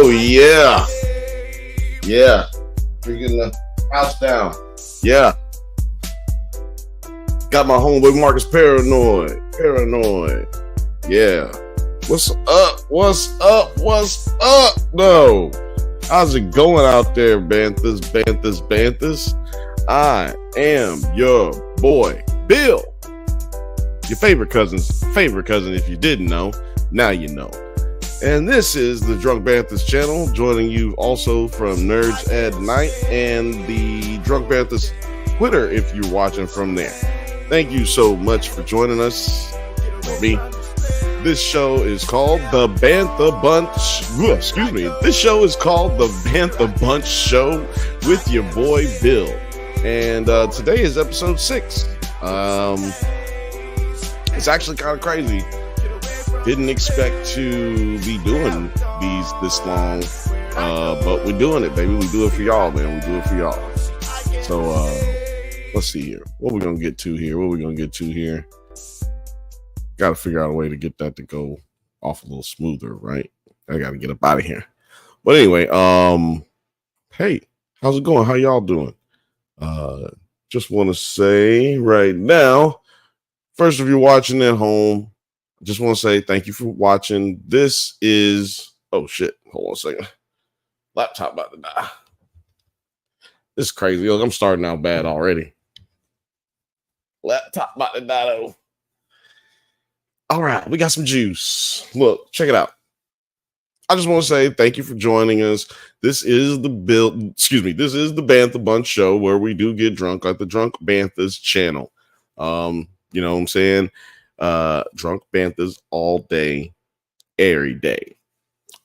Oh yeah. Yeah. Freaking the house down. Yeah. Got my homeboy Marcus paranoid. Yeah. What's up? No. How's it going out there, Banthas? I am your boy, Bill. Your favorite cousin's favorite cousin. If you didn't know, now you know. And this is the Drunk Banthas channel, joining you also from Nerds at Night and the Drunk Banthas Twitter if you're watching from there. Thank you so much for joining us, or me. This show is called the Bantha Bunch. Excuse me. This show is called the Bantha Bunch Show with your boy Bill. And today is episode 6. It's actually kind of crazy. Didn't expect to be doing these this long, but we're doing it, baby. We do it for y'all, man. We do it for y'all. So let's see here. What we gonna get to here? Got to figure out a way to get that to go off a little smoother, right? I got to get up out of here. But anyway, hey, how's it going? How y'all doing? Just want to say right now, first, if you're watching at home, I just want to say thank you for watching. This is, oh shit, hold on a second. Laptop about to die. This is crazy. Look, I'm starting out bad already. Laptop about to die though. All right, we got some juice. Look, check it out. I just want to say thank you for joining us. This is the Bantha Bunch Show, where we do get drunk at the Drunk Banthas channel. You know what I'm saying? Drunk Banthas all day, every day.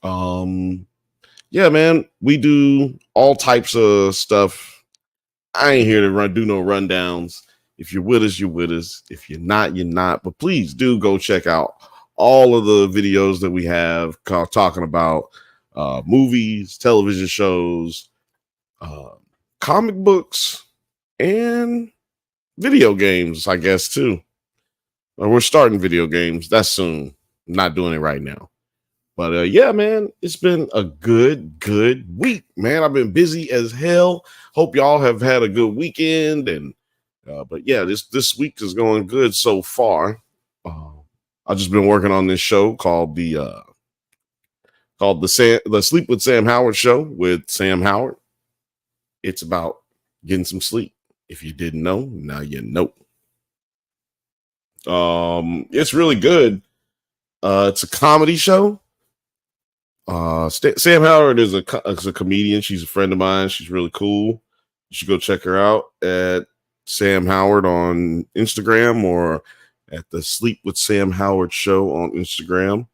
Yeah, man, we do all types of stuff. I ain't here to do no rundowns. If you're with us, you're with us. If you're not, you're not. But please do go check out all of the videos that we have talking about movies, television shows, comic books, and video games, I guess, too. We're starting video games. That's soon. I'm not doing it right now. But yeah, man, it's been a good week, man. I've been busy as hell. Hope y'all have had a good weekend. And but yeah, this week is going good so far. I've just been working on this show called the Sleep with Sam Howard show with Sam Howard. It's about getting some sleep. If you didn't know, now you know. It's really good. It's a comedy show. Sam Howard is a comedian. She's a friend of mine. She's really cool. You should go check her out at Sam Howard on Instagram or at the Sleep with Sam Howard show on Instagram.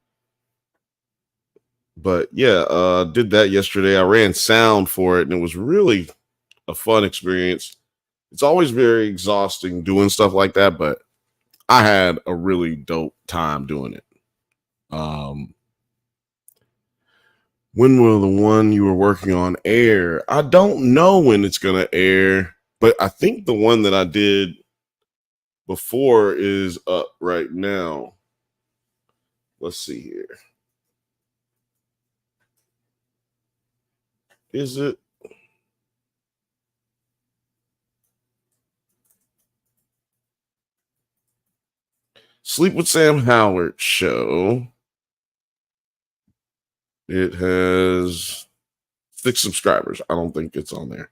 But yeah, did that yesterday. I ran sound for it and it was really a fun experience. It's always very exhausting doing stuff like that, but I had a really dope time doing it. When will the one you were working on air? I don't know when it's going to air, but I think the one that I did before is up right now. Let's see here. Is it? Sleep with Sam Howard show. It has 6 subscribers. I don't think it's on there.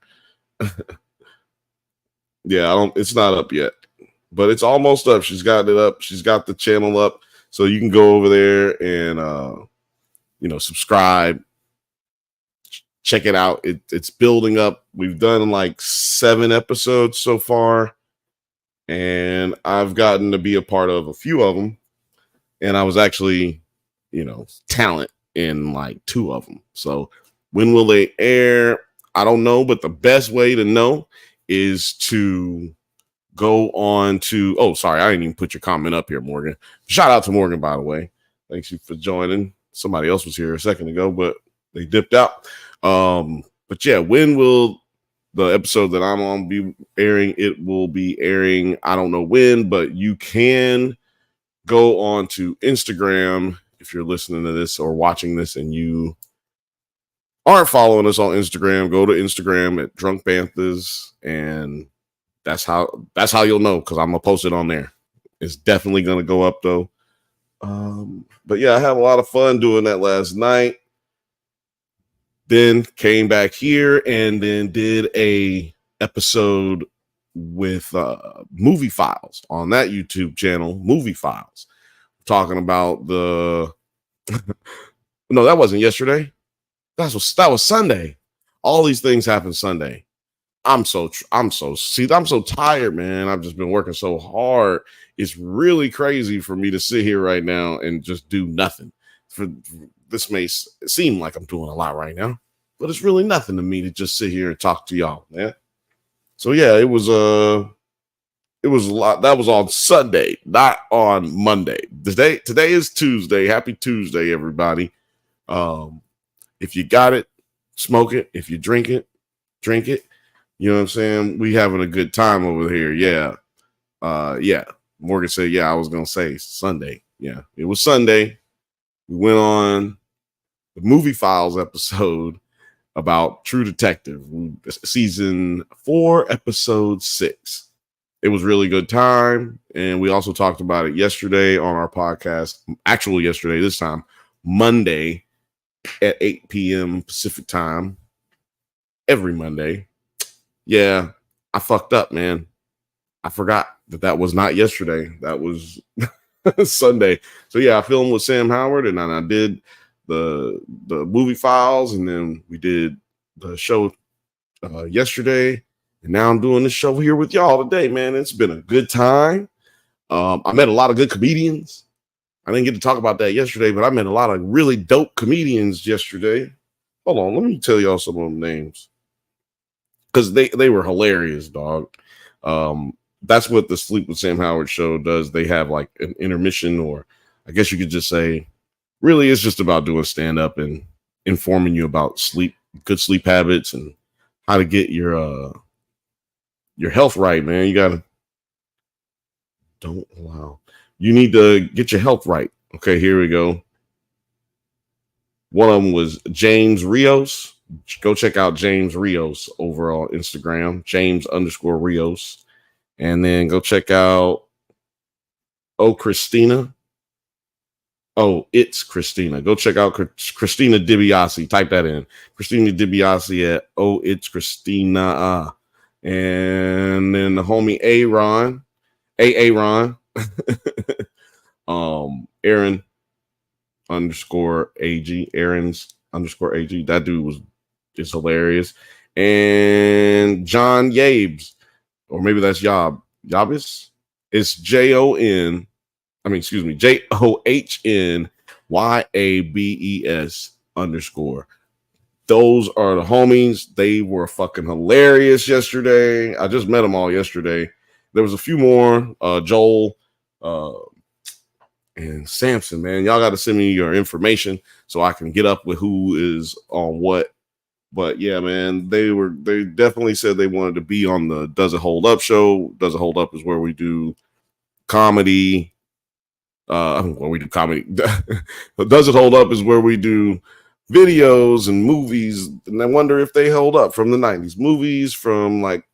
Yeah, it's not up yet, but it's almost up. She's got it up. She's got the channel up, so you can go over there and subscribe. Check it out. It's building up. We've done like 7 episodes so far, and I've gotten to be a part of a few of them, and I was actually, talent in like 2 of them. So when will they air? I don't know, but the best way to know is to go on to, oh, sorry, I didn't even put your comment up here, Morgan. Shout out to Morgan, by the way. Thanks you for joining. Somebody else was here a second ago, but they dipped out. But yeah, when will the episode that I'm on be airing? It will be airing, I don't know when, but you can go on to Instagram if you're listening to this or watching this and you aren't following us on Instagram, go to Instagram at Drunk Banthas, and that's how you'll know, because I'm gonna post it on there. It's definitely gonna go up though. But yeah, I had a lot of fun doing that last night. Then came back here and then did a episode with Movie Files on that YouTube channel, Movie Files, talking about the no, that wasn't yesterday. That was Sunday. All these things happened Sunday. I'm so tired, man. I've just been working so hard. It's really crazy for me to sit here right now and just do nothing. For this may seem like I'm doing a lot right now, but it's really nothing to me to just sit here and talk to y'all, man. So yeah, it was a lot. That was on Sunday, not on Monday. Today is Tuesday. Happy Tuesday, everybody. If you got it, smoke it. If you drink it, drink it. You know what I'm saying? We having a good time over here. Yeah. Yeah. Morgan said, yeah, I was going to say Sunday. Yeah. It was Sunday. We went on the Movie Files episode about True Detective, season 4, episode 6. It was really good time. And we also talked about it yesterday on our podcast. Actually, yesterday, this time, Monday at 8 p.m. Pacific time. Every Monday. Yeah, I fucked up, man. I forgot that was not yesterday. That was Sunday. So yeah, I filmed with Sam Howard, and then I did the Movie Files, and then we did the show yesterday, and now I'm doing this show here with y'all today, man. It's been a good time. I met a lot of good comedians. I didn't get to talk about that yesterday, but I met a lot of really dope comedians yesterday. Hold on, let me tell y'all some of them names, because they were hilarious, dog. That's what the Sleep with Sam Howard show does. They have like an intermission, or I guess you could just say, really, it's just about doing stand up and informing you about sleep, good sleep habits, and how to get your health right, man. You gotta you need to get your health right. Okay, here we go. One of them was James Rios. Go check out James Rios over on Instagram, James_Rios. And then go check out Christina. Oh, it's Christina. Go check out Christina DiBiase. Type that in. Christina DiBiase at it's Christina. And then the homie Aaron. Aaron _AG. Aaron's_AG. That dude is hilarious. And John Yabes. Or maybe that's Yabis. It's JOHNYABES. _. Those are the homies. They were fucking hilarious yesterday. I just met them all yesterday. There was a few more. Joel and Samson, man. Y'all got to send me your information so I can get up with who is on what. But yeah, man, they definitely said they wanted to be on the Does It Hold Up show. Does It Hold Up is where we do comedy. Where we do comedy. Does It Hold Up is where we do videos and movies. And I wonder if they hold up from the 90s. Movies from like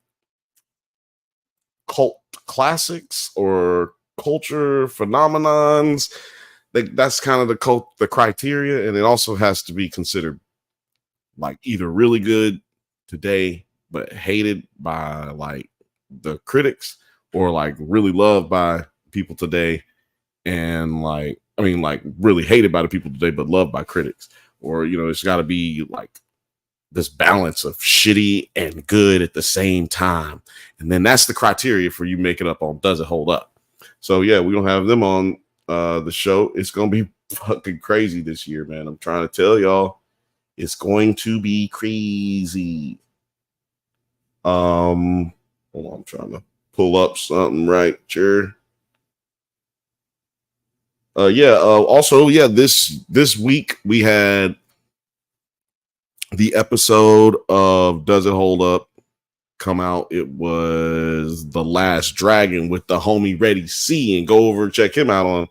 cult classics or culture phenomenons. That's kind of the criteria. And it also has to be considered like either really good today, but hated by like the critics, or like really loved by people today. And like really hated by the people today, but loved by critics. Or, it's got to be like this balance of shitty and good at the same time. And then that's the criteria for you making up on Does It Hold Up? So yeah, we're going to have them on the show. It's going to be fucking crazy this year, man. I'm trying to tell y'all. It's going to be crazy. Hold on, I'm trying to pull up something right here. Also, this week we had the episode of Does It Hold Up come out. It was The Last Dragon with the homie Reddy C, and go over and check him out on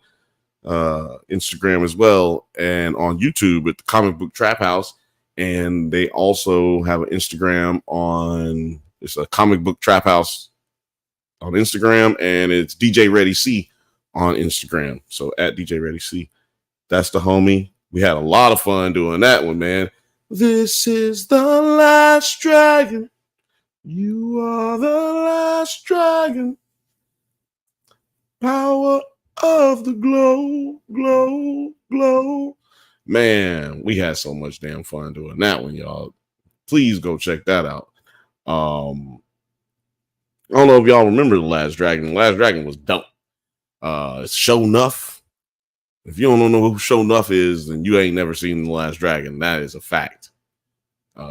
Instagram as well, and on YouTube at the Comic Book Trap House. And they also have an Instagram on, it's a comic book trap house on Instagram, and it's DJ Ready C on Instagram. So at DJ Ready C, that's the homie. We had a lot of fun doing that one, man. This is the last dragon. You are the last dragon. Power of the glow, glow, glow. Man, we had so much damn fun doing that one, y'all. Please go check that out. I don't know if y'all remember The Last Dragon. The Last Dragon was dope. It's Show Nuff. If you don't know who Show Nuff is, then you ain't never seen The Last Dragon. That is a fact.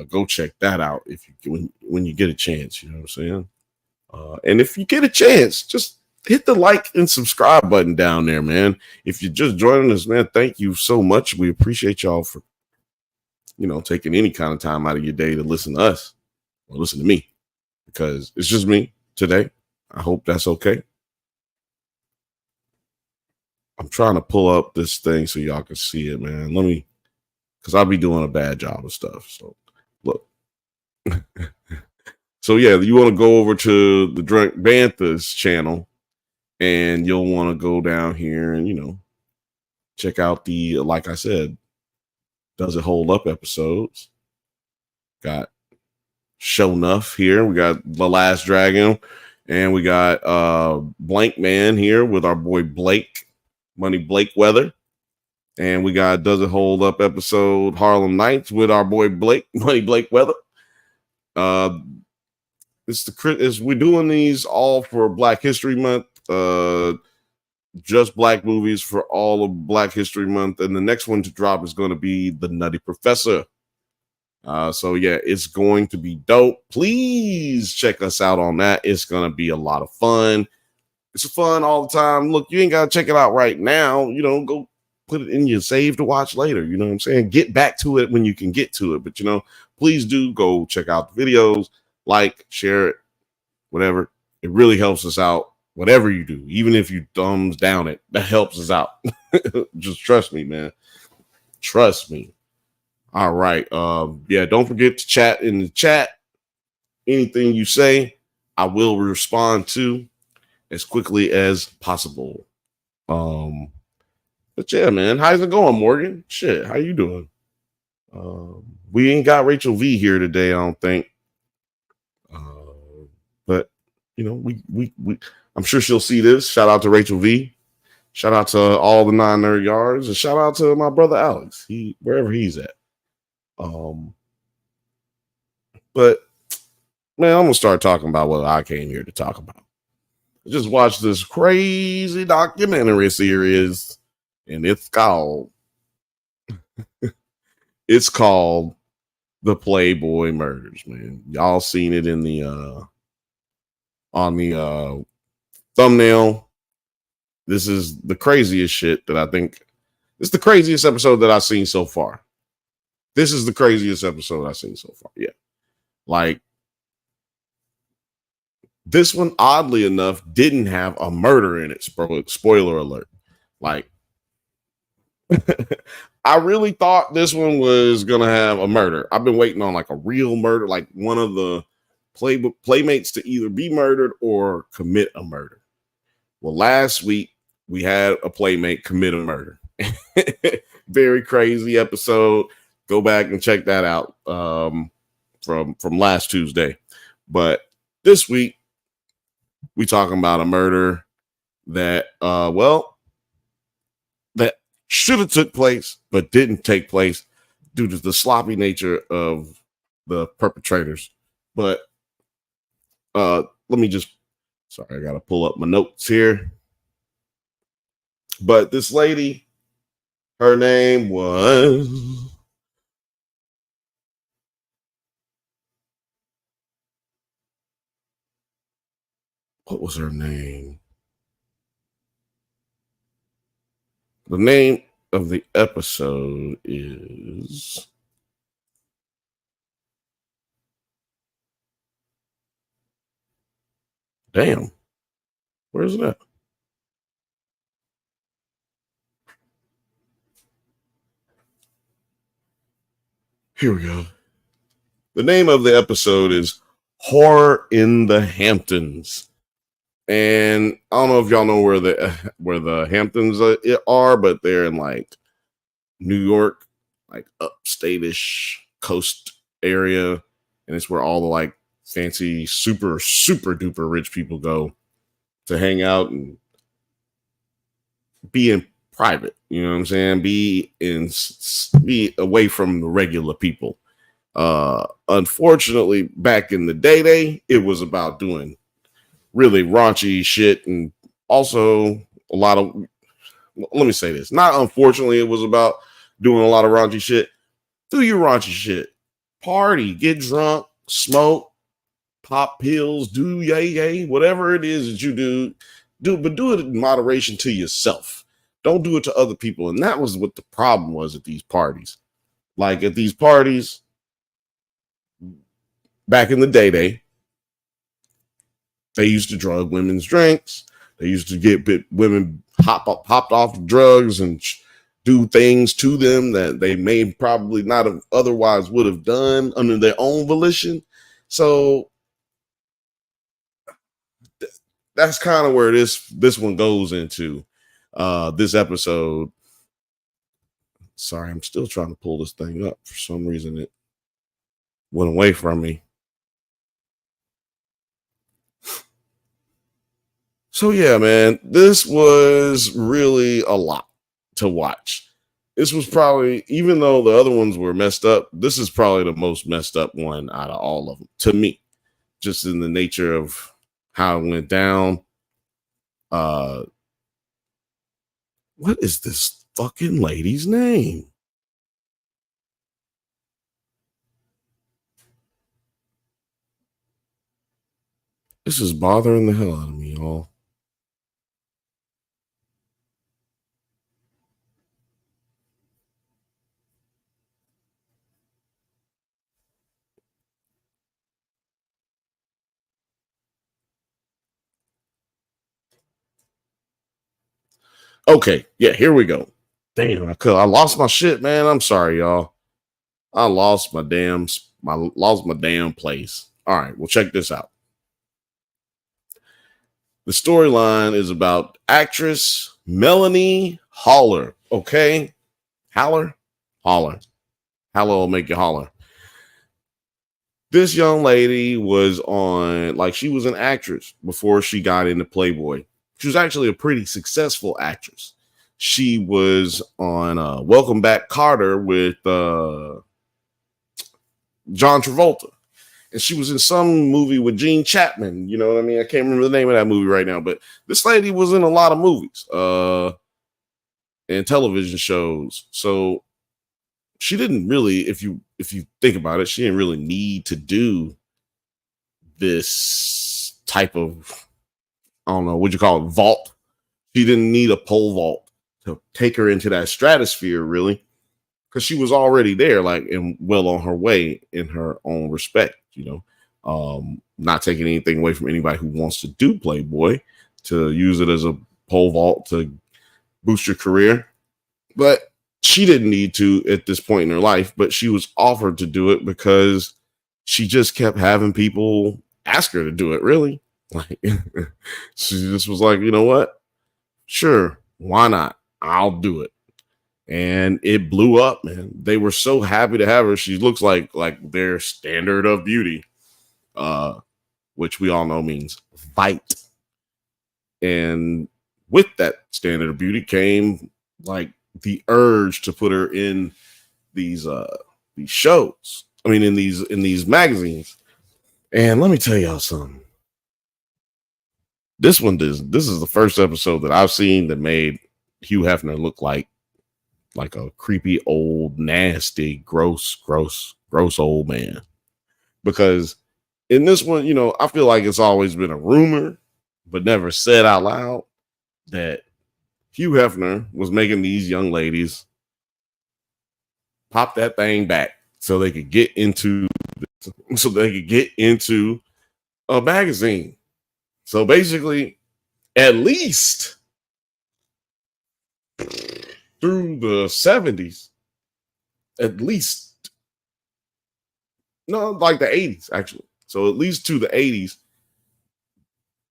Go check that out if you when you get a chance. You know what I'm saying? And if you get a chance, just hit the like and subscribe button down there, man. If you're just joining us, man, thank you so much. We appreciate y'all for, taking any kind of time out of your day to listen to us or listen to me, because it's just me today. I hope that's okay. I'm trying to pull up this thing so y'all can see it, man. Because I'll be doing a bad job of stuff. So look. So yeah, you want to go over to the Drunk Bantha's channel, and you'll want to go down here and, check out the, like I said, Does It Hold Up episodes. Got Show Nuff here. We got The Last Dragon, and we got Blank Man here with our boy Blake, Money Blake Weather. And we got Does It Hold Up episode Harlem Nights with our boy Blake, Money Blake Weather. We're doing these all for Black History Month. Just black movies for all of Black History Month. And the next one to drop is going to be The Nutty Professor. So yeah, it's going to be dope. Please check us out on that. It's going to be a lot of fun. It's fun all the time. Look, you ain't got to check it out right now. Go put it in your save to watch later. You know what I'm saying? Get back to it when you can get to it. But, please do go check out the videos, like, share it, whatever. It really helps us out. Whatever you do, even if you thumbs down it, that helps us out. Just trust me, man. Trust me. All right. Yeah, don't forget to chat in the chat. Anything you say, I will respond to as quickly as possible. But yeah, man, how's it going, Morgan? Shit, how you doing? We ain't got Rachel V here today, I don't think. But we I'm sure she'll see this. Shout out to Rachel V. Shout out to all the 9 Nerd Yards, and shout out to my brother Alex. Wherever he's at. But man, I'm gonna start talking about what I came here to talk about. I just watched this crazy documentary series, and it's called The Playboy Murders. Man, y'all seen it in the on the thumbnail. This is the craziest shit that I think. It's the craziest episode that I've seen so far. This is the craziest episode I've seen so far. Yeah. Like, this one, oddly enough, didn't have a murder in it. Spoiler alert. Like, I really thought this one was going to have a murder. I've been waiting on like a real murder, like one of the playmates to either be murdered or commit a murder. Well, last week we had a playmate commit a murder. Very crazy episode. Go back and check that out from last Tuesday. But this week we talking about a murder that that should have took place but didn't take place due to the sloppy nature of the perpetrators. But let me just, sorry, I got to pull up my notes here. But this lady, her name was, what was her name? The name of the episode is, damn, where's it at? Here we go. The name of the episode is Horror in the Hamptons. And I don't know if y'all know where the Hamptons are, but they're in like New York, like upstate-ish coast area, and it's where all the like fancy, super duper rich people go to hang out and be in private. You know what I'm saying? Be away from the regular people. Unfortunately, back in the day, it was about doing really raunchy shit, and also a lot of. Let me say this. Not unfortunately, it was about doing a lot of raunchy shit. Do your raunchy shit. Party, get drunk, smoke, pop pills, do yay, whatever it is that you do, but do it in moderation to yourself. Don't do it to other people. And that was what the problem was at these parties. Like at these parties, back in the day, they used to drug women's drinks. They used to get women hopped off drugs and do things to them that they may probably not have otherwise would have done under their own volition. So that's kind of where this one goes into this episode. Sorry, I'm still trying to pull this thing up. For some reason, it went away from me. So yeah, man, this was really a lot to watch. This was probably, even though the other ones were messed up, this is probably the most messed up one out of all of them to me, just in the nature of how it went down. What is this fucking lady's name? This is bothering the hell out of me, y'all. Okay, yeah, here we go. Damn, I lost my shit, man. I'm sorry, y'all. I lost my damn place. All right, well, check this out. The storyline is about actress Melanie Haller. Okay, Haller. Haller will make you holler. This young lady was she was an actress before she got into Playboy. She was actually a pretty successful actress. She was on Welcome Back Carter with John Travolta. And she was in some movie with Gene Chapman. You know what I mean? I can't remember the name of that movie right now, but this lady was in a lot of movies and television shows. So she didn't really, if you think about it, she didn't really need to do this type of, I don't know, what you call it, vault. She didn't need a pole vault to take her into that stratosphere, really, because she was already there, like, and well on her way in her own respect, you know. Not taking anything away from anybody who wants to do Playboy, to use it as a pole vault to boost your career. But she didn't need to at this point in her life, but she was offered to do it because she just kept having people ask her to do it, really. Like, she just was like, you know what? Sure, why not? I'll do it. And it blew up, man. They were so happy to have her. She looks like their standard of beauty, which we all know means fight. And with that standard of beauty came like the urge to put her in these shows. I mean, in these magazines. And let me tell y'all something. This is the first episode that I've seen that made Hugh Hefner look like a creepy old, nasty, gross old man. Because in this one, you know, I feel like it's always been a rumor, but never said out loud, that Hugh Hefner was making these young ladies pop that thing back so they could get into a magazine. So basically, at least through the 70s, at least No, like the 80s, actually. So at least to the 80s,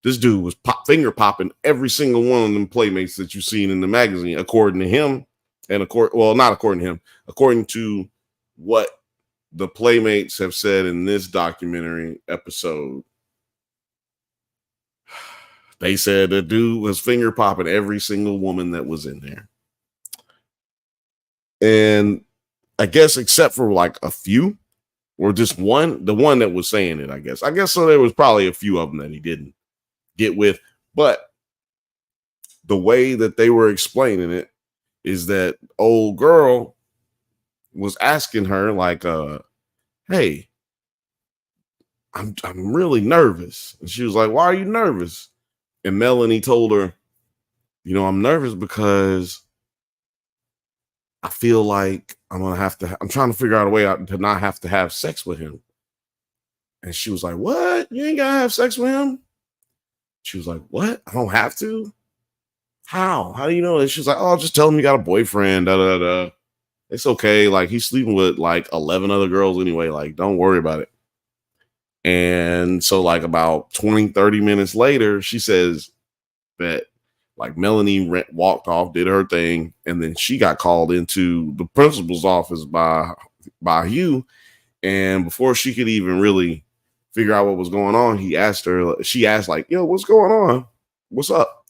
this dude was finger popping every single one of them playmates that you've seen in the magazine, according to him. And not according to him, according to what the playmates have said in this documentary episode. They said the dude was finger popping every single woman that was in there. And I guess except for like a few, or just one, the one that was saying it, I guess so. There was probably a few of them that he didn't get with, but the way that they were explaining it is that old girl was asking her like, hey, I'm really nervous. And she was like, why are you nervous? And Melanie told her, I'm nervous because I feel like I'm trying to figure out a way out to not have to have sex with him. And she was like, what? You ain't gotta have sex with him? She was like, what? I don't have to? How? How do you know? And she was like, oh, just tell him you got a boyfriend. Da, da, da. It's okay. Like, he's sleeping with like 11 other girls anyway. Like, don't worry about it. And so like about 20, 30 minutes later, she says that like Melanie walked off, did her thing. And then she got called into the principal's office by Hugh. And before she could even really figure out what was going on, she asked like, yo, what's going on? What's up?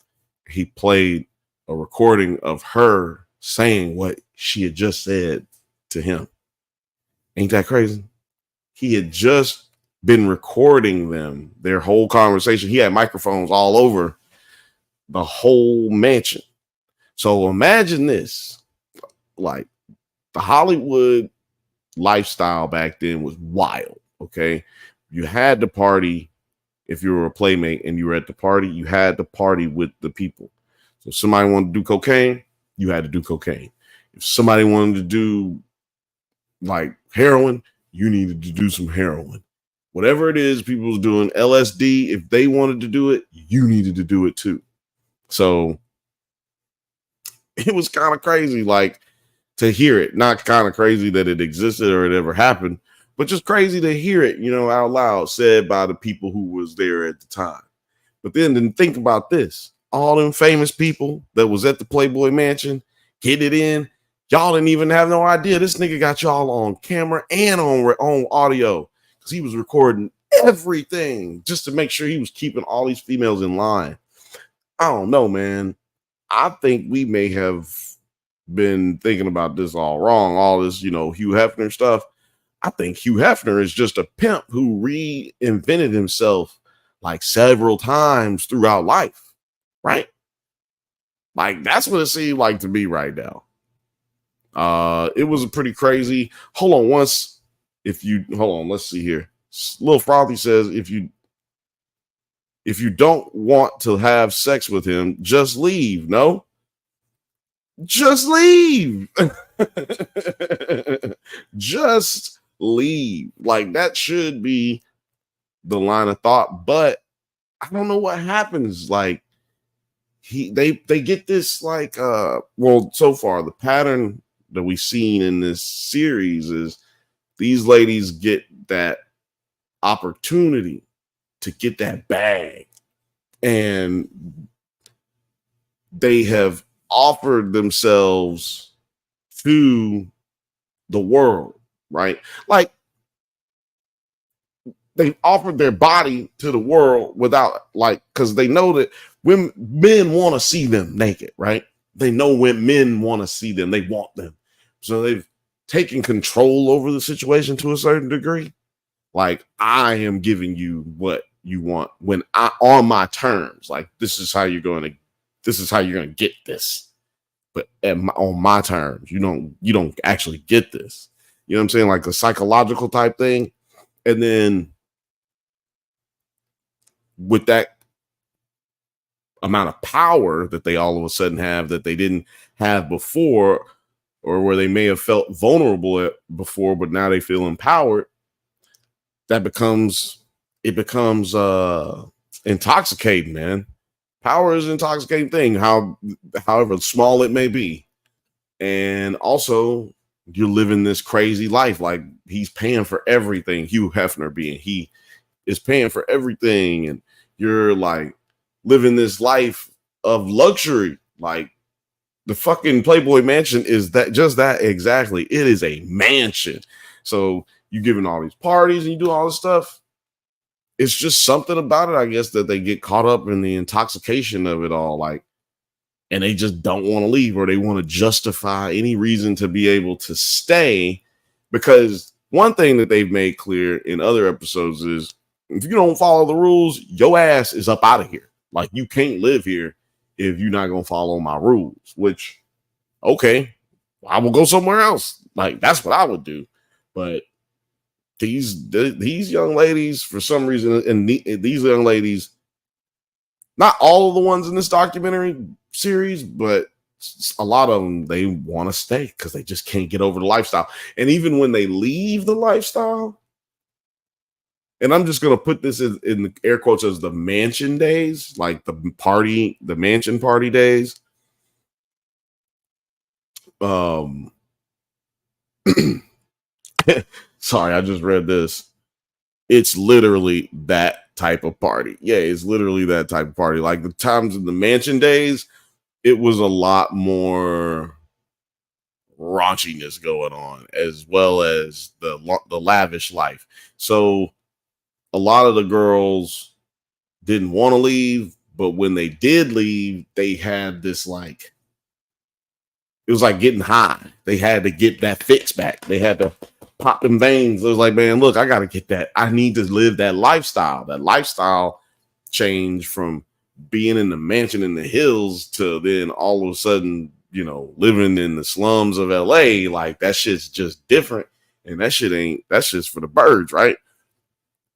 He played a recording of her saying what she had just said to him. Ain't that crazy? He had just been recording their whole conversation. He had microphones all over the whole mansion. So imagine this, like the Hollywood lifestyle back then was wild. Okay. You had to party. If you were a playmate and you were at the party, you had to party with the people. So if somebody wanted to do cocaine, you had to do cocaine. If somebody wanted to do like heroin, you needed to do some heroin. Whatever it is, people was doing LSD. If they wanted to do it, you needed to do it too. So it was kind of crazy, like to hear it, not kind of crazy that it existed or it ever happened, but just crazy to hear it, out loud said by the people who was there at the time. But then think about this. All them famous people that was at the Playboy Mansion, getting it in, y'all didn't even have no idea. This nigga got y'all on camera and on audio because he was recording everything just to make sure he was keeping all these females in line. I don't know, man. I think we may have been thinking about this all wrong. All this, Hugh Hefner stuff. I think Hugh Hefner is just a pimp who reinvented himself like several times throughout life, right? Like that's what it seemed like to me right now. It was pretty crazy. Hold on, let's see here. Lil Frothy says if you don't want to have sex with him, just leave. No, just leave. Just leave. Like that should be the line of thought, but I don't know what happens. Like they get this like so far the pattern that we've seen in this series is these ladies get that opportunity to get that bag, and they have offered themselves to the world, right? Like they offered their body to the world without because they know that when men want to see them naked, right? They know when men want to see them, they want them. So they've taken control over the situation to a certain degree. Like I am giving you what you want on my terms. Like this is how you're gonna get this, but on my terms. You don't actually get this. You know what I'm saying? Like a psychological type thing, and then with that amount of power that they all of a sudden have that they didn't have before, or where they may have felt vulnerable before, but now they feel empowered. It becomes intoxicating, man. Power is an intoxicating thing, however small it may be. And also you're living this crazy life. Like he's paying for everything. Hugh Hefner being he is paying for everything, and you're like living this life of luxury. Like the fucking Playboy Mansion is that just that exactly. It is a mansion. So you giving all these parties and you do all this stuff. It's just something about it, I guess, that they get caught up in the intoxication of it all. Like, and they just don't want to leave, or they want to justify any reason to be able to stay. Because one thing that they've made clear in other episodes is if you don't follow the rules, your ass is up out of here. Like you can't live here if you're not going to follow my rules, which, okay, I will go somewhere else. Like that's what I would do. But these young ladies, for some reason, and these young ladies, not all of the ones in this documentary series, but a lot of them, they want to stay because they just can't get over the lifestyle. And even when they leave the lifestyle, and I'm just going to put this in the air quotes as the mansion days, like the mansion party days. Sorry, I just read this. It's literally that type of party. Yeah, it's literally that type of party. Like the times in the mansion days, it was a lot more raunchiness going on, as well as the lavish life. So a lot of the girls didn't want to leave, but when they did leave, they had this like, it was like getting high. They had to get that fix back. They had to pop them veins. It was like, man, look, I got to get that. I need to live that lifestyle. That lifestyle change from being in the mansion in the hills to then all of a sudden, you know, living in the slums of LA. Like that shit's just different. And that shit that's just for the birds, right?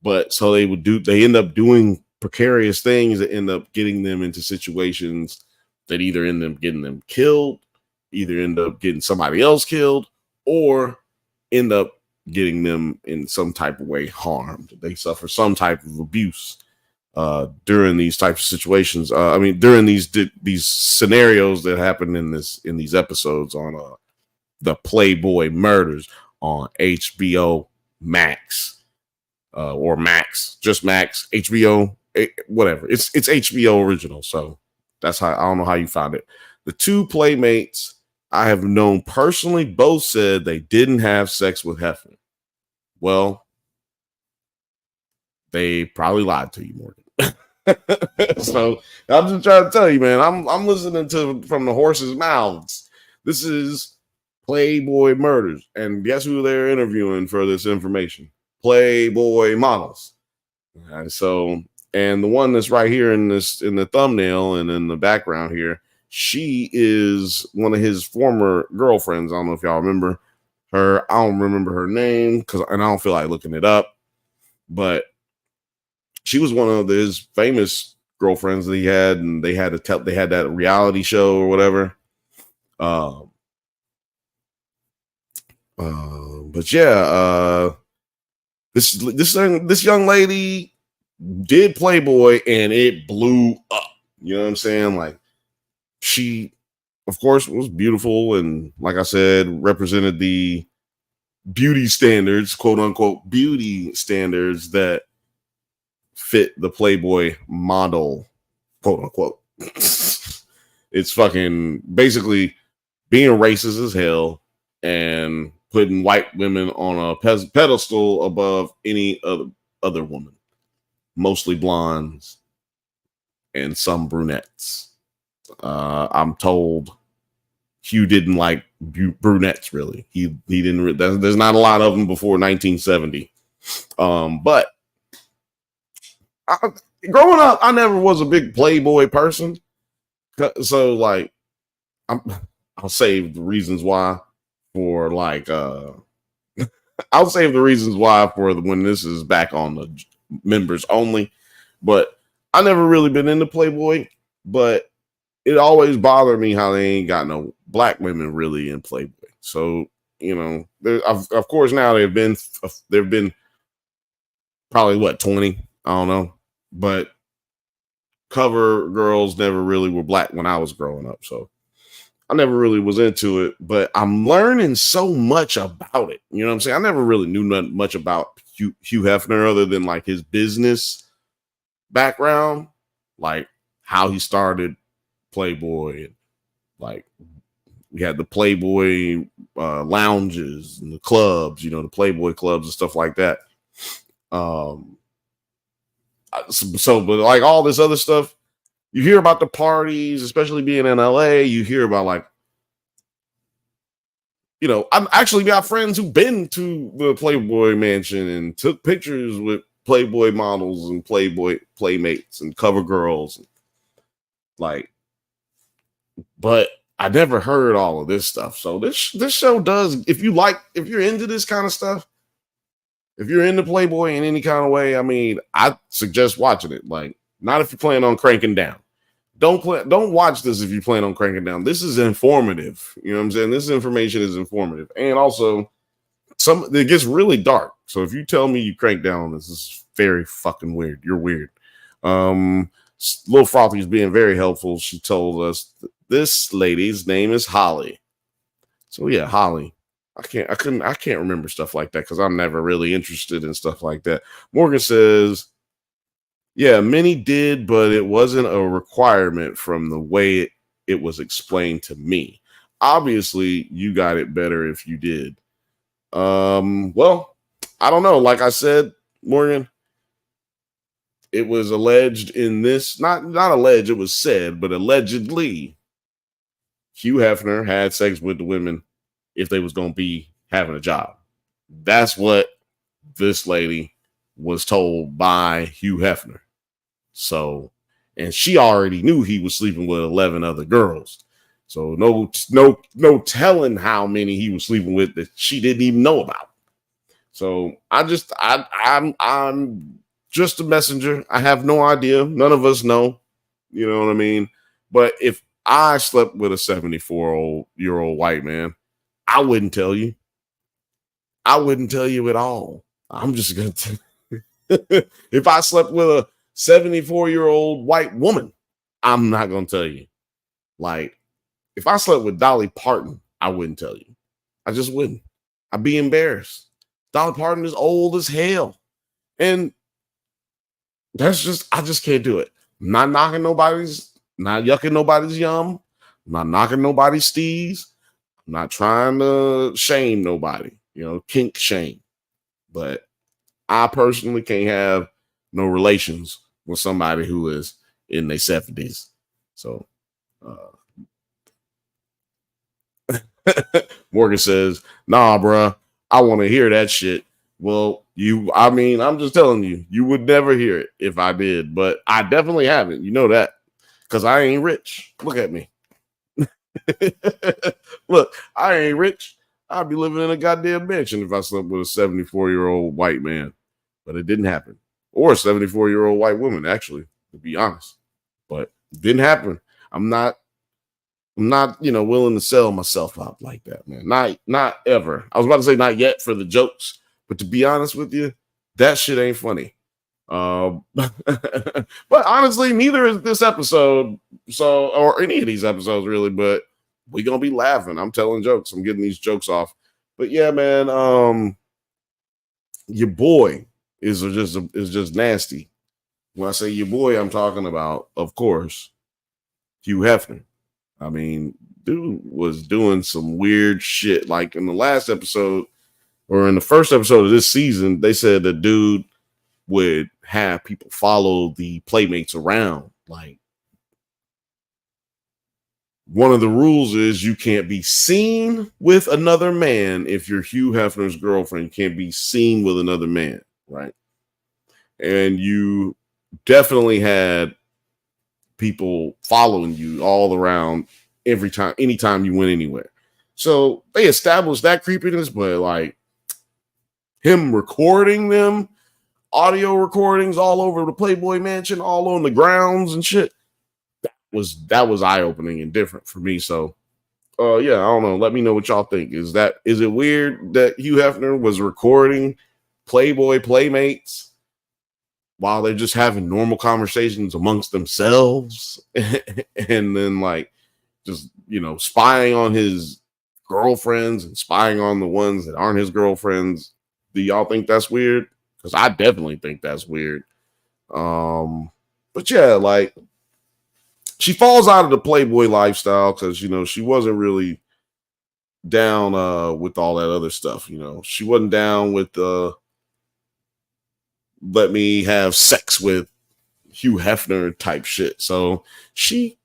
But so they end up doing precarious things that end up getting them into situations that either end up getting them killed, either end up getting somebody else killed, or end up getting them in some type of way harmed. They suffer some type of abuse during these types of situations. I mean, during these scenarios that happen in these episodes on the Playboy Murders on HBO Max or Max, just Max, HBO, whatever. It's HBO original, so that's how. I don't know how you found it. The two playmates I have known personally both said they didn't have sex with Hefner. Well, they probably lied to you, Morgan. So I'm just trying to tell you, man. I'm listening to from the horse's mouths. This is Playboy Murders, and guess who they're interviewing for this information? Playboy models. So, and the one that's right here in the thumbnail and in the background here, she is one of his former girlfriends. I don't know if y'all remember her. I don't remember her name and I don't feel like looking it up, but she was one of his famous girlfriends that he had, and they had that reality show or whatever. But yeah, this young lady did Playboy and it blew up. You know what I'm saying? Like she, of course, was beautiful and, like I said, represented the beauty standards, quote unquote, beauty standards that fit the Playboy model, quote unquote. It's fucking basically being racist as hell and putting white women on a pedestal above any other woman, mostly blondes and some brunettes. I'm told Hugh didn't like brunettes really. He didn't. There's not a lot of them before 1970. But growing up, I never was a big Playboy person. So like, I'll save the reasons why for like I'll save the reasons why for when this is back on the members only. But I never really been into Playboy, but it always bothered me how they ain't got no black women really in Playboy. So, you know, of course now they've been probably what 20, I don't know, but cover girls never really were black when I was growing up. So I never really was into it, but I'm learning so much about it. You know what I'm saying? I never really knew much about Hugh Hefner other than like his business background, like how he started Playboy, and like we had the Playboy lounges and the clubs, the Playboy clubs and stuff like that. Um, but like all this other stuff, you hear about the parties, especially being in LA. You hear about like, I'm actually got friends who've been to the Playboy Mansion and took pictures with Playboy models and Playboy playmates and cover girls, like. But I never heard all of this stuff. So this show does. If you're into this kind of stuff, if you're into Playboy in any kind of way, I mean, I suggest watching it. Like, not if you plan on cranking down. Don't watch this if you plan on cranking down. This is informative. You know what I'm saying? This information is informative. And also, it gets really dark. So if you tell me you crank down, this is very fucking weird. You're weird. Little Frothy is being very helpful. She told us this lady's name is Holly. So yeah, Holly. I can't remember stuff like that because I'm never really interested in stuff like that. Morgan says, yeah, many did, but it wasn't a requirement from the way it was explained to me. Obviously, you got it better if you did. Well, I don't know. Like I said, Morgan, it was alleged in this, not alleged, it was said, but allegedly, Hugh Hefner had sex with the women if they was going to be having a job. That's what this lady was told by Hugh Hefner. So, and she already knew he was sleeping with 11 other girls. So no telling how many he was sleeping with that she didn't even know about. So I'm just a messenger. I have no idea. None of us know. You know what I mean? But if I slept with a 74-year-old white man, I wouldn't tell you. I wouldn't tell you at all. I'm just going to if I slept with a 74-year-old white woman, I'm not going to tell you. Like, if I slept with Dolly Parton, I wouldn't tell you. I just wouldn't. I'd be embarrassed. Dolly Parton is old as hell. And I just can't do it. I'm not knocking not yucking nobody's yum. I'm not knocking nobody's steez. I'm not trying to shame nobody, kink shame. But I personally can't have no relations with somebody who is in their 70s. So, Morgan says, nah, bruh, I want to hear that shit. Well, I'm just telling you, you would never hear it if I did, but I definitely haven't. You know that because I ain't rich. Look at me. Look, I ain't rich. I'd be living in a goddamn mansion if I slept with a 74-year-old white man, but it didn't happen. Or a 74-year-old white woman, actually, to be honest. But it didn't happen. I'm not, willing to sell myself out like that, man. Not ever. I was about to say not yet for the jokes, but to be honest with you, that shit ain't funny. But honestly, neither is this episode. So, or any of these episodes really, but we're gonna be laughing. I'm telling jokes. I'm getting these jokes off. But yeah, man, your boy is just nasty. When I say your boy, I'm talking about, of course, Hugh Hefner. I mean, dude was doing some weird shit. Like in the last episode, or in the first episode of this season, they said the dude would have people follow the playmates around. Like, one of the rules is you can't be seen with another man. If you're Hugh Hefner's girlfriend, you can't be seen with another man, right? And you definitely had people following you all around anytime you went anywhere. So they established that creepiness, but like him recording them, audio recordings all over the Playboy Mansion, all on the grounds and shit, that was eye-opening and different for me. So yeah, I don't know. Let me know what y'all think. Is it weird that Hugh Hefner was recording Playboy playmates while they're just having normal conversations amongst themselves? And then like just, spying on his girlfriends and spying on the ones that aren't his girlfriends. Do y'all think that's weird? Because I definitely think that's weird. But yeah, like she falls out of the Playboy lifestyle because she wasn't really down with all that other stuff. She wasn't down with let me have sex with Hugh Hefner type shit. So she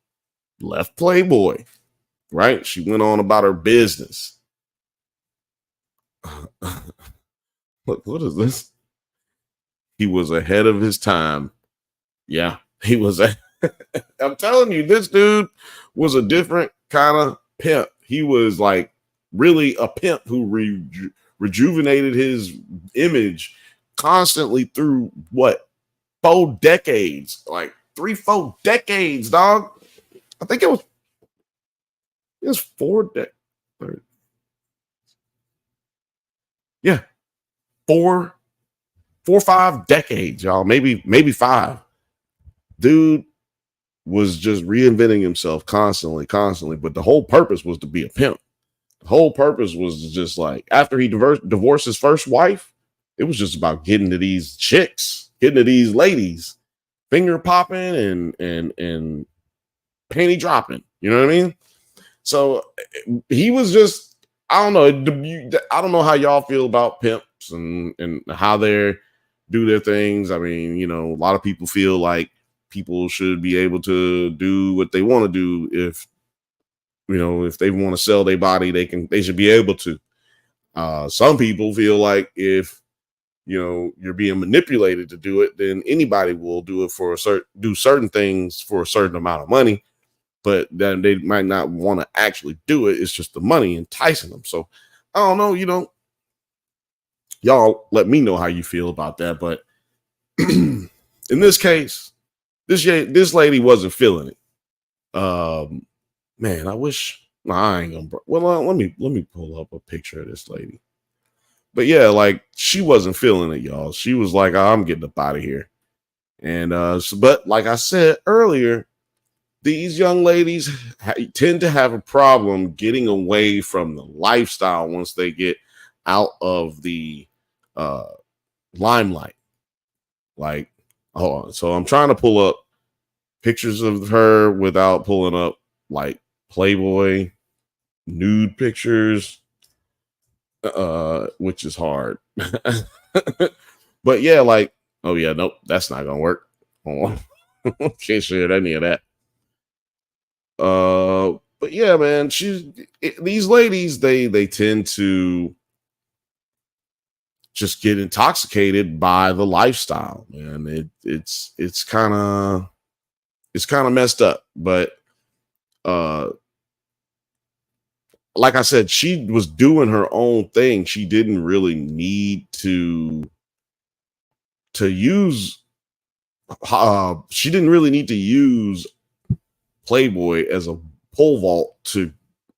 left Playboy, right? She went on about her business. Look, what is this? He was ahead of his time. Yeah, he was. I'm telling you, this dude was a different kind of pimp. He was like really a pimp who rejuvenated his image constantly through what, 4 decades, like 3-4 decades, dog. I think it was 4 decades. Yeah, 4 5 decades, y'all. Maybe 5. Dude was just reinventing himself constantly. But the whole purpose was to be a pimp. The whole purpose was just like after he divorced his first wife, it was just about getting to these chicks, getting to these ladies, finger popping and panty dropping. You know what I mean? So he was just, I don't know. I don't know how y'all feel about pimps and how they do their things. I mean, a lot of people feel like people should be able to do what they want to do. If they want to sell their body, they should be able to. Some people feel like if you're being manipulated to do it, then anybody will do it do certain things for a certain amount of money, but then they might not want to actually do it. It's just the money enticing them. So I don't know, y'all let me know how you feel about that. But in this case, this lady wasn't feeling it. Man, I wish. Nah, I ain't gonna. Well, let me pull up a picture of this lady. But yeah, like she wasn't feeling it, y'all. She was like, oh, "I'm getting up out of here." And but like I said earlier, these young ladies tend to have a problem getting away from the lifestyle once they get out of the limelight. Like, hold on. So I'm trying to pull up pictures of her without pulling up like Playboy nude pictures, which is hard. But yeah, like, oh yeah, nope, that's not gonna work. Hold on. Can't share any of that. But yeah, man, these ladies, they tend to just get intoxicated by the lifestyle, man. It's kind of messed up. But like I said, she was doing her own thing. She didn't really need to use she didn't really need to use Playboy as a pole vault to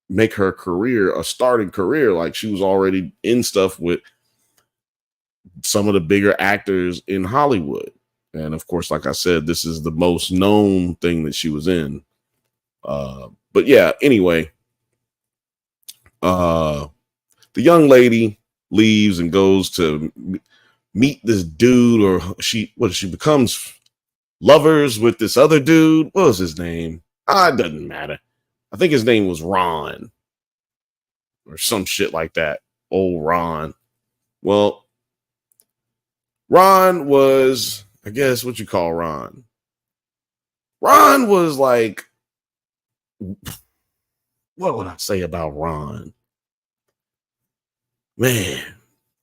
make her career a starting career. Like she was already in stuff with some of the bigger actors in Hollywood. And of course, like I said, this is the most known thing that she was in. But yeah, anyway, the young lady leaves and goes to meet this dude, or she becomes lovers with this other dude. What was his name? It doesn't matter. I think his name was Ron or some shit like that. Old Ron. Well, Ron was, I guess, what you call Ron. Ron was like, what would I say about Ron? Man,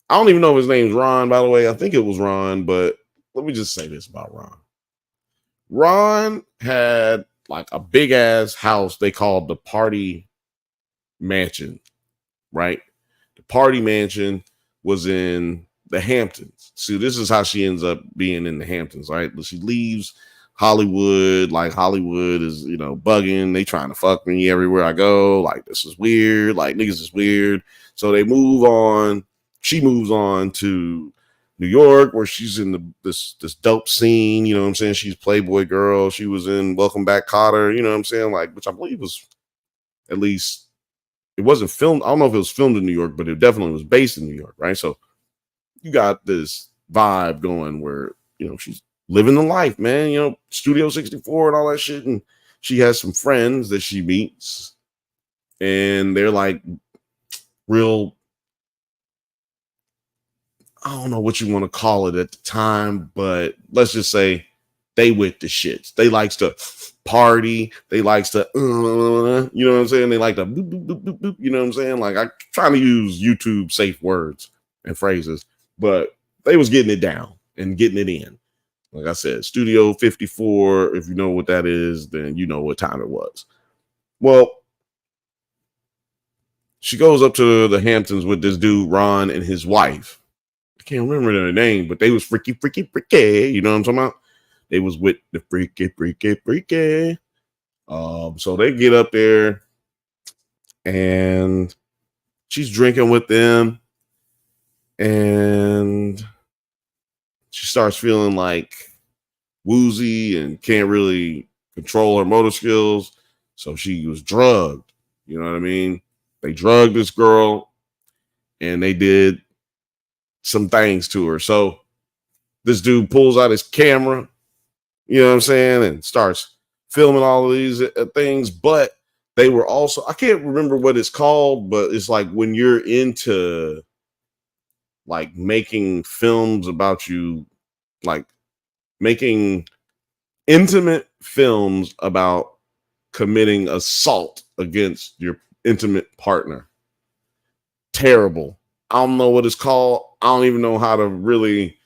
I don't even know if his name's Ron, by the way. I think it was Ron, but let me just say this about Ron. Ron had like a big ass house they called the Party Mansion, right? The Party Mansion was in the Hamptons. See, this is how she ends up being in the Hamptons, right? She leaves Hollywood, like Hollywood is, bugging. They trying to fuck me everywhere I go. Like, this is weird. Like, niggas is weird. So they move on. She moves on to New York, where she's in this dope scene. You know what I'm saying? She's Playboy girl. She was in Welcome Back, Kotter. You know what I'm saying? Like, which I believe was At least it wasn't filmed. I don't know if it was filmed in New York, but it definitely was based in New York, right? So you got this vibe going where, she's living the life, man, Studio 64 and all that shit. And she has some friends that she meets, and they're like real, I don't know what you want to call it at the time, but let's just say they with the shits. They likes to party. They likes to, you know what I'm saying? They like to boop, boop, boop, boop, boop, you know what I'm saying? Like, I'm trying to use YouTube safe words and phrases, but they was getting it down and getting it in. Like I said, Studio 54, if you know what that is, then you know what time it was. Well, she goes up to the Hamptons with this dude, Ron, and his wife. I can't remember their name, but they was freaky. You know what I'm talking about? They was with the freaky. So they get up there and she's drinking with them, and she starts feeling like woozy and can't really control her motor skills. So she was drugged. You know what I mean? They drugged this girl and they did some things to her. So this dude pulls out his camera, you know what I'm saying, and starts filming all of these things. But they were also, I can't remember what it's called, but it's like when you're into like making films about you, like making intimate films about committing assault against your intimate partner. Terrible. I don't know what it's called. I don't even know how to really,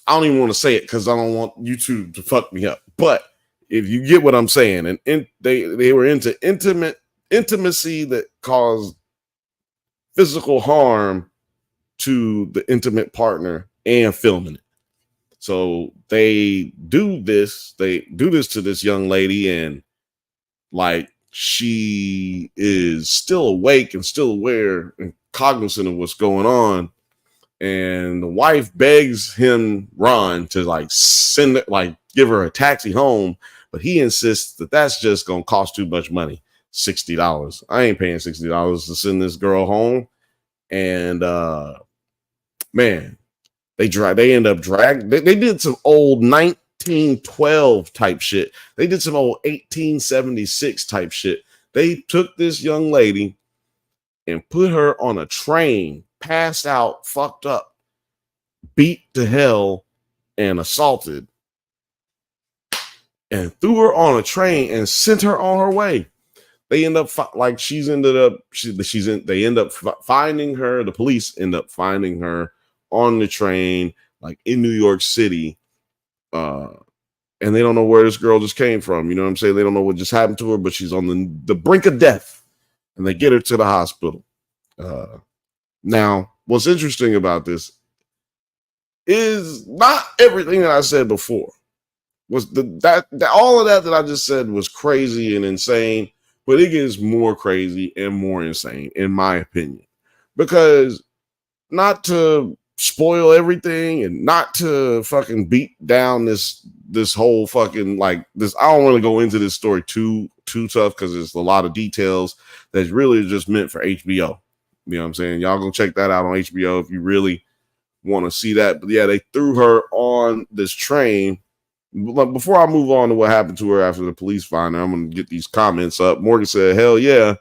I don't even want to say it because I don't want YouTube to fuck me up. But if you get what I'm saying, and they were into intimacy that caused physical harm to the intimate partner and filming it. So they do this to this young lady, and like she is still awake and still aware and cognizant of what's going on. And the wife begs him, Ron, to like send it, like give her a taxi home, but he insists that that's just gonna cost too much money. $60. I ain't paying $60 to send this girl home. And man, they end up dragging. They did some old 1912 type shit. They did some old 1876 type shit. They took this young lady and put her on a train, passed out, fucked up, beat to hell, and assaulted, and threw her on a train and sent her on her way. They end up they end up finding her. The police end up finding her on the train, like in New York City. And they don't know where this girl just came from. You know what I'm saying? They don't know what just happened to her, but she's on the brink of death, and they get her to the hospital. Now, what's interesting about this is not everything that I said before. Was all of that I just said was crazy and insane, but it gets more crazy and more insane, in my opinion. Because not to spoil everything and not to fucking beat down this whole fucking like this, I don't really go into this story too tough because there's a lot of details that's really just meant for HBO. You know what I'm saying? Y'all go check that out on HBO if you really want to see that. But yeah, they threw her on this train. But before I move on to what happened to her after the police find her, I'm gonna get these comments up. Morgan said, "Hell yeah,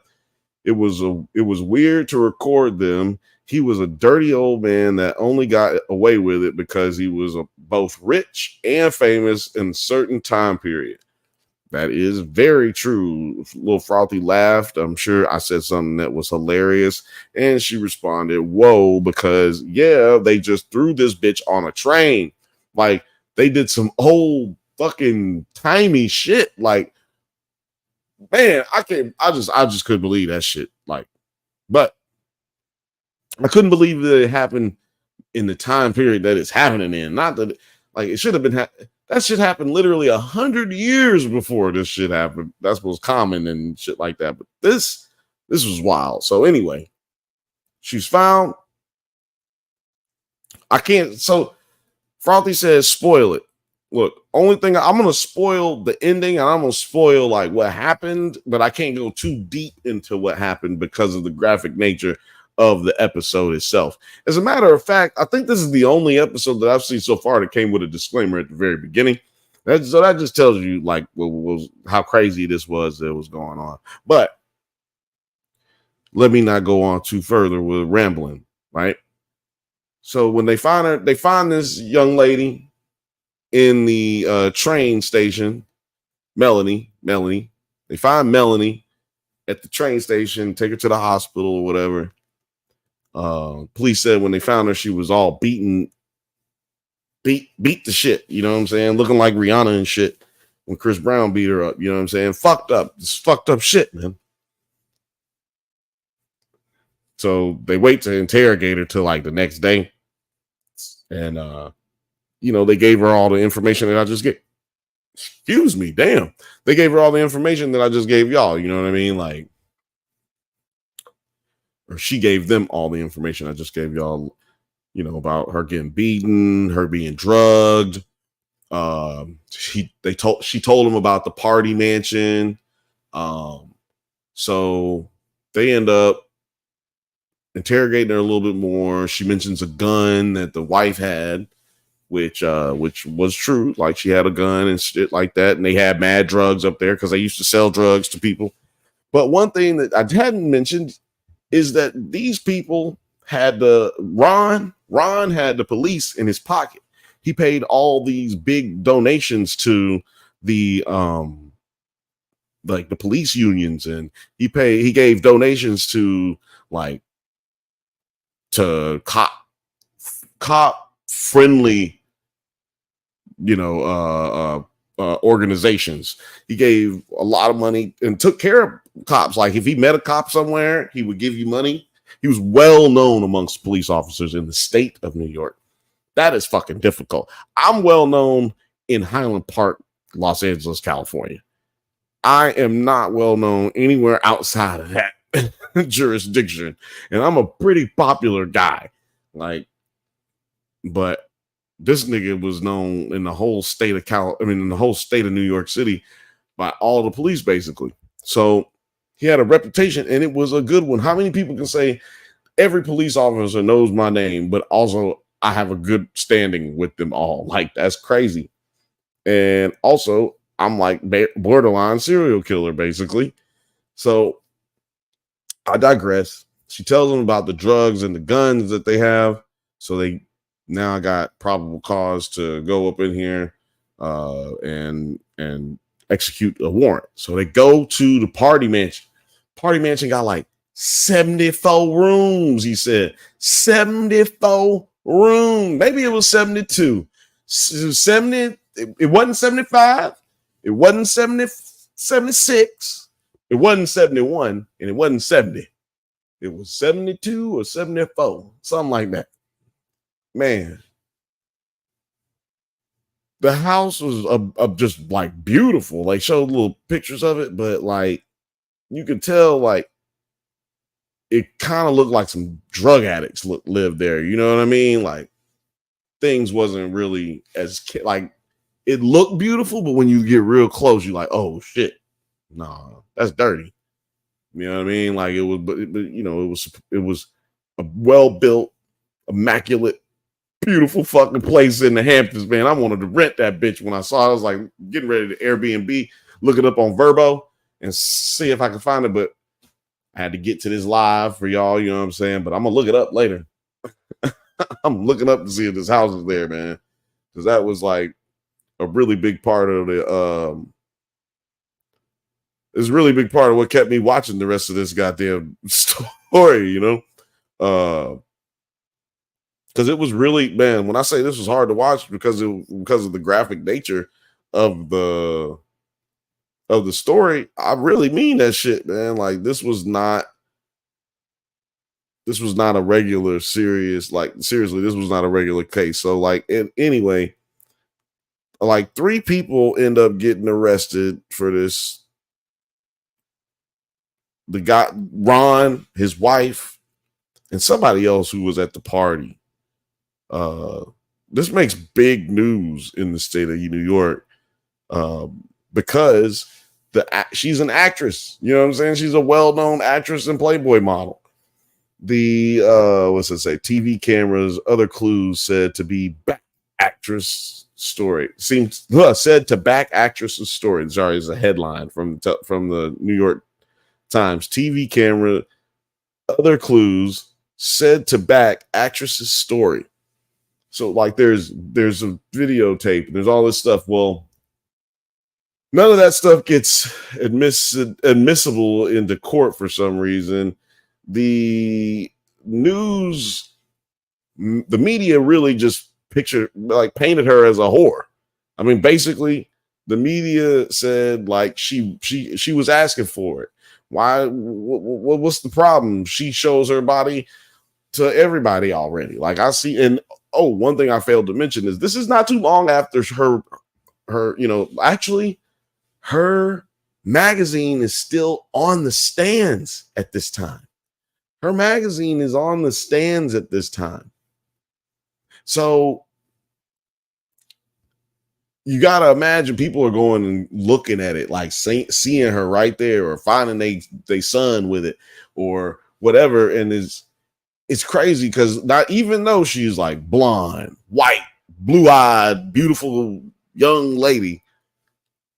it was weird to record them. He was a dirty old man that only got away with it because he was both rich and famous in a certain time period." That is very true. Little Frothy laughed. I'm sure I said something that was hilarious. And she responded, "Whoa," because yeah, they just threw this bitch on a train. Like they did some old fucking timey shit. Like, man, I just couldn't believe that shit. Like, but I couldn't believe that it happened in the time period that it's happening in. Not that, like, it should have been, that shit happened literally 100 years before this shit happened. That's what's common and shit like that. But this was wild. So anyway, she's found. I can't, so Frothy says, spoil it. look, only thing I'm gonna spoil the ending, and I'm gonna spoil like what happened, but I can't go too deep into what happened because of the graphic nature of the episode itself. As a matter of fact, I think this is the only episode that I've seen so far that came with a disclaimer at the very beginning. So that just tells you like how crazy this was that was going on. But let me not go on too further with rambling, right? So when they find her, they find this young lady in the train station, Melanie. They find Melanie at the train station, take her to the hospital or whatever. Police said when they found her, she was all beat the shit. You know what I'm saying? Looking like Rihanna and shit when Chris Brown beat her up. You know what I'm saying? Fucked up. It's fucked up shit, man. So they wait to interrogate her till like the next day. And, they gave her all the information that I just gave. Excuse me, damn. They gave her all the information that I just gave y'all. You know what I mean? Like, or she gave them all the information I just gave y'all, about her getting beaten, her being drugged. She told him about the party mansion. So they end up interrogating her a little bit more. She mentions a gun that the wife had, which was true. Like she had a gun and shit like that. And they had mad drugs up there because they used to sell drugs to people. But one thing that I hadn't mentioned is that these people had Ron had the police in his pocket. He paid all these big donations to the like the police unions, and he gave donations to like to cop friendly organizations. He gave a lot of money and took care of cops. Like if he met a cop somewhere, he would give you money. He was well known amongst police officers in the state of New York. That is fucking difficult. I'm well known in Highland Park, Los Angeles, California. I am not well known anywhere outside of that jurisdiction. And I'm a pretty popular guy. But this nigga was known in the whole state of in the whole state of New York City by all the police, basically. So he had a reputation, and it was a good one. How many people can say every police officer knows my name, but also I have a good standing with them all? Like, that's crazy. And also, I'm like borderline serial killer, basically. So I digress. She tells them about the drugs and the guns that they have. So they now got probable cause to go up in here and execute a warrant. So they go to the party mansion. Party mansion got like 74 rooms, he said. 74 rooms. Maybe it was 72. 70. It wasn't 75. It wasn't 76. It wasn't 71. And it wasn't 70. It was 72 or 74. Something like that. Man. The house was just like beautiful. Like showed little pictures of it, but like you could tell like it kind of looked like some drug addicts lived there. You know what I mean? Like things wasn't really as like it looked beautiful, but when you get real close, you're like, oh shit, nah, that's dirty. You know what I mean? Like it was, but it was a well built, immaculate, beautiful fucking place in the Hamptons, man. I wanted to rent that bitch when I saw it. I was like getting ready to Airbnb, look it up on Verbo and see if I can find it, but I had to get to this live for y'all, you know what I'm saying? But I'm gonna look it up later. I'm looking up to see if this house is there, man. Because that was like a really big part of the it's a really big part of what kept me watching the rest of this goddamn story, you know? Because it was really, man, when I say this was hard to watch because of the graphic nature of the story, I really mean that shit, man. Like this was not a regular serious, like seriously, this was not a regular case. So like anyway, like 3 people end up getting arrested for this. The guy, Ron, his wife, and somebody else who was at the party. this makes big news in the state of New York because she's an actress. You know what I'm saying? She's a well-known actress and Playboy model. The what's it say? TV cameras, other clues said to be back actress story. Seems said to back actress's story. Sorry, is a headline from the New York Times. TV camera, other clues said to back actress's story. So like there's a videotape, there's all this stuff. Well, none of that stuff gets admissible into court for some reason. The news, the media really just painted her as a whore. I mean, basically, the media said like she was asking for it. Why? What's the problem? She shows her body to everybody already. Like I see, and one thing I failed to mention is this is not too long after her actually her magazine is still on the stands at this time. Her magazine is on the stands at this time. So you got to imagine people are going and looking at it, like seeing her right there or finding they son with it or whatever. And it's crazy because not even though she's like blonde, white, blue-eyed, beautiful young lady,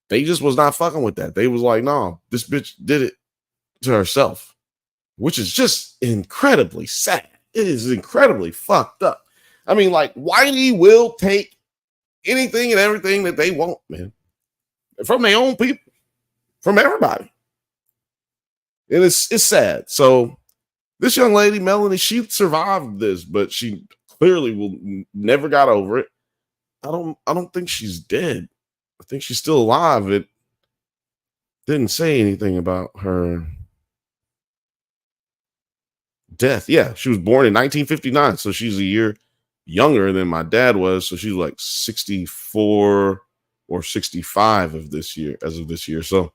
they just was not fucking with that. They was like, no, this bitch did it to herself. Which is just incredibly sad. It is incredibly fucked up. I mean, like, whitey will take anything and everything that they want, man. From their own people. From everybody. And it's sad. So this young lady, Melanie, she survived this, but she clearly never got over it. I don't think she's dead. I think she's still alive. It didn't say anything about her death. Yeah, she was born in 1959, so she's a year younger than my dad was. So she's like 64 or 65 of this year, as of this year. So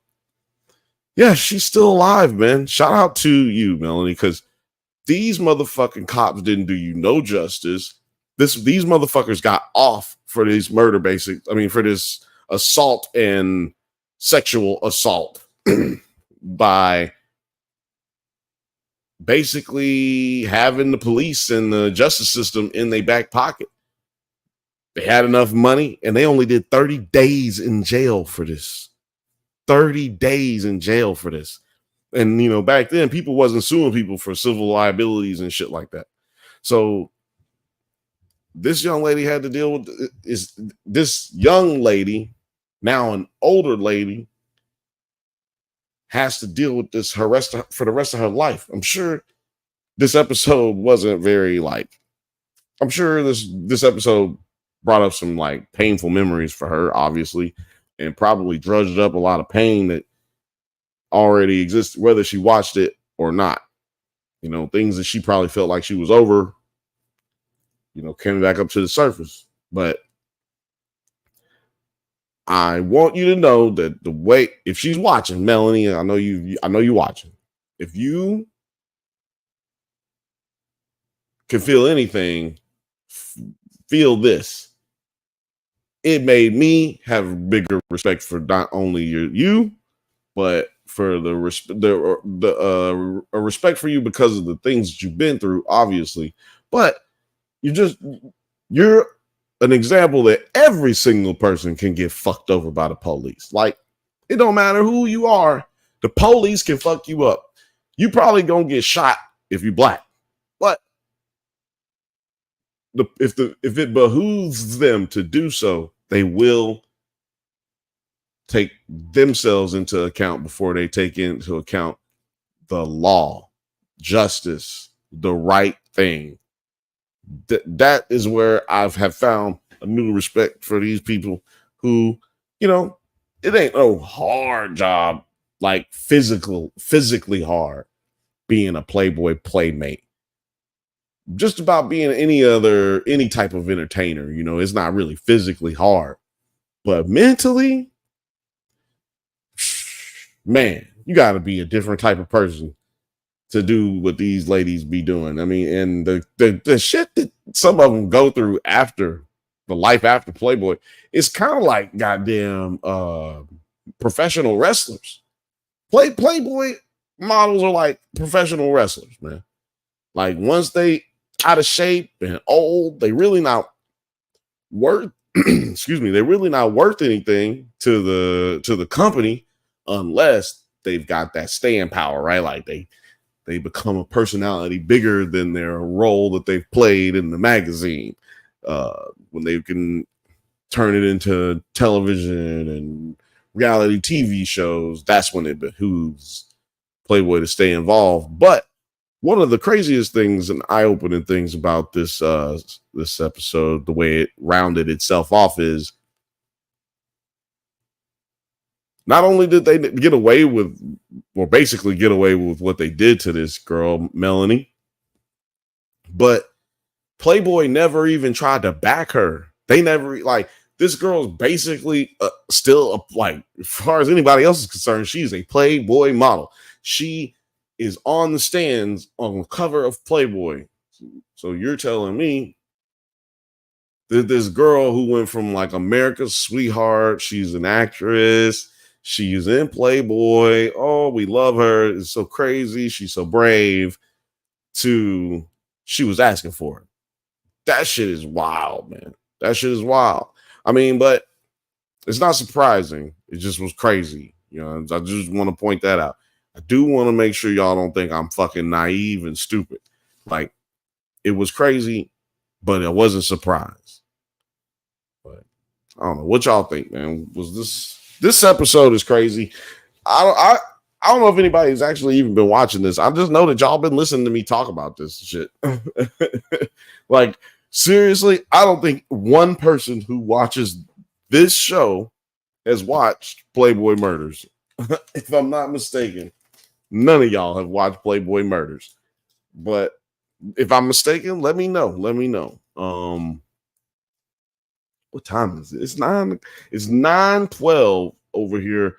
yeah, she's still alive, man. Shout out to you, Melanie, because these motherfucking cops didn't do you no justice. These motherfuckers got off for these for this assault and sexual assault by basically having the police and the justice system in their back pocket. They had enough money and they only did 30 days in jail for this. 30 days in jail for this. And, back then people wasn't suing people for civil liabilities and shit like that. So this young lady had to deal with this young lady, now an older lady, has to deal with this for the rest of her life. I'm sure this episode wasn't very I'm sure this episode brought up some painful memories for her, obviously, and probably drudged up a lot of pain that already existed, whether she watched it or not. Things that she probably felt like she was over, came back up to the surface. But I want you to know that the way, if she's watching, Melanie, I know you're watching. If you can feel anything, feel this. It made me have bigger respect for not only you, but for a respect for you because of the things that you've been through, obviously. But you're an example that every single person can get fucked over by the police. Like, it don't matter who you are, the police can fuck you up. You probably gonna get shot if you black, but if it behooves them to do so, they will take themselves into account before they take into account the law, justice, the right thing. That is where I have found a new respect for these people who, it ain't no hard job, like physically hard being a Playboy playmate. Just about being any type of entertainer, it's not really physically hard, but mentally, man, you got to be a different type of person to do what these ladies be doing. I mean, and the shit that some of them go through after the life after Playboy, it's kind of like goddamn professional wrestlers. Playboy models are like professional wrestlers, man. Like once they out of shape and old, they really not worth excuse me, they're really not worth anything to the company unless they've got that staying power, right? Like they become a personality bigger than their role that they've played in the magazine. When they can turn it into television and reality TV shows, that's when it behooves Playboy to stay involved. But one of the craziest things and eye-opening things about this this episode, the way it rounded itself off, is not only did they get away with, or basically get away with what they did to this girl, Melanie, but Playboy never even tried to back her. They never, like, this girl's basically still, like, as far as anybody else is concerned, she's a Playboy model. She is on the stands on the cover of Playboy. So you're telling me that this girl who went from like America's sweetheart, she's an actress, she's in Playboy, oh, we love her, it's so crazy, she's so brave, to she was asking for it. That shit is wild, man. That shit is wild. I mean, but it's not surprising. It just was crazy. You know, I just want to point that out. I do want to make sure y'all don't think I'm fucking naive and stupid. Like, it was crazy, but I wasn't surprised. But I don't know what y'all think, man. Was this episode is crazy? I don't know if anybody's actually even been watching this. I just know that y'all been listening to me talk about this shit. Like, seriously, I don't think one person who watches this show has watched Playboy Murders. If I'm not mistaken, none of y'all have watched Playboy Murders. But if I'm mistaken, let me know. Let me know. What time is it? It's 9:12 over here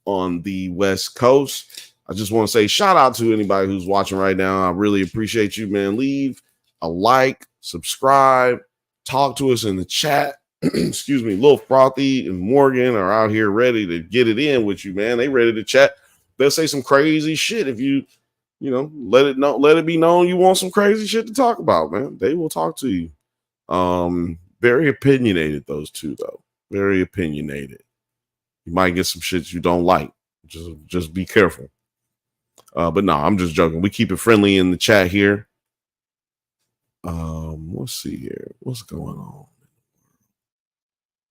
on the West Coast. I just want to say shout out to anybody who's watching right now. I really appreciate you, man. Leave a like, subscribe, talk to us in the chat. Excuse me, Lil Frothy and Morgan are out here ready to get it in with you, man. They ready to chat. They'll say some crazy shit if you let it be known you want some crazy shit to talk about, man. They will talk to you. Very opinionated, those two, though. Very opinionated. You might get some shit you don't like. Just be careful. But no, I'm just joking. We keep it friendly in the chat here. Let's see here. What's going on?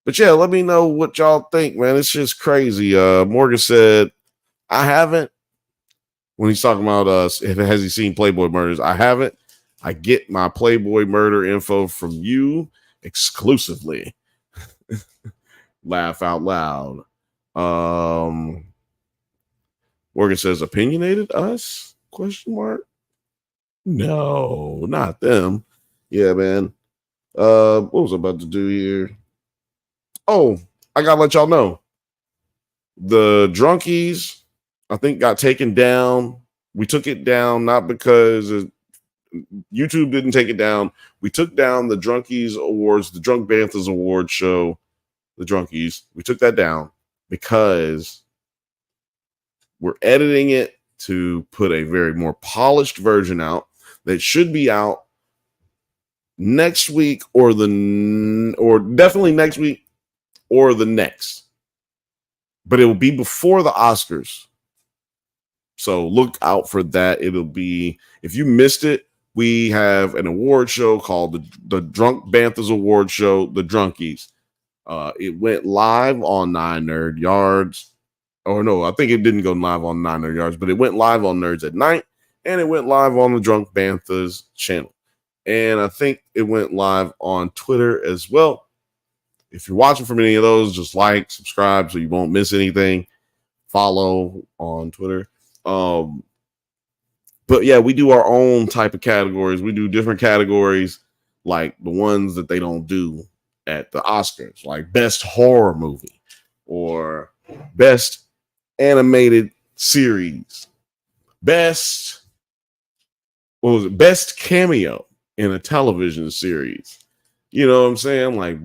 But yeah, let me know what y'all think, man. It's just crazy. Morgan said, I haven't. When he's talking about has he seen Playboy Murders? I haven't. I get my Playboy murder info from you exclusively. Laugh out loud. Morgan says, opinionated us? Question mark. No, not them. Yeah, man. What was I about to do here? Oh, I gotta let y'all know. The Drunkies, I think, got taken down. We took it down not because YouTube didn't take it down. We took down the Drunkies Awards, the Drunk Banthas Award show, the Drunkies. We took that down because we're editing it to put a very more polished version out that should be out next week or definitely next week or the next. But it will be before the Oscars. So look out for that. It'll be, if you missed it, we have an award show called the Drunk Banthas Award Show, the Drunkies. It went live on 9 Nerd Yards. Or no, I think it didn't go live on 9 Nerd Yards, but it went live on Nerds at Night, and it went live on the Drunk Banthas channel. And I think it went live on Twitter as well. If you're watching from any of those, just like, subscribe so you won't miss anything. Follow on Twitter. But yeah, we do our own type of categories. We do different categories, like the ones that they don't do at the Oscars, like best horror movie or best animated series, best cameo in a television series. You know what I'm saying? Like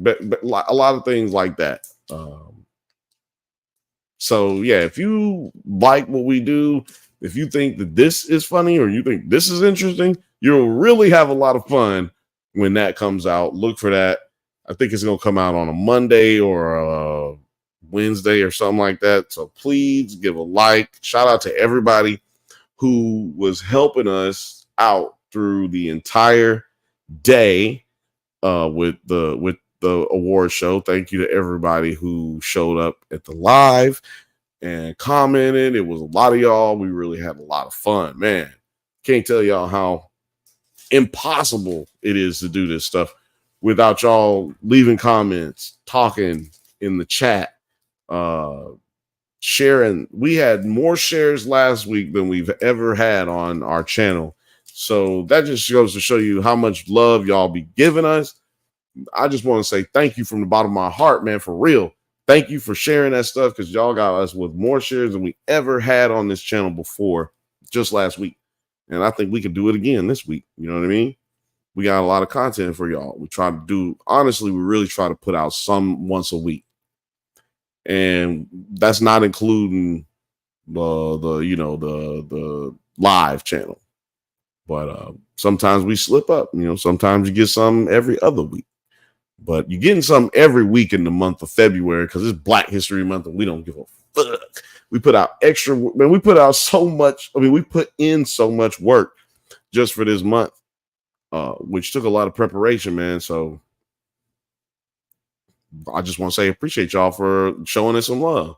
a lot of things like that. So yeah, if you like what we do, if you think that this is funny or you think this is interesting, you'll really have a lot of fun when that comes out. Look for that. I think it's gonna come out on a Monday or a Wednesday or something like that. So please give a like. Shout out to everybody who was helping us out through the entire day with the award show. Thank you to everybody who showed up at the live and commented. It was a lot of y'all. We really had a lot of fun, man. Can't tell y'all how impossible it is to do this stuff without y'all leaving comments, talking in the chat, sharing. We had more shares last week than we've ever had on our channel. So that just goes to show you how much love y'all be giving us. I just want to say thank you from the bottom of my heart, man, for real. Thank you for sharing that stuff because y'all got us with more shares than we ever had on this channel before just last week. And I think we can do it again this week. You know what I mean? We got a lot of content for y'all. We try to do, honestly, we really try to put out some once a week. And that's not including the live channel. But sometimes we slip up, sometimes you get some every other week. But you're getting some every week in the month of February because it's Black History Month and we don't give a fuck. We put out extra, man. We put out so much. I mean, we put in so much work just for this month, which took a lot of preparation, man. So I just want to say appreciate y'all for showing us some love.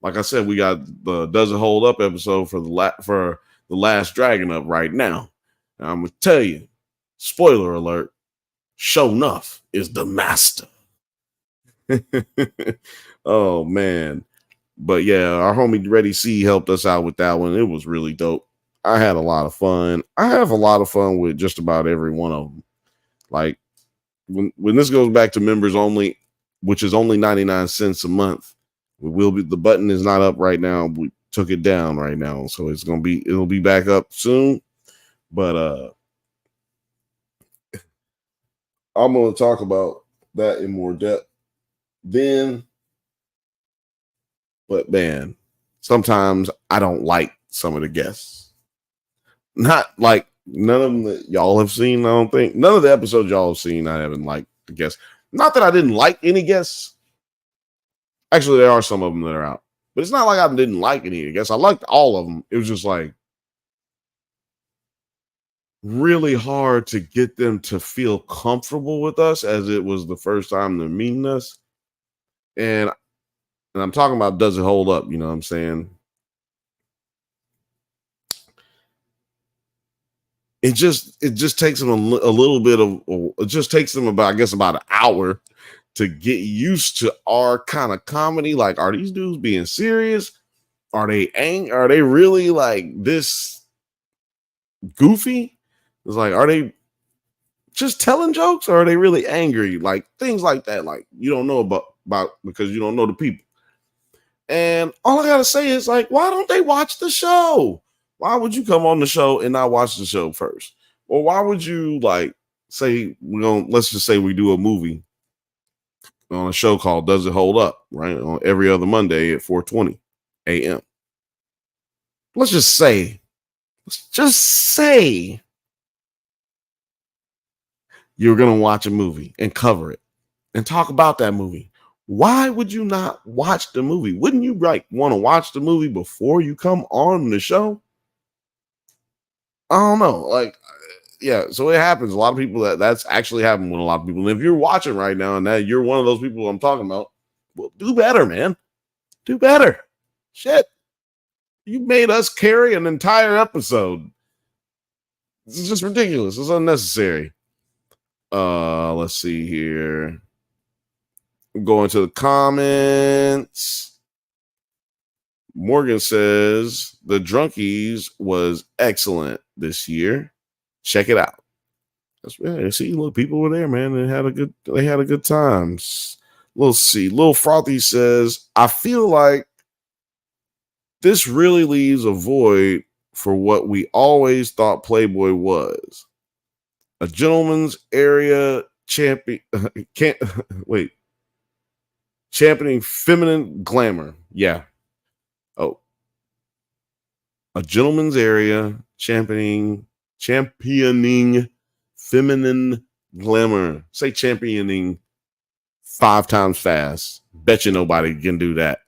Like I said, we got the Does It Hold Up episode for the Last Dragon up right now. And I'm gonna tell you, spoiler alert. Show enough is the master. Oh man. But yeah, our homie Ready C helped us out with that one. It was really dope. I had a lot of fun. I have a lot of fun with just about every one of them. Like when this goes back to members only, which is only 99 cents a month, the button is not up right now. We took it down right now. So it'll be back up soon. But I'm going to talk about that in more depth then. But man, sometimes I don't like some of the guests. Not like none of them that y'all have seen. I don't think none of the episodes y'all have seen. I haven't liked the guests. Not that I didn't like any guests. Actually, there are some of them that are out, but it's not like I didn't like any guests. I liked all of them. It was just like really hard to get them to feel comfortable with us as it was the first time they're meeting us. And I'm talking about Does It Hold Up? You know what I'm saying? It just takes them a little bit of, it just takes them about an hour to get used to our kind of comedy. Like, are these dudes being serious? Are they Are they really like this goofy? It's like, are they just telling jokes or are they really angry? Like things like that. Like you don't know about because you don't know the people. And all I gotta say is like, why don't they watch the show? Why would you come on the show and not watch the show first? Or why would you like say let's just say we do a movie on a show called Does It Hold Up, right? On every other Monday at 4:20 a.m. Let's just say you're gonna watch a movie and cover it and talk about that movie. Why would you not watch the movie? Wouldn't you want to watch the movie before you come on the show? I don't know. Like, yeah, so it happens. A lot of people that's actually happened with a lot of people. And if you're watching right now and that you're one of those people I'm talking about, well, do better, man. Do better. Shit. You made us carry an entire episode. This is just ridiculous. It's unnecessary. Let's see here. Going to the comments. Morgan says the Drunkies was excellent this year. Check it out. That's right. See, look, people were there, man. They had a good time. Let's see. Lil Frothy says, I feel like this really leaves a void for what we always thought Playboy was. A gentleman's area champion can't wait. Championing feminine glamour. Yeah. Oh, a gentleman's area championing feminine glamour. Say championing 5 times fast. Bet you nobody can do that.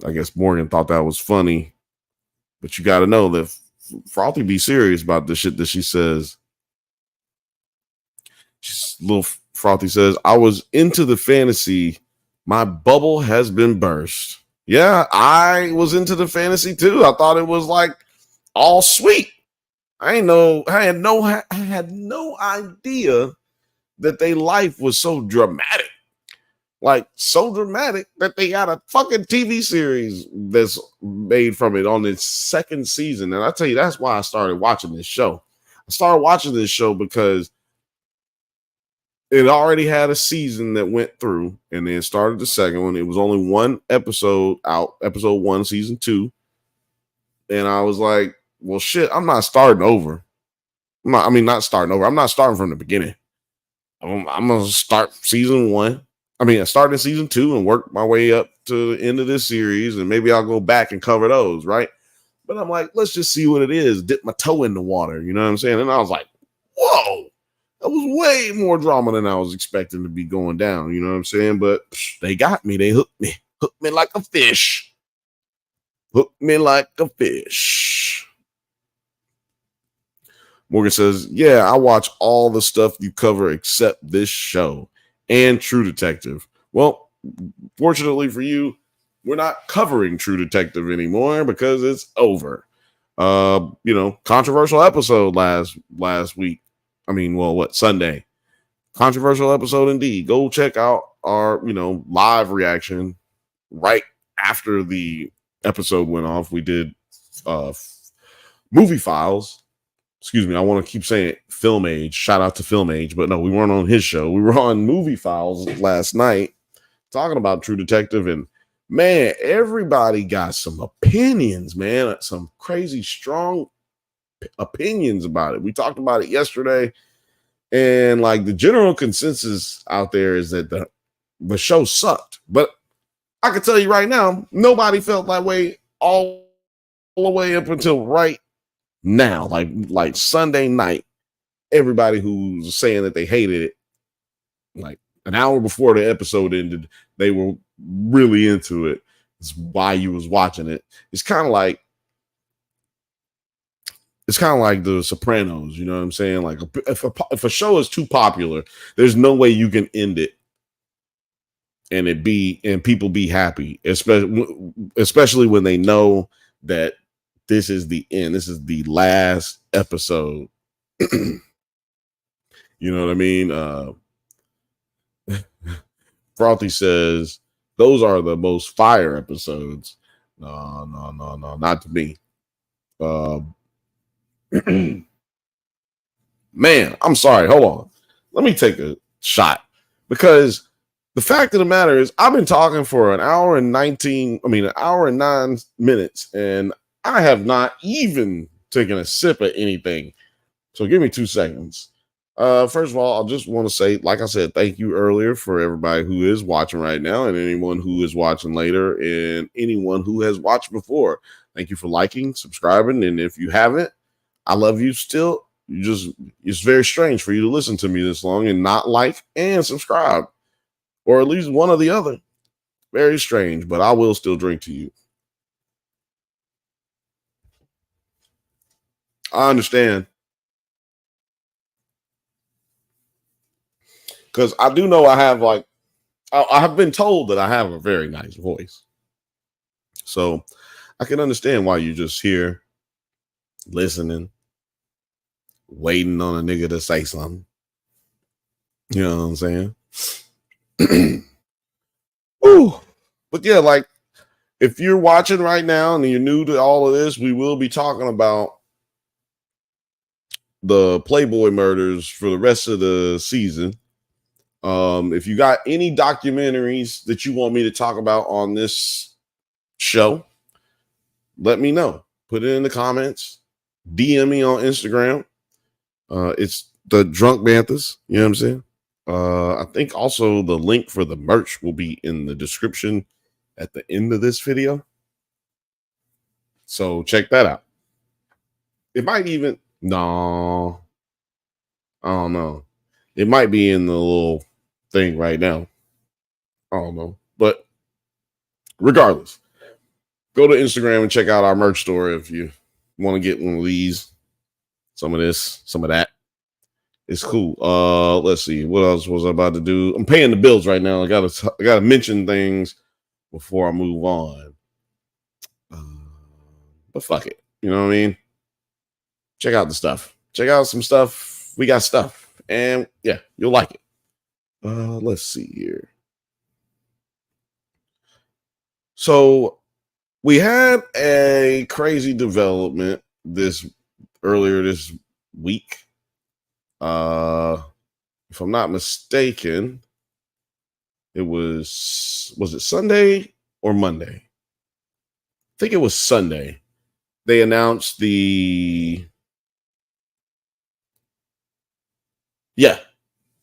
I guess Morgan thought that was funny, but you got to know that Frothy be serious about the shit that she says. She's little Frothy says, I was into the fantasy. My bubble has been burst. Yeah, I was into the fantasy too. I thought it was like all sweet. I had no idea that their life was so dramatic. Like so dramatic that they got a fucking TV series that's made from it on its 2nd season. And I tell you, that's why I started watching this show. I started watching this show because it already had a season that went through, and then started the 2nd one. It was only 1 episode out, episode 1, season 2. And I was like, well, shit, I'm not starting over. Not starting over. I'm not starting from the beginning. I'm going to start season 1. I started season 2 and work my way up to the end of this series, and maybe I'll go back and cover those, right? But I'm like, let's just see what it is. Dip my toe in the water, you know what I'm saying? And I was like, whoa, that was way more drama than I was expecting to be going down, you know what I'm saying? But they got me. They hooked me like a fish. Hooked me like a fish. Morgan says, yeah, I watch all the stuff you cover except this show and True Detective. Well, fortunately for you, we're not covering True Detective anymore because it's over. Controversial episode last week. Sunday. Controversial episode indeed. Go check out our, live reaction right after the episode went off. We did movie files. Excuse me, I want to keep saying Film Age. Shout out to Film Age, but no, we weren't on his show. We were on Movie Files last night talking about True Detective, and man, everybody got some opinions, man. Some crazy strong opinions about it. We talked about it yesterday, and like the general consensus out there is that the show sucked. But I can tell you right now, nobody felt that way all the way up until right now, like Sunday night. Everybody who's saying that they hated it, like an hour before the episode ended, they were really into it. It's why you was watching it. It's kind of like The Sopranos, you know what I'm saying? Like if a show is too popular, there's no way you can end it and people be happy, especially when they know that this is the end. This is the last episode. You know what I mean? Frothy says those are the most fire episodes. No, not to me. Man, I'm sorry. Hold on. Let me take a shot, because the fact of the matter is I've been talking for an hour and 9 minutes, and I have not even taken a sip of anything. So give me 2 seconds. First of all, I just want to say, like I said, thank you earlier for everybody who is watching right now, and anyone who is watching later, and anyone who has watched before. Thank you for liking, subscribing, and if you haven't, I love you still. It's very strange for you to listen to me this long and not like and subscribe, or at least one or the other. Very strange, but I will still drink to you. I understand. Because I do know I have been told that I have a very nice voice. So I can understand why you're just here listening, waiting on a nigga to say something. You know what I'm saying? Ooh. But yeah, like if you're watching right now and you're new to all of this, we will be talking about the Playboy murders for the rest of the season. If you got any documentaries that you want me to talk about on this show, let me know. Put it in the comments. DM me on Instagram. It's the Drunk Banthas. You know what I'm saying? I think also the link for the merch will be in the description at the end of this video. So check that out. It might even, no, I don't know. It might be in the little thing right now. I don't know. But regardless, go to Instagram and check out our merch store if you want to get one of these, some of this, some of that. It's cool. Let's see. What else was I about to do? I'm paying the bills right now. I gotta mention things before I move on. But fuck it. You know what I mean? Check out the stuff. Check out some stuff. We got stuff. And yeah, you'll like it. Let's see here. So we had a crazy development earlier this week. If I'm not mistaken, it was it Sunday or Monday? I think it was Sunday. They announced it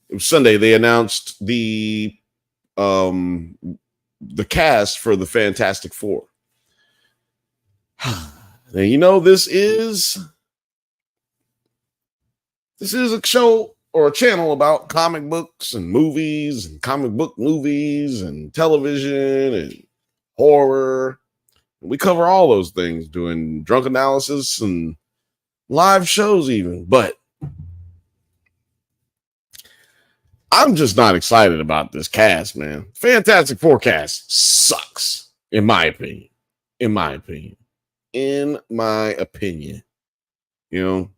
was Sunday. They announced the cast for the Fantastic Four. Now, you know, this is a show or a channel about comic books and movies and comic book movies and television and horror. We cover all those things, doing drunk analysis and live shows even. But I'm just not excited about this cast, man. Fantastic Four cast sucks, in my opinion. In my opinion. You know,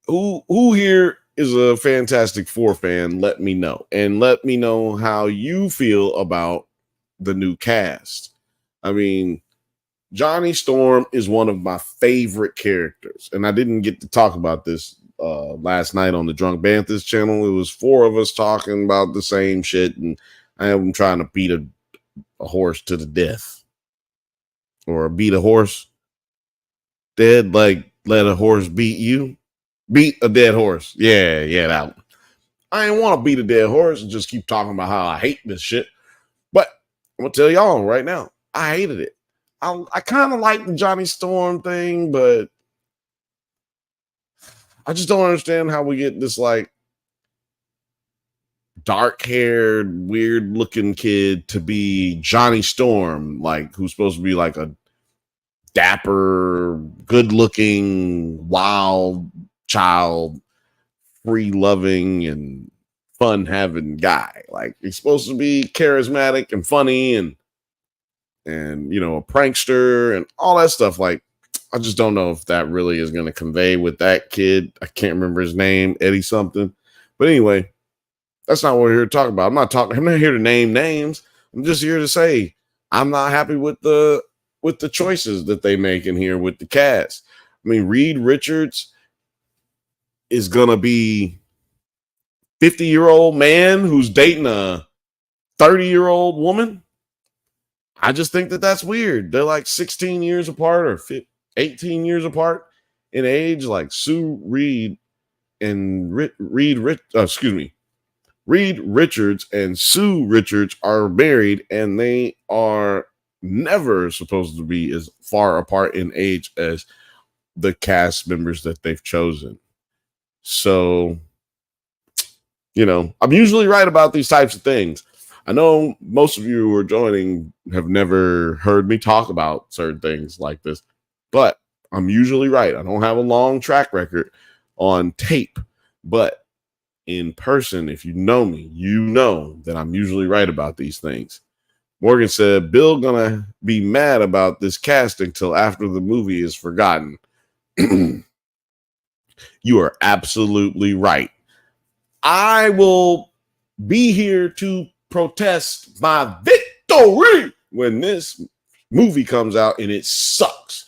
who here is a Fantastic Four fan? Let me know. And let me know how you feel about the new cast. I mean, Johnny Storm is one of my favorite characters. And I didn't get to talk about this last night on the Drunk Banthas channel. It was 4 of us talking about the same shit. And I am trying to beat a horse to the death. Or beat a horse dead, like let a horse beat you. Beat a dead horse. Yeah, that one. I ain't want to beat a dead horse and just keep talking about how I hate this shit. But I'm going to tell y'all right now, I hated it. I kind of like the Johnny Storm thing, but I just don't understand how we get this like dark-haired, weird-looking kid to be Johnny Storm, like who's supposed to be like a dapper, good-looking, wild child, free-loving, and fun-having guy. Like he's supposed to be charismatic and funny and you know, a prankster and all that stuff. Like, I just don't know if that really is going to convey with that kid. I can't remember his name, Eddie something. But anyway, that's not what we're here to talk about. I'm not here to name names. I'm just here to say I'm not happy with the choices that they make in here with the cast. I mean, Reed Richards is going to be 50-year-old man who's dating a 30-year-old woman. I just think that that's weird. They're like 16 years apart or 18 years apart in age. Like Sue Reed and Reed Richards and Sue Richards are married, and they are never supposed to be as far apart in age as the cast members that they've chosen. So, you know, I'm usually right about these types of things. I know most of you who are joining have never heard me talk about certain things like this, but I'm usually right. I don't have a long track record on tape, but in person, if you know me, you know that I'm usually right about these things. Morgan said, Bill gonna be mad about this casting till after the movie is forgotten. You are absolutely right. I will be here to protest my victory when this movie comes out and it sucks.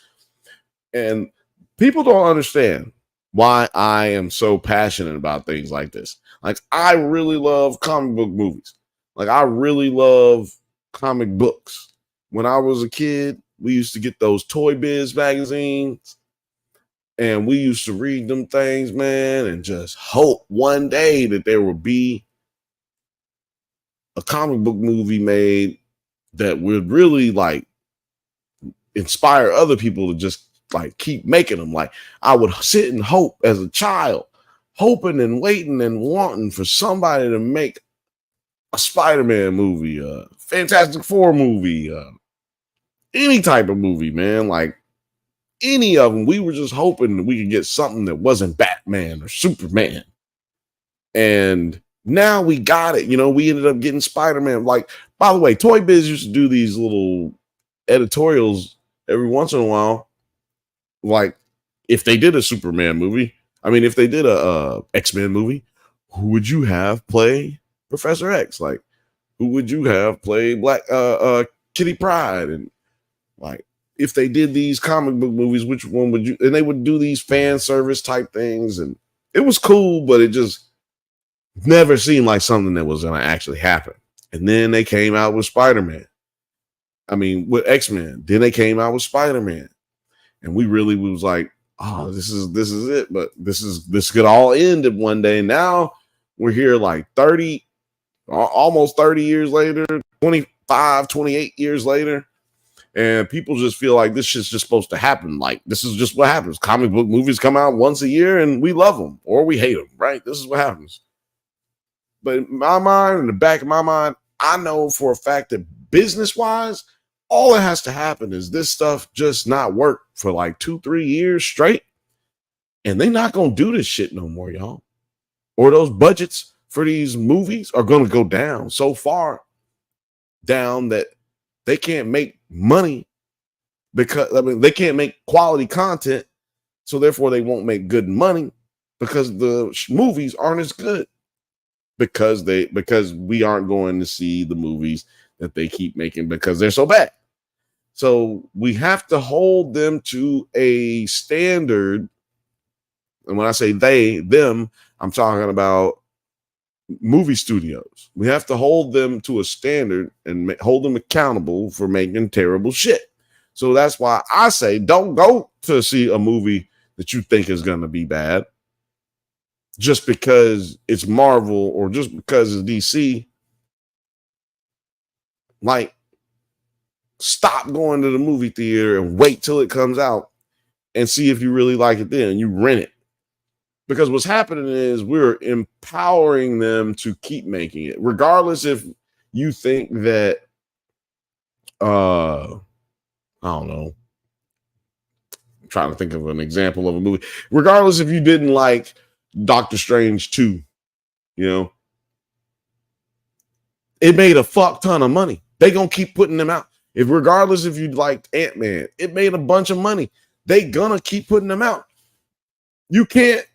And people don't understand why I am so passionate about things like this. Like, I really love comic book movies. Like, I really love comic books. When I was a kid, we used to get those Toy Biz magazines. And we used to read them things, man, and just hope one day that there would be a comic book movie made that would really like inspire other people to just like keep making them. Like I would sit and hope as a child, hoping and waiting and wanting for somebody to make a Spider-Man movie, a Fantastic Four movie, any type of movie, man. Like any of them, we were just hoping that we could get something that wasn't Batman or Superman. And now we got it. You know, we ended up getting Spider-Man. Like, by the way, Toy Biz used to do these little editorials every once in a while. Like, if they did a Superman movie, I mean, if they did a X-Men movie, who would you have play Professor X? Like, who would you have play Black Kitty Pryde? And like, if they did these comic book movies, which one would you? And they would do these fan service type things, and it was cool, but it just never seemed like something that was going to actually happen. And then they came out with Spider-Man. I mean, with X-Men. Then they came out with Spider-Man, and we really was like, oh, this is it. But this could all end at one day. Now we're here like 30, almost 30 years later, 25, 28 years later. And people just feel like this shit's just supposed to happen. Like, this is just what happens. Comic book movies come out once a year and we love them or we hate them, right? This is what happens. But in my mind, in the back of my mind, I know for a fact that business-wise, all that has to happen is this stuff just not work for like 2-3 years straight. And they're not going to do this shit no more, y'all. Or those budgets for these movies are going to go down so far down that they can't make money because, I mean, they can't make quality content. So therefore they won't make good money because the movies aren't as good because we aren't going to see the movies that they keep making because they're so bad. So we have to hold them to a standard. And when I say them, I'm talking about movie studios. We have to hold them to a standard and hold them accountable for making terrible shit. So that's why I say don't go to see a movie that you think is going to be bad just because it's Marvel or just because it's DC. Like, stop going to the movie theater and wait till it comes out and see if you really like it then. You rent it. Because what's happening is we're empowering them to keep making it, regardless if you think that, I don't know, I'm trying to think of an example of a movie. Regardless if you didn't like Doctor Strange 2, you know, it made a fuck ton of money. They gonna keep putting them out. Regardless if you liked Ant-Man, it made a bunch of money. They gonna keep putting them out. You can't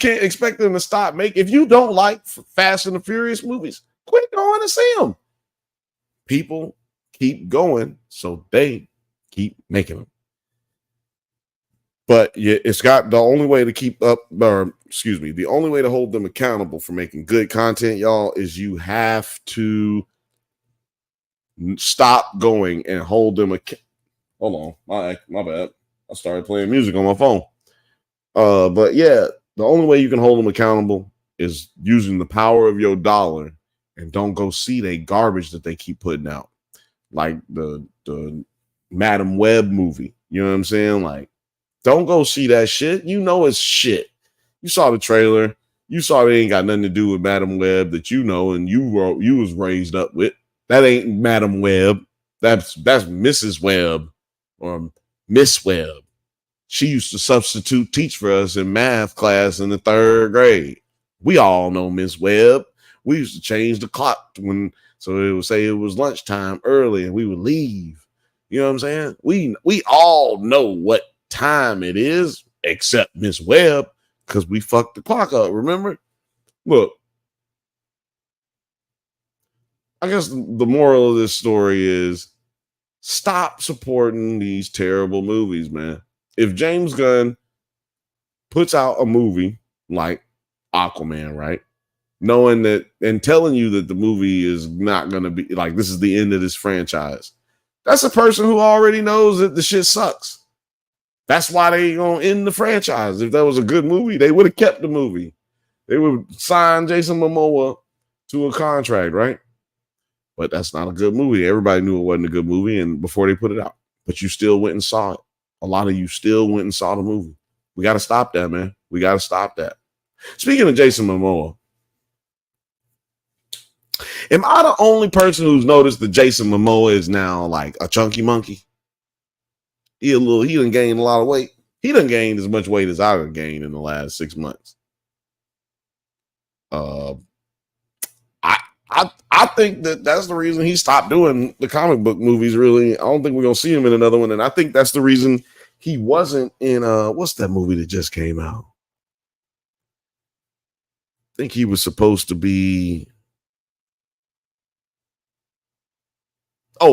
expect them to stop making. If you don't like Fast and the Furious movies, quit going to see them. People keep going, so they keep making them. But yeah, it's got the only way to keep up, the only way to hold them accountable for making good content, y'all, is you have to stop going and hold them hold on, my bad. I started playing music on my phone. But yeah, the only way you can hold them accountable is using the power of your dollar and don't go see the garbage that they keep putting out. Like the Madam Web movie. You know what I'm saying? Like, don't go see that shit. You know it's shit. You saw the trailer. You saw it ain't got nothing to do with Madam Web that you know and you was raised up with. That ain't Madam Web. That's Mrs. Webb or Miss Webb. She used to substitute teach for us in math class in the 3rd grade. We all know Miss Webb. We used to change the clock so it would say it was lunchtime early and we would leave. You know what I'm saying? We all know what time it is except Miss Webb because we fucked the clock up, remember? Look, I guess the moral of this story is stop supporting these terrible movies, man. If James Gunn puts out a movie like Aquaman, right? Knowing that and telling you that the movie is not going to be like, this is the end of this franchise. That's a person who already knows that the shit sucks. That's why they gonna end the franchise. If that was a good movie, they would have kept the movie. They would sign Jason Momoa to a contract, right? But that's not a good movie. Everybody knew it wasn't a good movie, and before they put it out, but you still went and saw it. A lot of you still went and saw the movie. We got to stop that, man. We got to stop that. Speaking of Jason Momoa, am I the only person who's noticed that Jason Momoa is now like a chunky monkey? He done gained a lot of weight. He done gained as much weight as I done gained in the last 6 months. I think that's the reason he stopped doing the comic book movies. Really, I don't think we're gonna see him in another one, and I think that's the reason he wasn't in what's that movie that just came out? I think he was supposed to be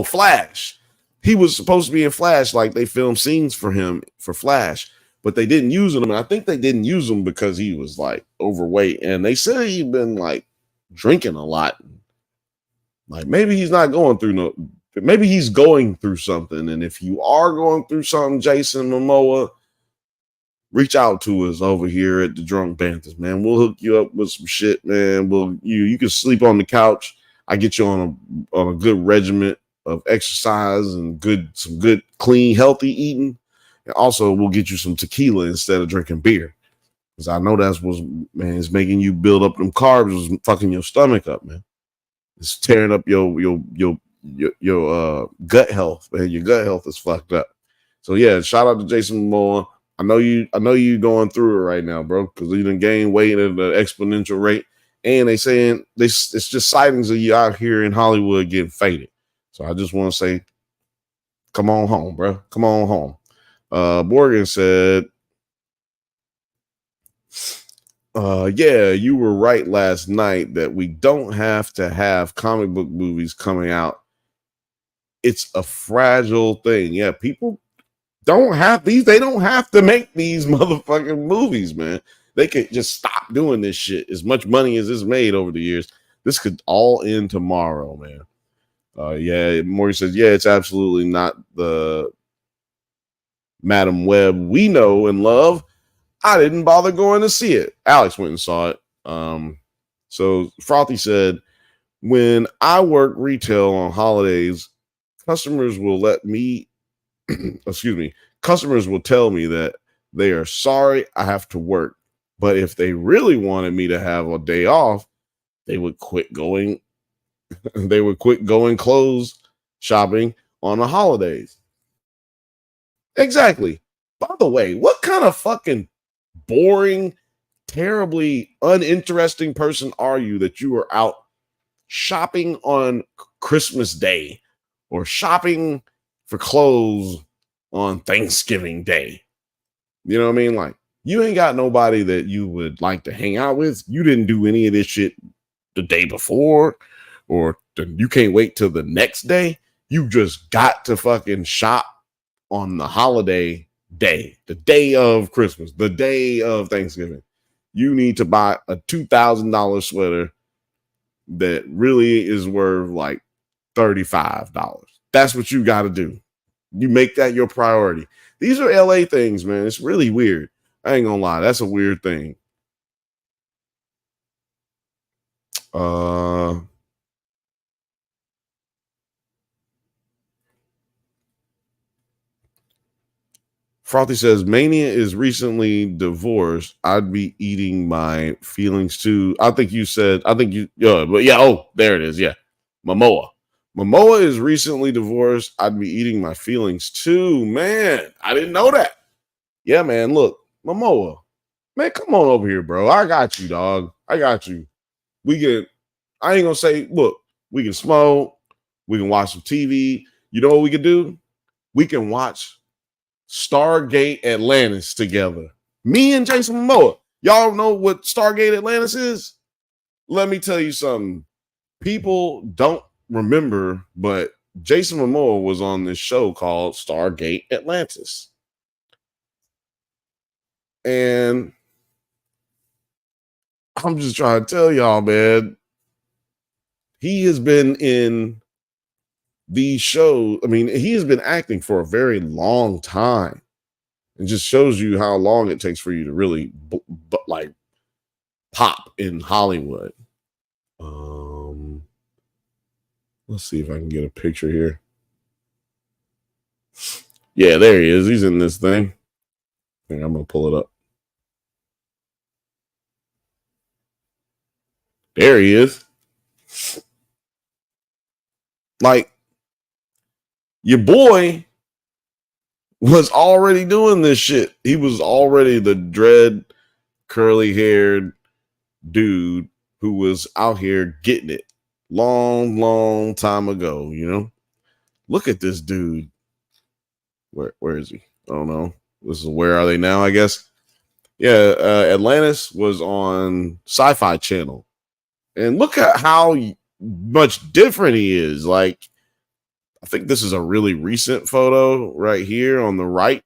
Flash. He was supposed to be in Flash, like they filmed scenes for him for Flash, but they didn't use him. And I think they didn't use him because he was like overweight, and they said he'd been like drinking a lot. Like maybe he's not going through maybe he's going through something. And if you are going through something, Jason Momoa, reach out to us over here at the Drunk Banthas, man. We'll hook you up with some shit, man. You can sleep on the couch. I get you on a good regimen of exercise and some good, clean, healthy eating. And also we'll get you some tequila instead of drinking beer. Because I know that's what's, man, it's making you build up them carbs, was fucking your stomach up, man. It's tearing up your gut health, man. Your gut health is fucked up. So yeah, shout out to Jason Momoa. I know you going through it right now, bro, because you done gained weight at an exponential rate. And they saying it's just sightings of you out here in Hollywood getting faded. So I just want to say, come on home, bro. Come on home. Morgan said, yeah, you were right last night that we don't have to have comic book movies coming out. It's a fragile thing. Yeah, people don't have these. They don't have to make these motherfucking movies, man. They could just stop doing this shit. As much money as it's made over the years, this could all end tomorrow, man. Yeah, Morgan says, yeah, it's absolutely not the Madam Web we know and love. I didn't bother going to see it. Alex went and saw it. So Frothy said, when I work retail on holidays, customers will customers will tell me that they are sorry I have to work. But if they really wanted me to have a day off, they would quit going clothes shopping on the holidays. Exactly. By the way, what kind of fucking boring, terribly uninteresting person are you that you are out shopping on Christmas Day or shopping for clothes on Thanksgiving Day? You know what I mean? Like, you ain't got nobody that you would like to hang out with. You didn't do any of this shit the day before, or you can't wait till the next day. You just got to fucking shop on the holiday day, the day of Christmas, the day of Thanksgiving. You need to buy a $2,000 sweater that really is worth like $35. That's what you got to do. You make that your priority. These are LA things, man. It's really weird. I ain't gonna lie. That's a weird thing. Frothy says, Mania is recently divorced. I'd be eating my feelings too. But yeah, oh, there it is. Yeah. Momoa. Momoa is recently divorced. I'd be eating my feelings too. Man, I didn't know that. Yeah, man. Look, Momoa. Man, come on over here, bro. I got you, dog. I got you. I ain't gonna say, look, we can smoke, we can watch some TV. You know what we can do? We can watch Stargate Atlantis together. Me and Jason Momoa. Y'all know what Stargate Atlantis is? Let me tell you something. People don't remember, but Jason Momoa was on this show called Stargate Atlantis. And I'm just trying to tell y'all, man, he has been in these shows. I mean, he has been acting for a very long time. It just shows you how long it takes for you to really like pop in Hollywood. Let's see if I can get a picture here. Yeah, there he is. He's in this thing. I think I'm gonna pull it up. There he is. Like, your boy was already doing this shit. He was already the dread, curly haired dude who was out here getting it long time ago, you know? Look at this dude. Where is he? I don't know. This is Where Are They Now, I guess. Yeah, Atlantis was on Sci-Fi Channel. And look at how much different he is. Like, I think this is a really recent photo right here on the right,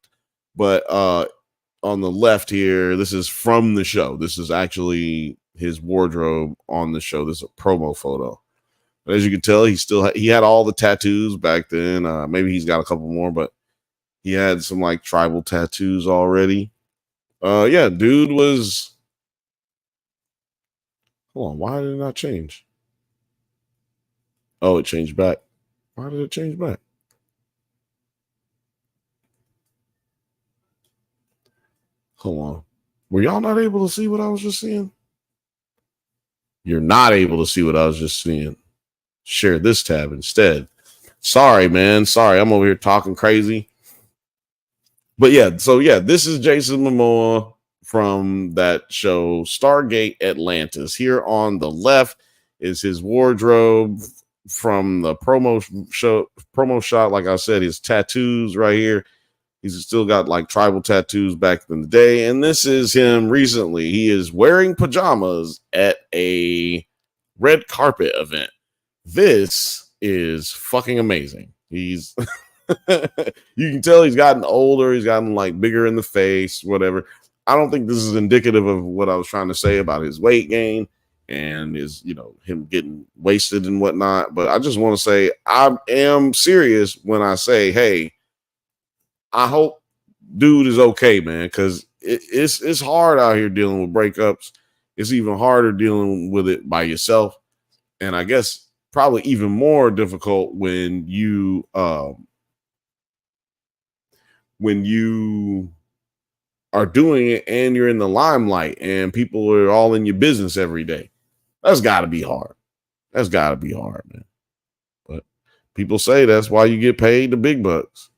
but on the left here, this is from the show. This is actually his wardrobe on the show. This is a promo photo. But as you can tell, he had all the tattoos back then. Maybe he's got a couple more, but he had some like tribal tattoos already. Yeah, dude was. Hold on, why did it not change? Oh, it changed back. Why did it change back? Hold on. Were y'all not able to see what I was just seeing? You're not able to see what I was just seeing. Share this tab instead. Sorry, man. Sorry, I'm over here talking crazy. But yeah, so yeah, this is Jason Momoa from that show Stargate Atlantis. Here on the left is his wardrobe from the promo shot. Like I said, his tattoos right here. He's still got like tribal tattoos back in the day. And this is him recently. He is wearing pajamas at a red carpet event. This is fucking amazing. He's you can tell he's gotten older, he's gotten like bigger in the face, whatever. I don't think this is indicative of what I was trying to say about his weight gain and his, him getting wasted and whatnot. But I just want to say I am serious when I say, hey, I hope dude is okay, man, because it's hard out here dealing with breakups. It's even harder dealing with it by yourself. And I guess probably even more difficult when you are doing it and you're in the limelight and people are all in your business every day. That's got to be hard. That's got to be hard, man. But people say that's why you get paid the big bucks.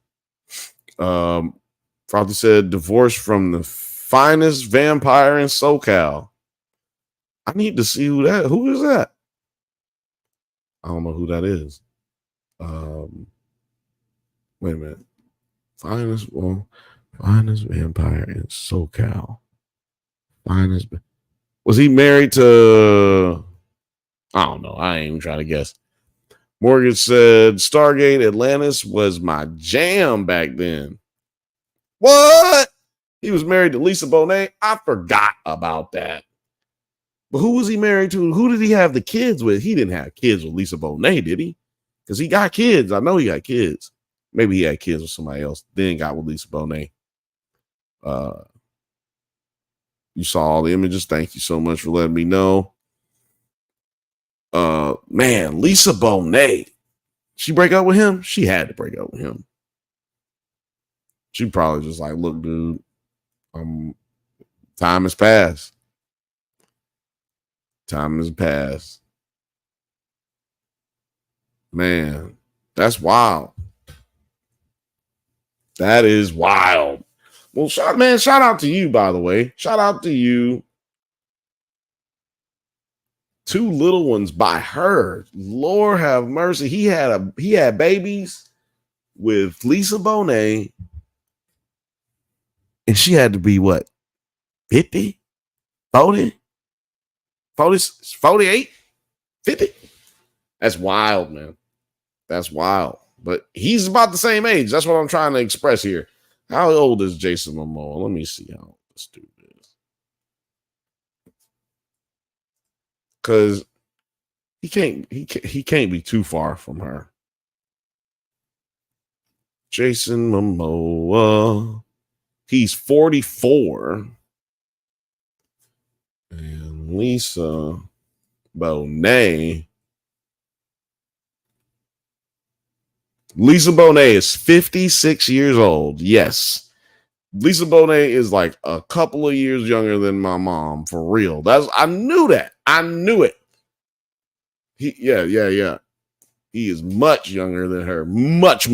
Frothy said, divorced from the finest vampire in SoCal. I need to see who is that? I don't know who that is. Wait a minute. Finest vampire in SoCal. Was he married to? I don't know. I ain't even trying to guess. Morgan said, Stargate Atlantis was my jam back then. What? He was married to Lisa Bonet? I forgot about that. But who was he married to? Who did he have the kids with? He didn't have kids with Lisa Bonet, did he? Because he got kids. I know he got kids. Maybe he had kids with somebody else. Then got with Lisa Bonet. You saw all the images. Thank you so much for letting me know. Man, Lisa Bonet. She break up with him? She had to break up with him. She probably just like, look, dude, time has passed. Time has passed. Man, that's wild. That is wild. Well, shout out to you, by the way. Shout out to you. 2 little ones by her. Lord have mercy. He had babies with Lisa Bonet. And she had to be what? 50? 40? 48? 50? That's wild, man. That's wild. But he's about the same age. That's what I'm trying to express here. How old is Jason Momoa? Let me see how old this dude is. Because he can't be too far from her. Jason Momoa. He's 44. And Lisa Bonet. Lisa Bonet is 56 years old. Yes. Lisa Bonet is like a couple of years younger than my mom, for real. I knew that. I knew it. Yeah. He is much younger than her. Much.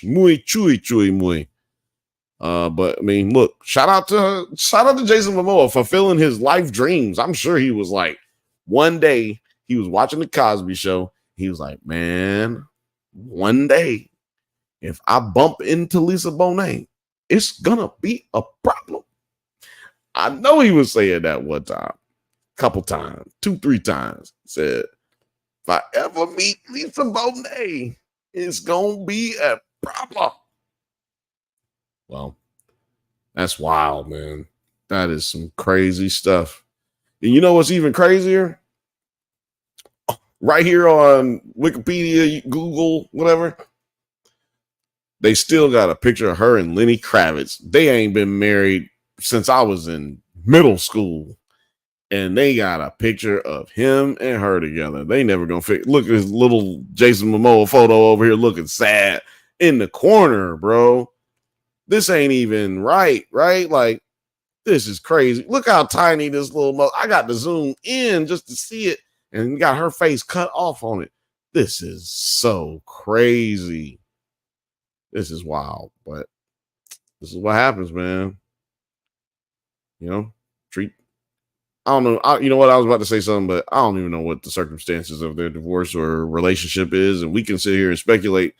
Muy chuy muy. But I mean, look, shout out to Jason Momoa fulfilling his life dreams. I'm sure he was like, one day he was watching the Cosby Show. He was like, man, one day if I bump into Lisa Bonet, it's gonna be a problem. I know he was saying that one time, couple times, 2-3 times. Said, if I ever meet Lisa Bonet, it's gonna be a problem. Well, that's wild, man. That is some crazy stuff. And you know what's even crazier? Right here on Wikipedia, Google, whatever, they still got a picture of her and Lenny Kravitz. They ain't been married since I was in middle school. And they got a picture of him and her together. They never gonna fix. Look at this little Jason Momoa photo over here looking sad in the corner, bro. This ain't even right? Like, this is crazy. Look how tiny this little I got to zoom in just to see it, and got her face cut off on it. This is so crazy. This is wild, but this is what happens, man. You know, I don't know. You know what? I was about to say something, but I don't even know what the circumstances of their divorce or relationship is. And we can sit here and speculate,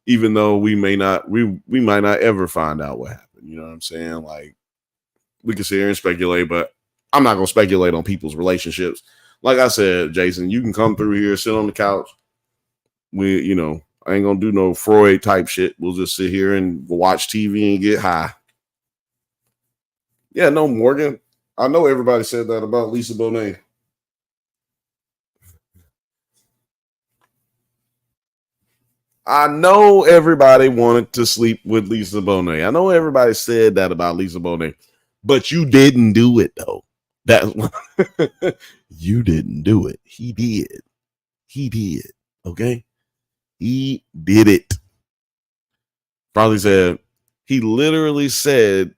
even though we might not ever find out what happened. You know what I'm saying? Like, we can sit here and speculate, but I'm not going to speculate on people's relationships. Like I said, Jason, you can come through here, sit on the couch. I ain't going to do no Freud type shit. We'll just sit here and watch TV and get high. Yeah, no, Morgan. I know everybody said that about Lisa Bonet. I know everybody wanted to sleep with Lisa Bonet. I know everybody said that about Lisa Bonet, but you didn't do it though. You didn't do it. He did. Okay. He did it. Probably said, he literally said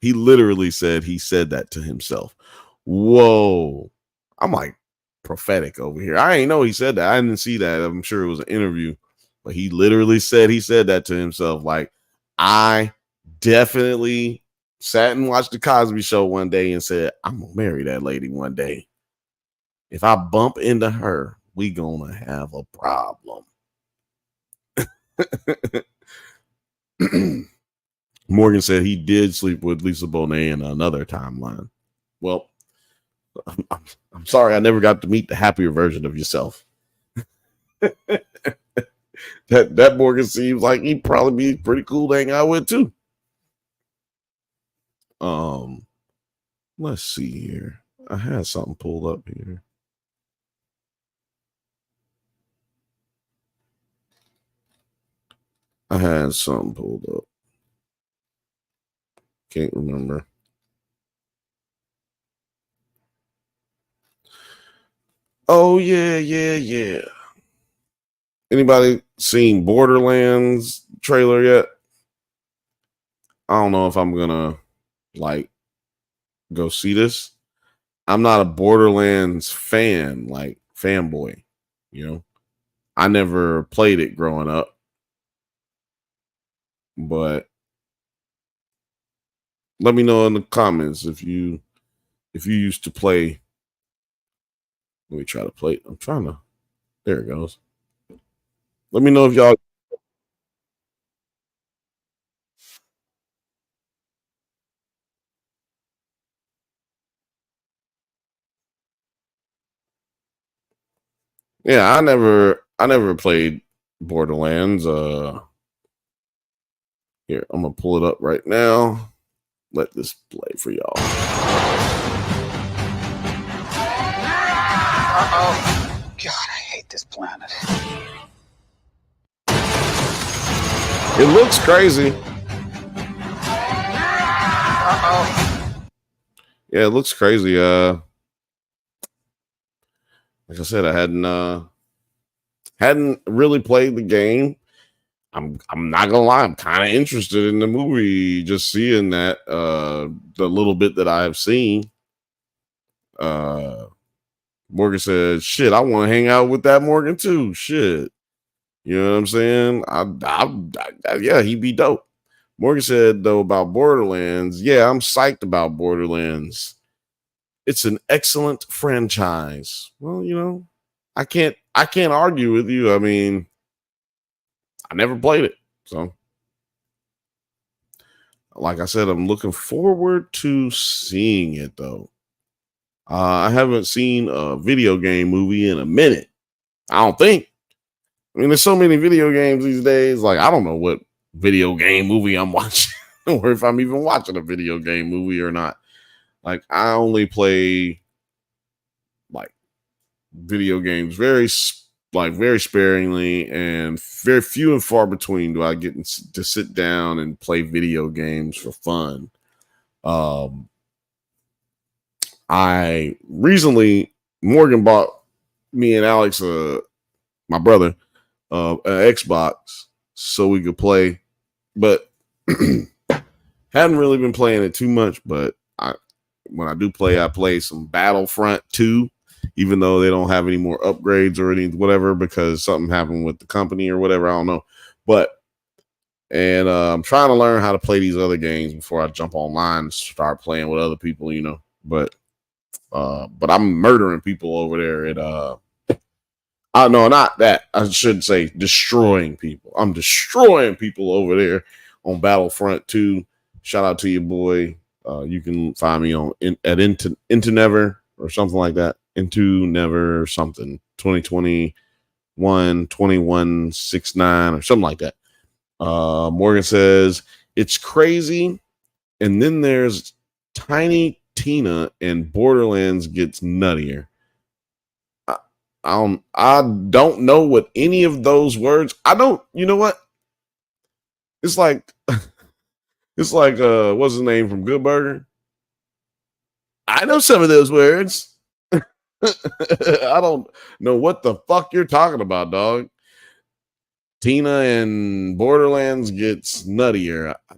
he said that to himself. Whoa. I'm like prophetic over here. I ain't know he said that. I didn't see that. I'm sure it was an interview, but he literally said that to himself. Like, I definitely sat and watched the Cosby Show one day and said, I'm gonna marry that lady one day. If I bump into her, we gonna have a problem. Morgan said he did sleep with Lisa Bonet in another timeline. Well, I'm sorry I never got to meet the happier version of yourself. that Morgan seems like he'd probably be pretty cool to hang out with too. Let's see here. I had something pulled up here. Can't remember. Oh, yeah. Anybody seen Borderlands trailer yet? I don't know if I'm gonna go see this. I'm not a Borderlands fan, like fanboy, I never played it growing up, but let me know in the comments if you used to play. Let me try to play. There it goes. Let me know if y'all. Yeah, I never played Borderlands. Here, I'm gonna pull it up right now. Let this play for y'all. Uh-oh. God, I hate this planet. It looks crazy. Yeah, it looks crazy. Like I said, I hadn't really played the game. I'm not gonna lie, I'm kind of interested in the movie, just seeing that the little bit that I have seen. Uh Morgan said, shit, I want to hang out with that Morgan too. Shit. You know what I'm saying? Yeah, he'd be dope. Morgan said though about Borderlands, yeah, I'm psyched about Borderlands. It's an excellent franchise. Well, I can't argue with you. I mean, I never played it. So, like I said, I'm looking forward to seeing it though. I haven't seen a video game movie in a minute. I don't think. I mean, there's so many video games these days. Like, I don't know what video game movie I'm watching or if I'm even watching a video game movie or not. Like, I only play like video games very sparingly, and very few and far between do I get to sit down and play video games for fun. Um, I recently Morgan bought me and Alex, my brother, an Xbox so we could play, but hadn't really been playing it too much. But when I do play, I play some Battlefront 2, even though they don't have any more upgrades or any whatever because something happened with the company or whatever. I don't know. And I'm trying to learn how to play these other games before I jump online and start playing with other people, But I'm murdering people over there at no, not that. I should say destroying people. I'm destroying people over there on Battlefront 2. Shout out to your boy. You can find me at Into Never or something like that. Into Never something. 2021 2169 or something like that. Morgan says it's crazy. And then there's Tiny Tina and Borderlands gets nuttier. I don't know what any of those words. I don't. You know what? It's like what's his name from Good Burger? I know some of those words. I don't know what the fuck you're talking about, dog. Tina and Borderlands gets nuttier. I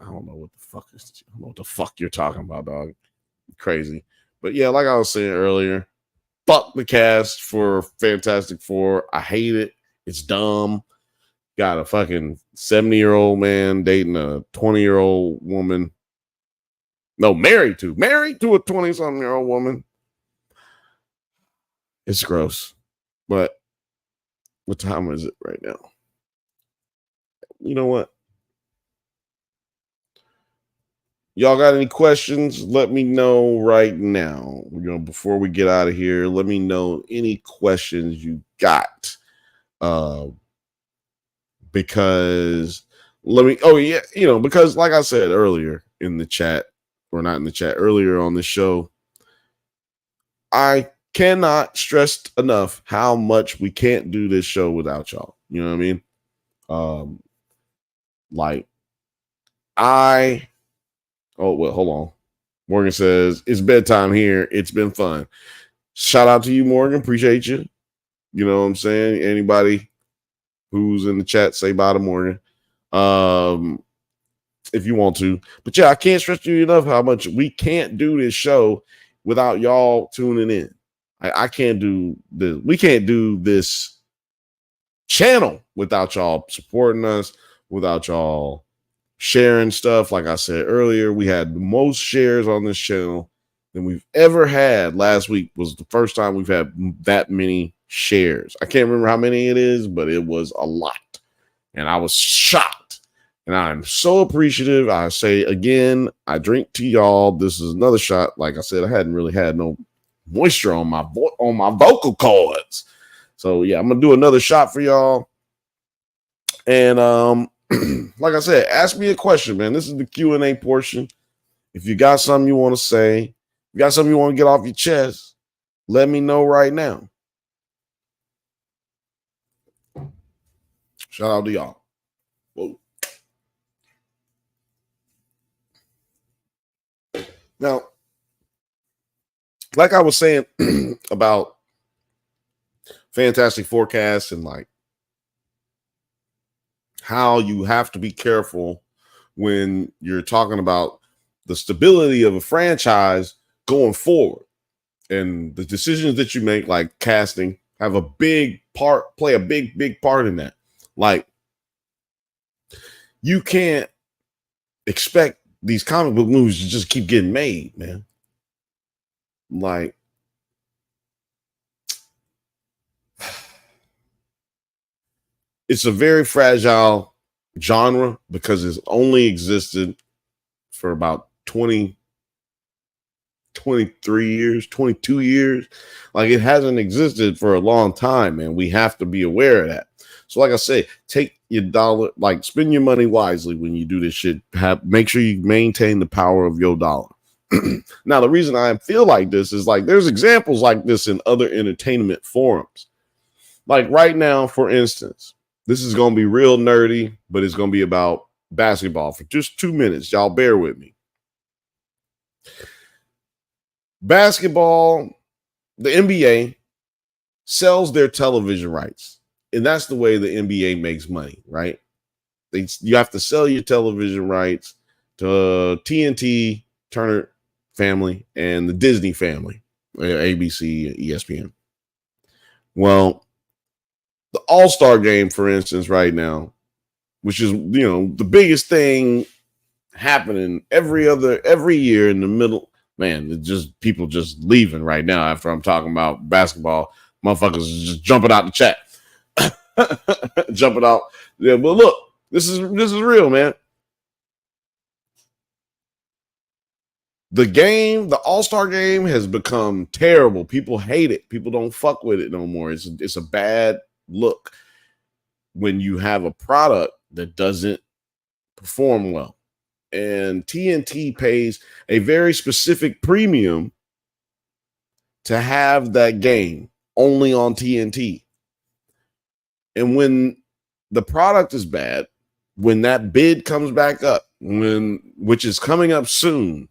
don't know what the fuck I don't know what the fuck you're talking about, dog. Crazy. But yeah, like I was saying earlier, fuck the cast for Fantastic Four. I hate it. It's dumb. Got a fucking 70-year-old man dating a 20-year-old woman. No, married to a 20-something-year-old woman. It's gross. But what time is it right now? You know what? Y'all got any questions? Let me know right now. Before we get out of here, let me know any questions you got. Because because like I said earlier in the chat, or not in the chat, earlier on the show, I cannot stress enough how much we can't do this show without y'all. You know what I mean? Hold on. Morgan says it's bedtime here. It's been fun. Shout out to you, Morgan. Appreciate you. You know what I'm saying? Anybody who's in the chat, say bye to Morgan. If you want to. But yeah, I can't stress you enough how much we can't do this show without y'all tuning in. I can't do this. We can't do this channel without y'all supporting us, without y'all sharing stuff. Like I said earlier, we had the most shares on this channel than we've ever had. Last week was the first time we've had that many shares. I can't remember how many it is, but it was a lot. And I was shocked. And I'm so appreciative. I say again, I drink to y'all. This is another shot. Like I said, I hadn't really had no moisture on my vocal cords. So yeah, I'm gonna do another shot for y'all. And like I said, ask me a question, man. This is the Q&A portion. If you got something you want to say, you got something you want to get off your chest, let me know right now. Shout out to y'all. Whoa. Now, like I was saying about Fantastic Forecast and like how you have to be careful when you're talking about the stability of a franchise going forward, and the decisions that you make, like casting, have a big part, play a big part in that. Like, you can't expect these comic book movies to just keep getting made, man. Like, it's a very fragile genre because it's only existed for about 20, 23 years, 22 years. Like, it hasn't existed for a long time, man. We have to be aware of that. So like I say, take your dollar, like spend your money wisely when you do this shit. Make sure you maintain the power of your dollar. Now, the reason I feel like this is like there's examples like this in other entertainment forums. Like right now, for instance, this is going to be real nerdy, but it's going to be about basketball for just 2 minutes. Y'all bear with me. Basketball, the NBA sells their television rights. And that's the way the NBA makes money, right? You have to sell your television rights to TNT, Turner family, and the Disney family, ABC, ESPN. Well, the All-Star game, for instance, right now, which is, the biggest thing happening every year in the middle, man, it's just people just leaving right now after I'm talking about basketball. Motherfuckers just jumping out the chat. Jumping out. Yeah, but look, this is real, man. The All-Star game has become terrible. People hate it. People don't fuck with it no more. It's a bad look when you have a product that doesn't perform well. And TNT pays a very specific premium to have that game only on TNT. And when the product is bad, when that bid comes back up, which is coming up soon,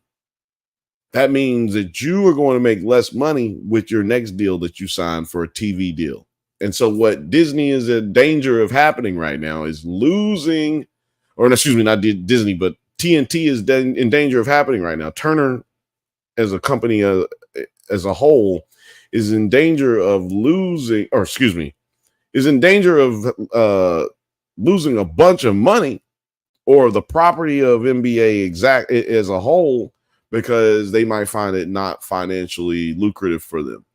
that means that you are going to make less money with your next deal that you sign for a TV deal. And so what Disney is in danger of happening right now is losing, or excuse me, not Disney, but TNT is in danger of happening right now. Turner as a company as a whole is in danger of losing, or excuse me, is in danger of losing a bunch of money or the property of NBA as a whole, because they might find it not financially lucrative for them.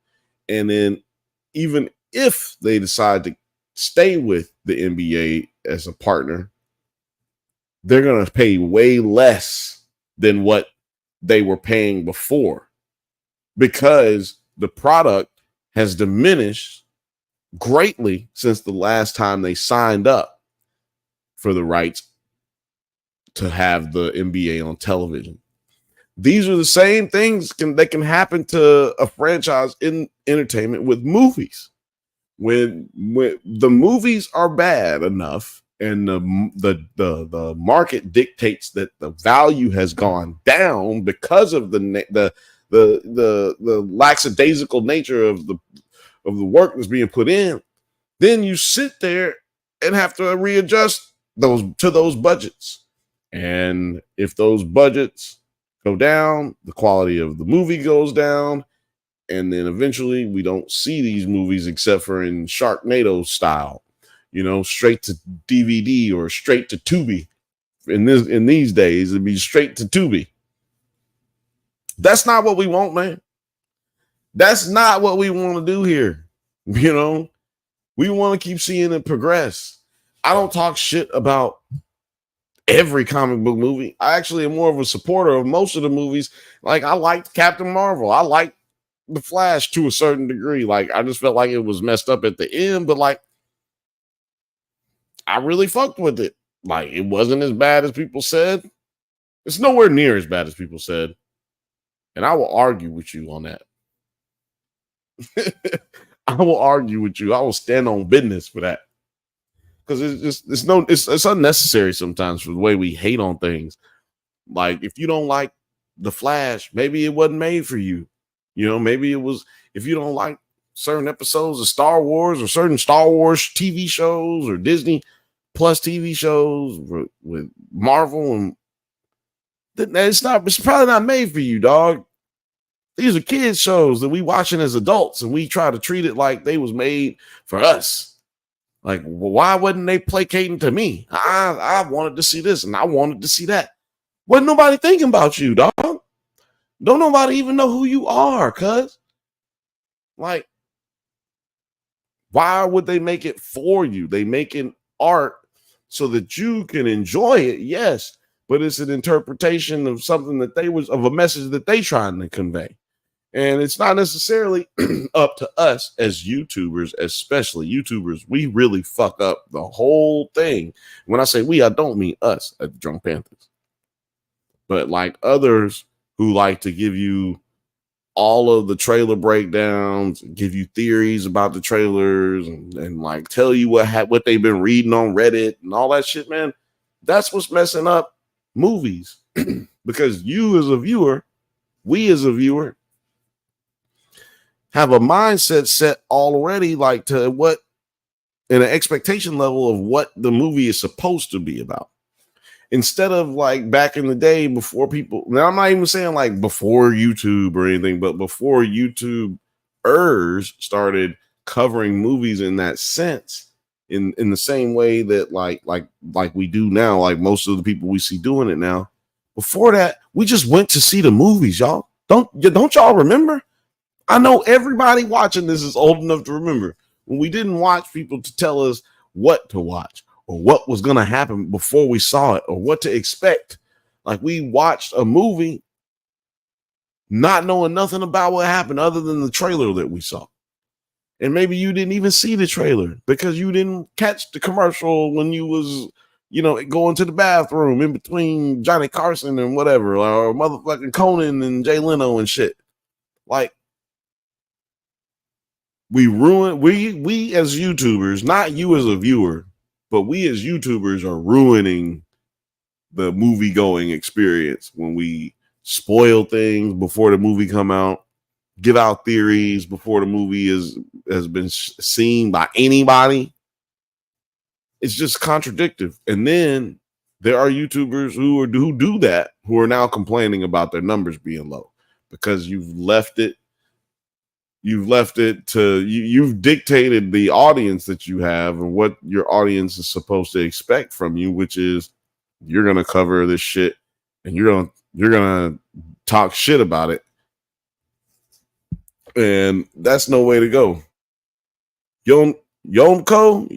And then even if they decide to stay with the NBA as a partner, they're going to pay way less than what they were paying before, because the product has diminished greatly since the last time they signed up for the rights to have the NBA on television. These are the same things that can happen to a franchise in entertainment with movies. When the movies are bad enough and the market dictates that the value has gone down because of the lackadaisical nature of the work that's being put in, then you sit there and have to readjust those budgets. And if those budgets go down, the quality of the movie goes down, and then eventually we don't see these movies except for in Sharknado style, straight to DVD or straight to Tubi. In these days, it'd be straight to Tubi. That's not what we want, man. That's not what we want to do here. We want to keep seeing it progress. I don't talk shit about every comic book movie. I actually am more of a supporter of most of the movies. Like, I liked Captain Marvel. I liked The Flash to a certain degree. Like, I just felt like it was messed up at the end, but like, I really fucked with it. Like, it wasn't as bad as people said. It's nowhere near as bad as people said. And I will argue with you on that. I will argue with you. I will stand on business for that. Because it's unnecessary sometimes for the way we hate on things. Like, if you don't like The Flash, maybe it wasn't made for you. You know, maybe it was if you don't like certain episodes of Star Wars or certain Star Wars TV shows or Disney Plus TV shows with Marvel, and it's probably not made for you, dog. These are kids shows that we watching as adults, and we try to treat it like they was made for us. Like, well, why wasn't they placating to me? I wanted to see this and I wanted to see that. Wasn't nobody thinking about you, dog. Don't nobody even know who you are, cuz. Like, why would they make it for you? They making art so that you can enjoy it, yes, but it's an interpretation of something that of a message that they trying to convey. And it's not necessarily up to us as YouTubers, especially YouTubers. We really fuck up the whole thing. When I say we, I don't mean us at the Drunk Panthers, but like others who like to give you all of the trailer breakdowns, give you theories about the trailers, and like tell you what they've been reading on Reddit and all that shit, man. That's what's messing up movies. Because you as a viewer, we as a viewer, have a mindset set already, like to what an expectation level of what the movie is supposed to be about. Instead of like back in the day before people, now I'm not even saying like before YouTube or anything, but before YouTubers started covering movies in that sense, in the same way that like we do now, like most of the people we see doing it now. Before that, we just went to see the movies, y'all. Don't y'all remember? I know everybody watching this is old enough to remember when we didn't watch people to tell us what to watch or what was going to happen before we saw it or what to expect. Like, we watched a movie not knowing nothing about what happened other than the trailer that we saw. And maybe you didn't even see the trailer because you didn't catch the commercial when you was, going to the bathroom in between Johnny Carson and whatever, or motherfucking Conan and Jay Leno and shit. Like, we as YouTubers, not you as a viewer, but we as YouTubers are ruining the movie going experience when we spoil things before the movie come out, give out theories before the movie has been seen by anybody. It's just contradictory. And then there are YouTubers who do that, who are now complaining about their numbers being low because you've dictated the audience that you have and what your audience is supposed to expect from you, which is you're going to cover this shit and you're going to talk shit about it. And that's no way to go. Yonko,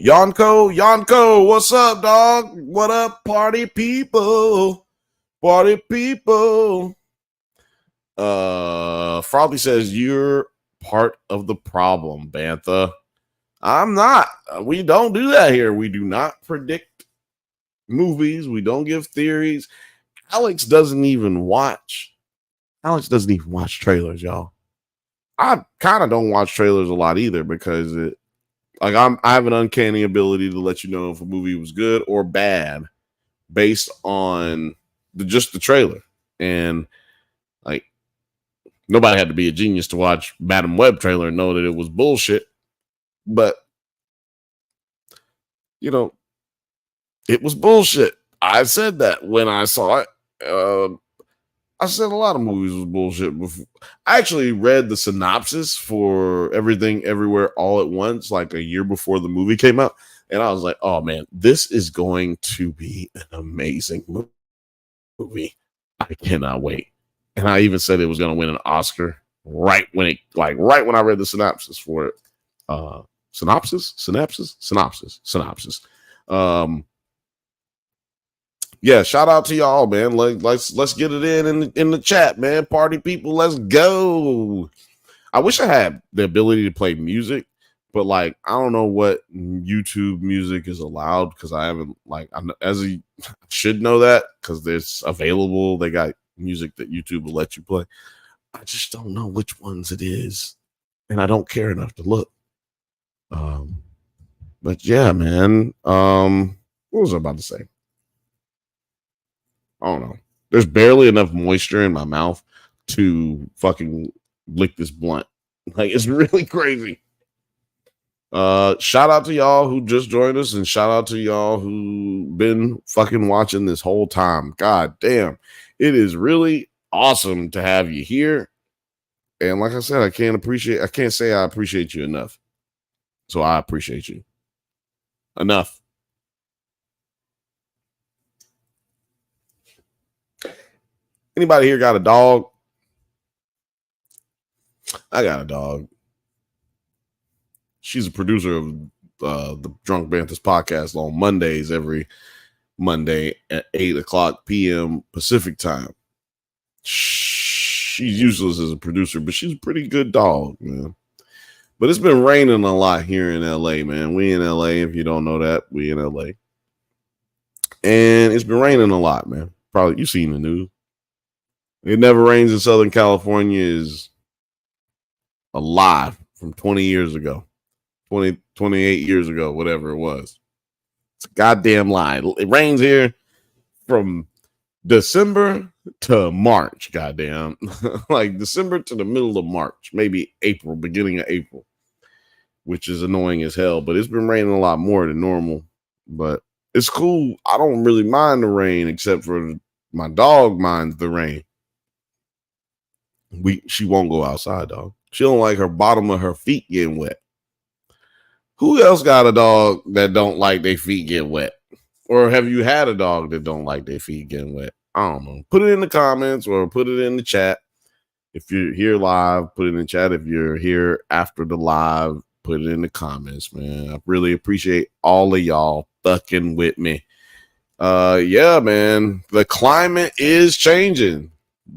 what's up, dog? What up, party people? Frothy says you're part of the problem, Bantha. I'm not. We don't do that here. We do not predict movies. We don't give theories. Alex doesn't even watch trailers, y'all. I kind of don't watch trailers a lot either because I have an uncanny ability to let you know if a movie was good or bad based on just the trailer. And like, nobody had to be a genius to watch Madam Web trailer and know that it was bullshit. But, it was bullshit. I said that when I saw it. I said a lot of movies was bullshit before. I actually read the synopsis for Everything Everywhere All at Once like a year before the movie came out. And I was like, oh, man, this is going to be an amazing movie. I cannot wait. And I even said it was going to win an Oscar right when I read the synopsis for it. Synopsis. Yeah, shout out to y'all, man. Let's get it in the chat, man. Party people, let's go. I wish I had the ability to play music, but like I don't know what YouTube music is allowed because I haven't should know that because there's available. They got music that YouTube will let you play. I just don't know which ones it is, and I don't care enough to look. But yeah, man. What was I about to say? I don't know. There's barely enough moisture in my mouth to fucking lick this blunt. Like, it's really crazy. Shout out to y'all who just joined us, and shout out to y'all who been fucking watching this whole time. God damn, it is really awesome to have you here. And like I said, I can't say I appreciate you enough. So I appreciate you enough. Anybody here got a dog? I got a dog. She's a producer of the Drunk Banthas podcast on Mondays, every Monday at 8:00 p.m. Pacific time. She's useless as a producer, but she's a pretty good dog, man. But it's been raining a lot here in LA, man. We in LA. If you don't know that, we in LA. And it's been raining a lot, man. Probably you've seen the news. It never rains in Southern California is a lie from 20 years ago. 28 years ago, whatever it was. It's a goddamn lie. It rains here from December to March, goddamn. Like December to the middle of March, maybe April, beginning of April, which is annoying as hell. But it's been raining a lot more than normal. But it's cool. I don't really mind the rain, except for my dog minds the rain. She won't go outside, dog. She don't like her bottom of her feet getting wet. Who else got a dog that don't like their feet get wet? Or have you had a dog that don't like their feet getting wet? I don't know. Put it in the comments or put it in the chat. If you're here live, put it in the chat. If you're here after the live, put it in the comments, man. I really appreciate all of y'all fucking with me. Yeah, man. The climate is changing.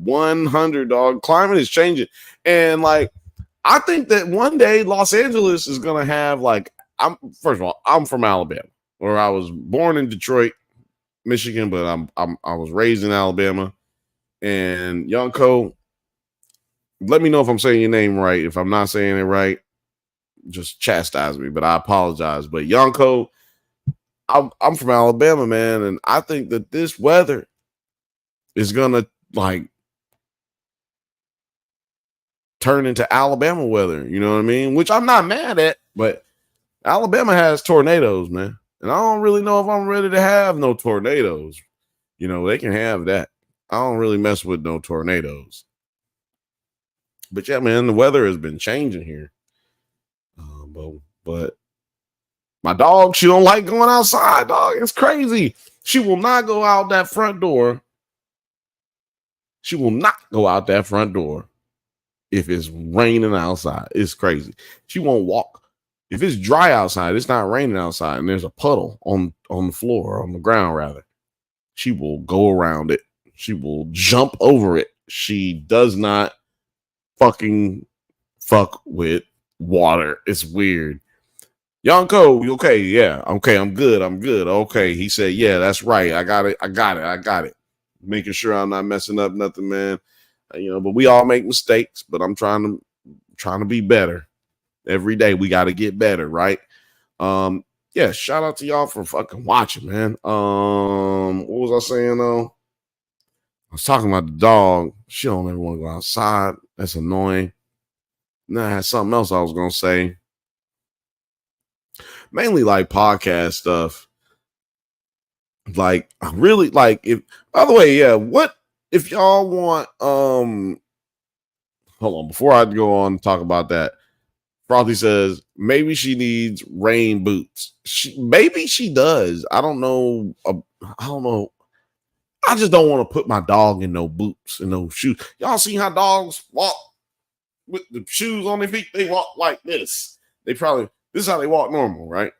100, dog. Climate is changing. And like, I think that one day Los Angeles is gonna have like first of all, I'm from Alabama, or I was born in Detroit, Michigan, but I was raised in Alabama. And Yonko, let me know if I'm saying your name right. If I'm not saying it right, just chastise me, but I apologize. But Yonko, I'm from Alabama, man, and I think that this weather is gonna like turn into Alabama weather, you know what I mean? Which I'm not mad at, but Alabama has tornadoes, man. And I don't really know if I'm ready to have no tornadoes. You know, they can have that. I don't really mess with no tornadoes. But yeah, man, the weather has been changing here. But my dog, she don't like going outside, dog. It's crazy. She will not go out that front door. She will not go out that front door if it's raining outside. It's crazy. She won't walk. If it's dry outside, it's not raining outside, and there's a puddle on the floor, on the ground rather, she will go around it. She will jump over it. She does not fucking fuck with water. It's weird. Yonko, you okay? Yeah. Okay, I'm good. Okay. He said, yeah, that's right. I got it. Making sure I'm not messing up nothing, man. You know, but we all make mistakes, but I'm trying to be better. Every day we got to get better, right? Yeah, shout out to y'all for fucking watching, man. What was I saying though? I was talking about the dog. She don't ever want to go outside. That's annoying. Then I had something else I was gonna say. Mainly like podcast stuff. Like I really like if by the way, yeah, what if y'all want hold on, before I go on and talk about that, Frothy says maybe she needs rain boots. Maybe she does. I don't know. I don't know. I just don't want to put my dog in no boots and no shoes. Y'all see how dogs walk with the shoes on their feet? They walk like this. This is how they walk normal, right?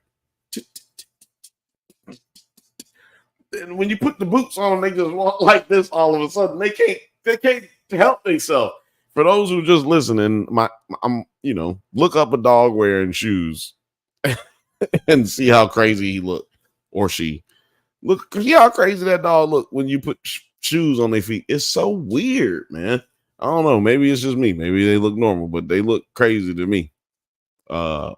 And when you put the boots on, they just walk like this all of a sudden. They can't help themselves. For those who just listening, I'm look up a dog wearing shoes and see how crazy he look or she. Look, see how crazy that dog look when you put shoes on their feet. It's so weird, man. I don't know. Maybe it's just me. Maybe they look normal, but they look crazy to me. I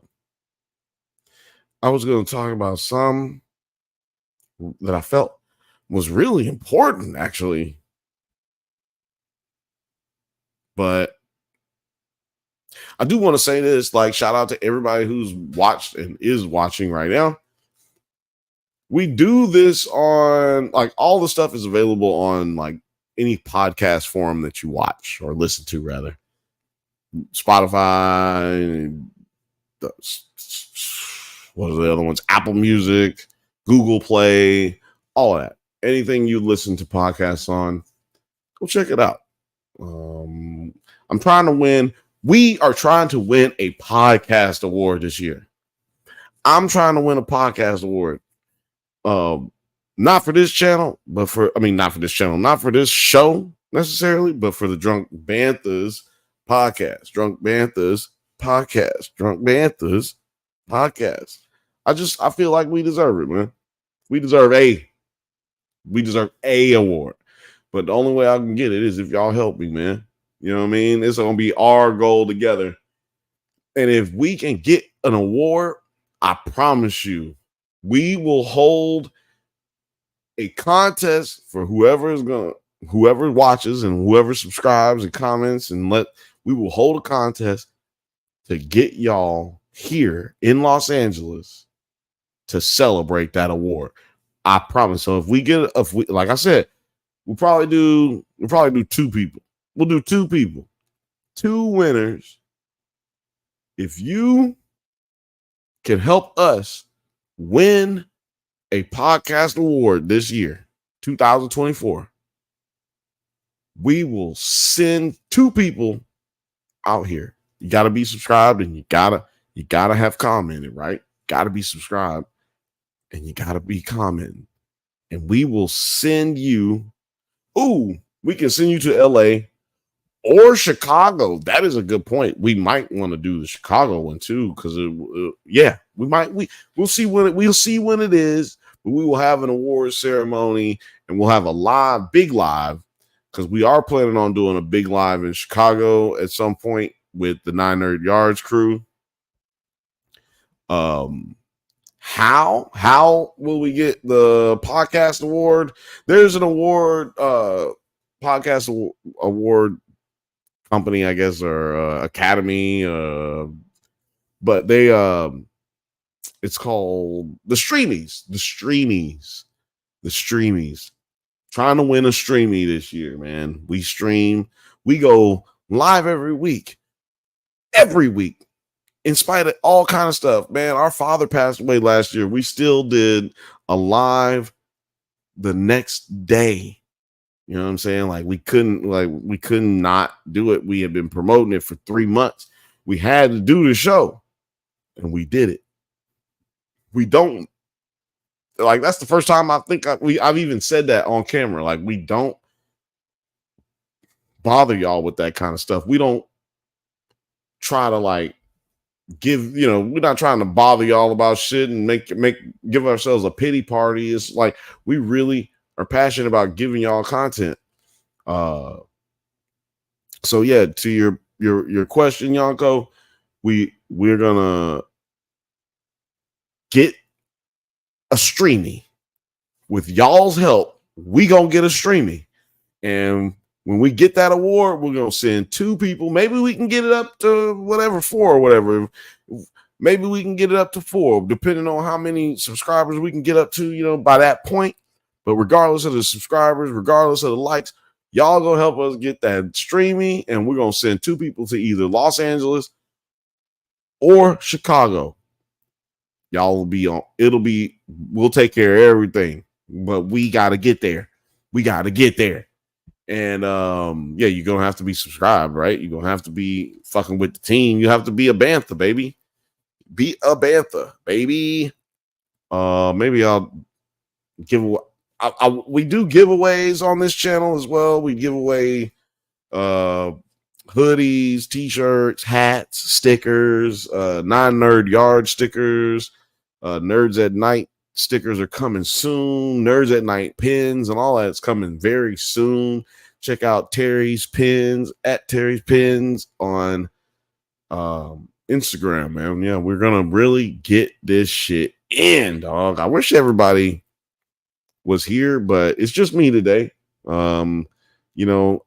was going to talk about some that I felt was really important, actually. But I do want to say this, like, shout out to everybody who's watched and is watching right now. We do this on, like, all the stuff is available on, like, any podcast forum that you watch or listen to, rather. Spotify, what are the other ones? Apple Music, Google Play, all that. Anything you listen to podcasts on, go check it out. I'm trying to win. We are trying to win a podcast award this year. I'm trying to win a podcast award. Not for this channel, but not for this channel, not for this show necessarily, but for the Drunk Banthas podcast. Drunk Banthas podcast. Drunk Banthas podcast. I feel like we deserve it, man. We deserve a award. But the only way I can get it is if y'all help me, man. You know what I mean? It's gonna be our goal together. And if we can get an award, I promise you, we will hold a contest for whoever watches and whoever subscribes and comments, and we will hold a contest to get y'all here in Los Angeles to celebrate that award. I promise. So like I said, we'll probably do 2 people. We'll do 2 people, 2 winners. If you can help us win a podcast award this year, 2024, we will send 2 people out here. You got to be subscribed and you gotta have commented, right? Got to be subscribed and you got to be commenting. And we will send you, we can send you to LA or Chicago. That is a good point. We might want to do the Chicago one too, because we'll see when it is. But we will have an award ceremony and we'll have a big live, because we are planning on doing a big live in Chicago at some point with the 9 Nerd Yards crew. How will we get the podcast award? There's an award, podcast award company, I guess, or academy, but they it's called the Streamies. Trying to win a Streamy this year, man. We stream, we go live every week, in spite of all kind of stuff, man. Our father passed away last year. We still did a live the next day. You know what I'm saying? Like we couldn't not do it. We had been promoting it for 3 months. We had to do the show and we did it. We don't, like, that's the first time I think I've even said that on camera. Like, we don't bother y'all with that kind of stuff. We don't try to, like, we're not trying to bother y'all about shit and give ourselves a pity party. It's like we really are passionate about giving y'all content. So yeah, to your question, Yanko, we're gonna get a Streamy. With y'all's help, we gonna get a Streamy. And when we get that award, we're gonna send 2 people. Maybe we can get it up to 4 or whatever. Maybe we can get it up to 4, depending on how many subscribers we can get up to, by that point. But regardless of the subscribers, regardless of the likes, y'all gonna help us get that Streamy, and we're gonna send 2 people to either Los Angeles or Chicago. Y'all will be on. We'll take care of everything, but we got to get there. And yeah, you're gonna have to be subscribed, right? You're gonna have to be fucking with the team. You have to be a Bantha, baby. Be a Bantha, baby. Maybe I'll give away. We do giveaways on this channel as well. We give away hoodies, t-shirts, hats, stickers, 9 Nerd Yard stickers, Nerds at Night stickers are coming soon. Nerds at Night pins and all that's coming very soon. Check out Terry's Pins at Terry's Pins on Instagram, man. Yeah, we're gonna really get this shit in, dog. I wish everybody was here, but it's just me today. I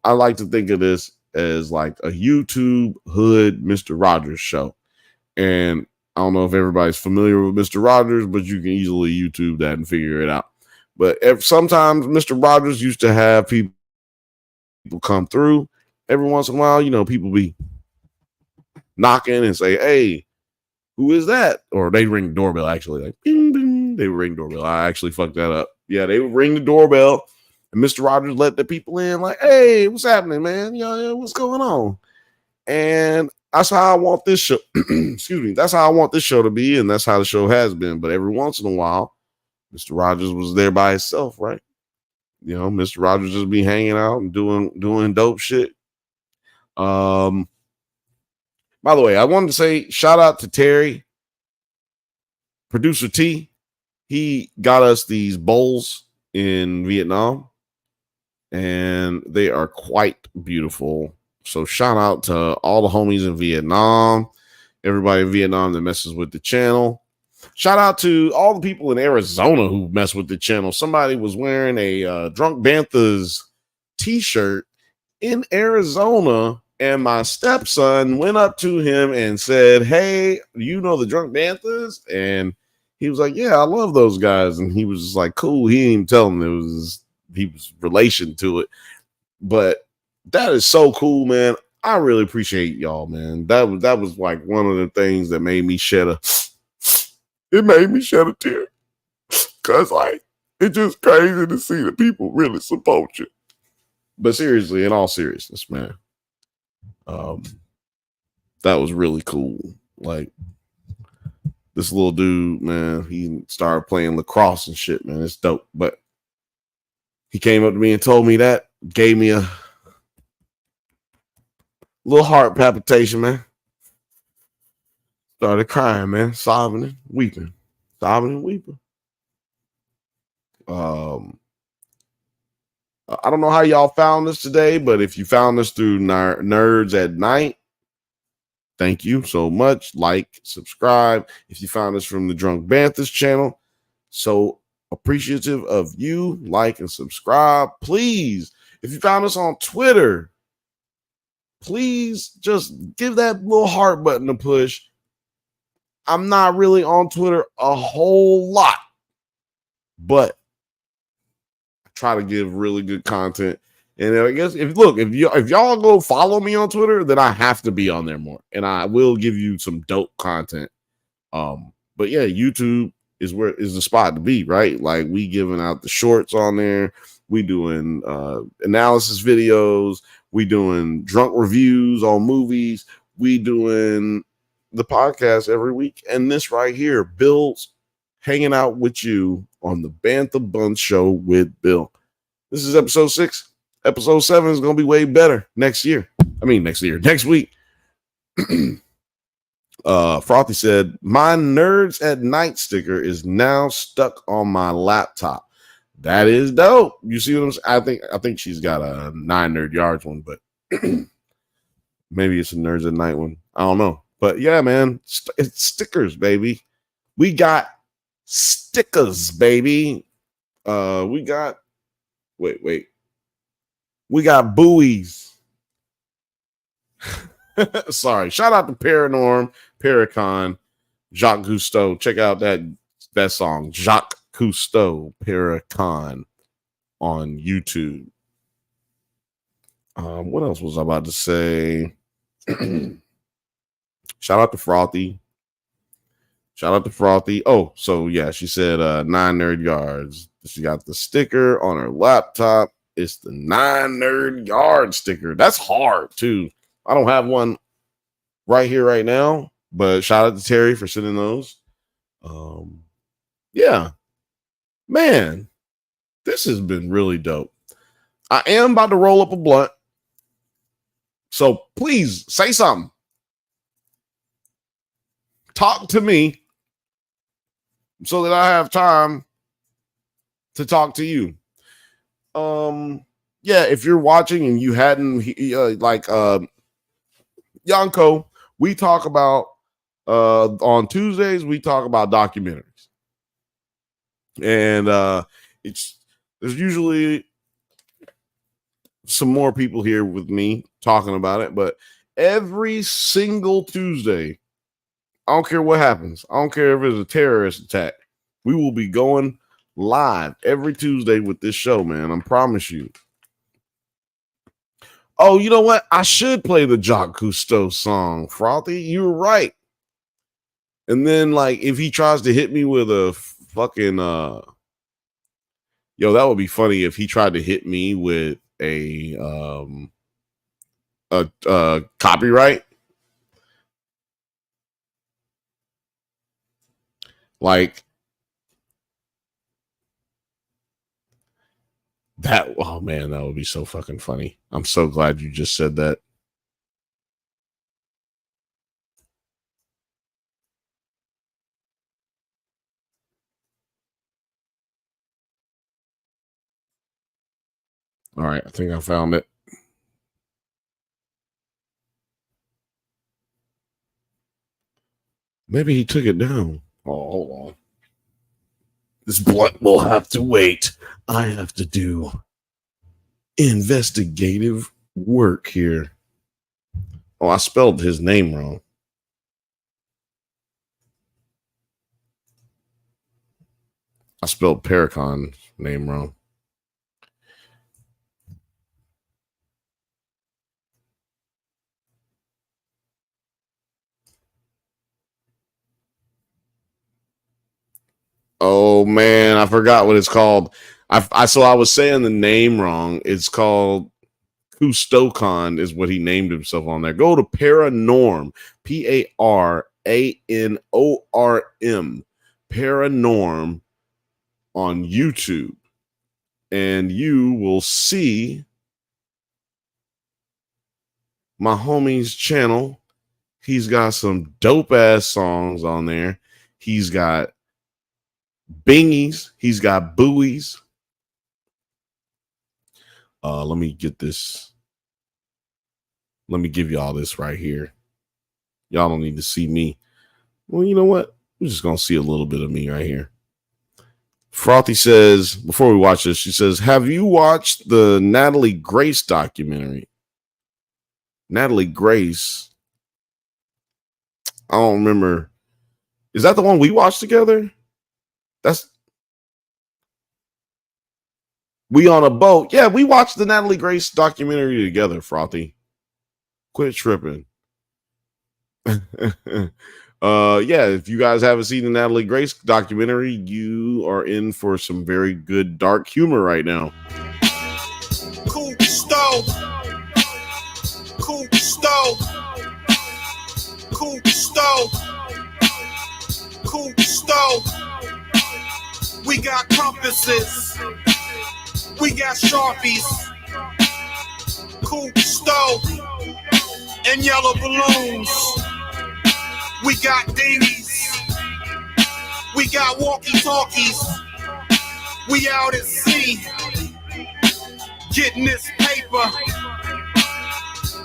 like to think of this as like a YouTube hood Mr. Rogers show. And I don't know if everybody's familiar with Mr. Rogers, but you can easily YouTube that and figure it out. But sometimes Mr. Rogers used to have people come through. Every once in a while, you know, people be knocking and say, "Hey, who is that?" Or they ring the doorbell, actually. Like, bing, bing. They would ring the doorbell. I actually fucked that up. Yeah, they would ring the doorbell, and Mr. Rogers let the people in, like, "Hey, what's happening, man? What's going on?" And that's how I want this show. Excuse me. That's how I want this show to be, and that's how the show has been. But every once in a while, Mr. Rogers was there by himself, right? You know, Mr. Rogers just be hanging out and doing dope shit. By the way, I wanted to say shout out to Terry, producer T. He got us these bowls in Vietnam, and they are quite beautiful. So shout out to all the homies in Vietnam, everybody in Vietnam that messes with the channel. Shout out to all the people in Arizona who mess with the channel. Somebody was wearing a Drunk Banthas t-shirt in Arizona, and my stepson went up to him and said, "Hey, you know the Drunk Banthas?" And he was like, "Yeah, I love those guys." And he was just like, "Cool." He didn't even tell him he was relation to it. But that is so cool, man. I really appreciate y'all, man. That was like one of the things that made me shed a tear. Cause like it's just crazy to see that people really support you. But seriously, in all seriousness, man, that was really cool. Like this little dude, man, he started playing lacrosse and shit, man. It's dope. But he came up to me and told me that, gave me a little heart palpitation, man. Started crying, man, sobbing and weeping. I don't know how y'all found us today, but if you found us through Nerds at Night, thank you so much. Like, subscribe. If you found us from the Drunk Banthas channel, so appreciative of you. Like and subscribe, please. If you found us on Twitter, please just give that little heart button a push. I'm not really on Twitter a whole lot, but I try to give really good content. And I guess if y'all go follow me on Twitter, then I have to be on there more, and I will give you some dope content. But yeah, YouTube is the spot to be, right? Like we giving out the shorts on there, we doing analysis videos, we doing drunk reviews on movies, we doing the podcast every week, and this right here, Bill's hanging out with you on the Bantha Bunch Show with Bill. This is episode 6. Episode 7 is going to be way better next week. Frothy said, "My Nerds at Night sticker is now stuck on my laptop." That is dope. You see what I'm saying? I think she's got a 9 Nerd Yards one, but maybe it's a Nerds at Night one. I don't know. But yeah, man, it's stickers, baby. We got stickers, baby. We got buoys. Sorry. Shout out to Paranorm, Paracon, Jacques Cousteau. Check out that song, Jacques Cousteau, Paracon, on YouTube. What else was I about to say? Shout out to Frothy. Oh, so yeah, she said 9 Nerd Yards. She got the sticker on her laptop. It's the 9 Nerd Yard sticker. That's hard too. I don't have one right here right now, but shout out to Terry for sending those. Yeah, man, this has been really dope. I am about to roll up a blunt, so please say something. Talk to me so that I have time to talk to you. Yeah, if you're watching and you hadn't Yanko, we talk about on Tuesdays, we talk about documentaries. And there's usually some more people here with me talking about it, but every single Tuesday, I don't care what happens. I don't care if it's a terrorist attack. We will be going live every Tuesday with this show, man. I promise you. Oh, you know what? I should play the Jacques Cousteau song, Frothy. You were right. And then, like, if he tries to hit me with a fucking yo, that would be funny if he tried to hit me with a copyright. Like that. Oh man, that would be so fucking funny. I'm so glad you just said that. All right, I think I found it. Maybe he took it down. Oh, hold on. This blunt will have to wait. I have to do investigative work here. Oh, I spelled his name wrong. I spelled Paracon's name wrong. Oh man, I forgot what it's called. So I was saying the name wrong. It's called Cousteaucon is what he named himself on there. Go to Paranorm, Paranorm, Paranorm on YouTube, and you will see my homie's channel. He's got some dope ass songs on there. He's got bingies. He's got buoys. Let me get this. Let me give y'all this right here. Y'all don't need to see me. Well, you know what? We're just going to see a little bit of me right here. Frothy says, before we watch this, she says, have you watched the Natalie Grace documentary? Natalie Grace. I don't remember. Is that the one we watched together? That's We on a Boat. Yeah, we watched the Natalie Grace documentary together, Frothy. Quit tripping. Yeah, if you guys haven't seen the Natalie Grace documentary, you are in for some very good dark humor right now. Cousteau. We got compasses. We got Sharpies. Cousteau and yellow balloons. We got dinghies. We got walkie-talkies. We out at sea, getting this paper.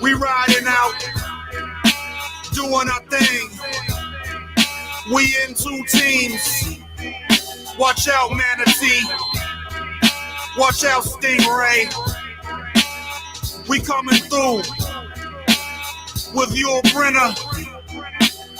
We riding out, doing our thing. We in two teams. Watch out, Manatee. Watch out, Stingray. We coming through with your Brenner.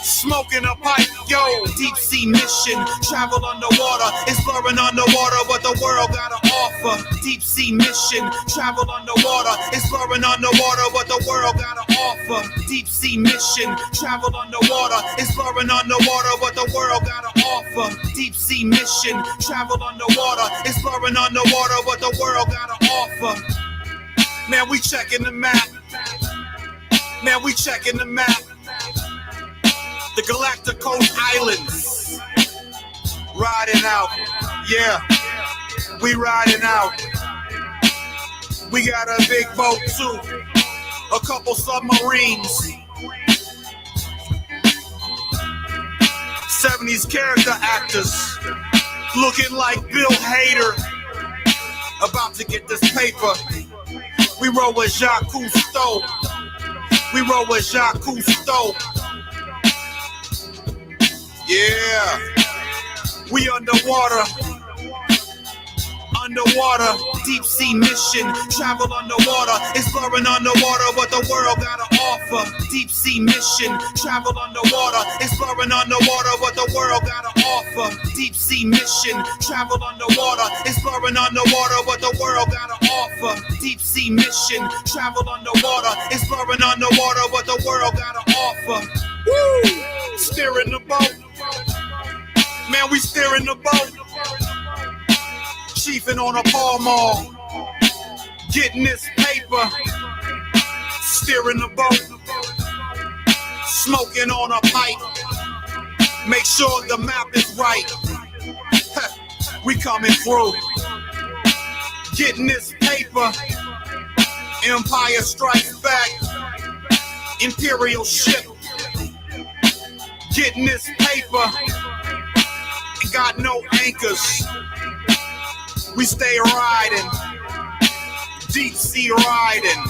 Smoking a pipe, yo, deep sea mission, travel underwater, exploring underwater what the world gotta offer. Deep sea mission, travel underwater, exploring underwater what the world gotta offer. Deep sea mission, travel underwater, exploring underwater what the world gotta offer. Deep sea mission, travel underwater, exploring underwater what the world gotta offer. Man, we checking the map. Man, we checking the map. The Galacticos Islands, riding out, yeah, we riding out. We got a big boat too, a couple submarines, 70s character actors, looking like Bill Hader, about to get this paper. We roll with Jacques Cousteau, we roll with Jacques Cousteau. Yeah, we underwater, underwater, deep sea mission, travel underwater, exploring underwater what the world gotta offer. Deep sea mission, travel underwater, exploring underwater what the world gotta offer. Deep sea mission, travel underwater, exploring underwater what the world gotta offer. Deep sea mission, travel underwater, exploring underwater what the world gotta offer. Woo! Steering the boat, man, we steering the boat. Chiefing on a Pall Mall, getting this paper, steering the boat, smoking on a pipe, make sure the map is right. We coming through, getting this paper, Empire Strikes Back, Imperial ship, getting this paper, ain't got no anchors. We stay riding, deep sea riding,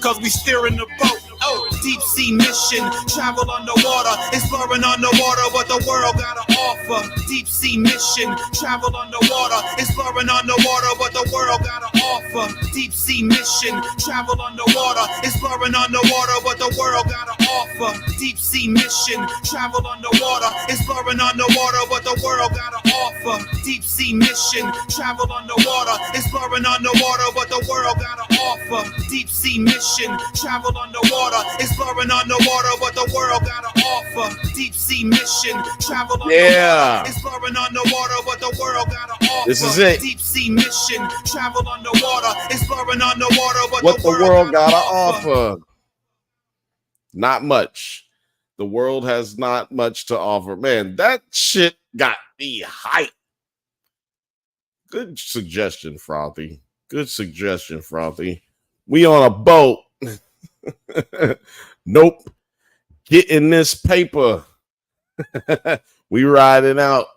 cause we steering the boat. Oh, deep sea mission, travel underwater, exploring underwater what the world gotta offer. Deep sea mission, travel underwater, exploring underwater what the world gotta offer. Deep sea mission, travel underwater, exploring underwater what the world gotta offer. Deep sea mission, travel underwater, exploring underwater what the world gotta offer. Deep sea mission, travel underwater, exploring underwater what the world gotta offer. Deep sea mission, travel underwater, exploring underwater what the world gotta offer. Deep sea mission, travel underwater, exploring underwater what the world gotta offer. This is it. Deep sea mission, travel underwater, exploring underwater what the world gotta offer. Not much. The world has not much to offer. Man, that shit got me hyped. Good suggestion, Frothy. Good suggestion, Frothy. We on a boat. Nope. Getting this paper. We riding out.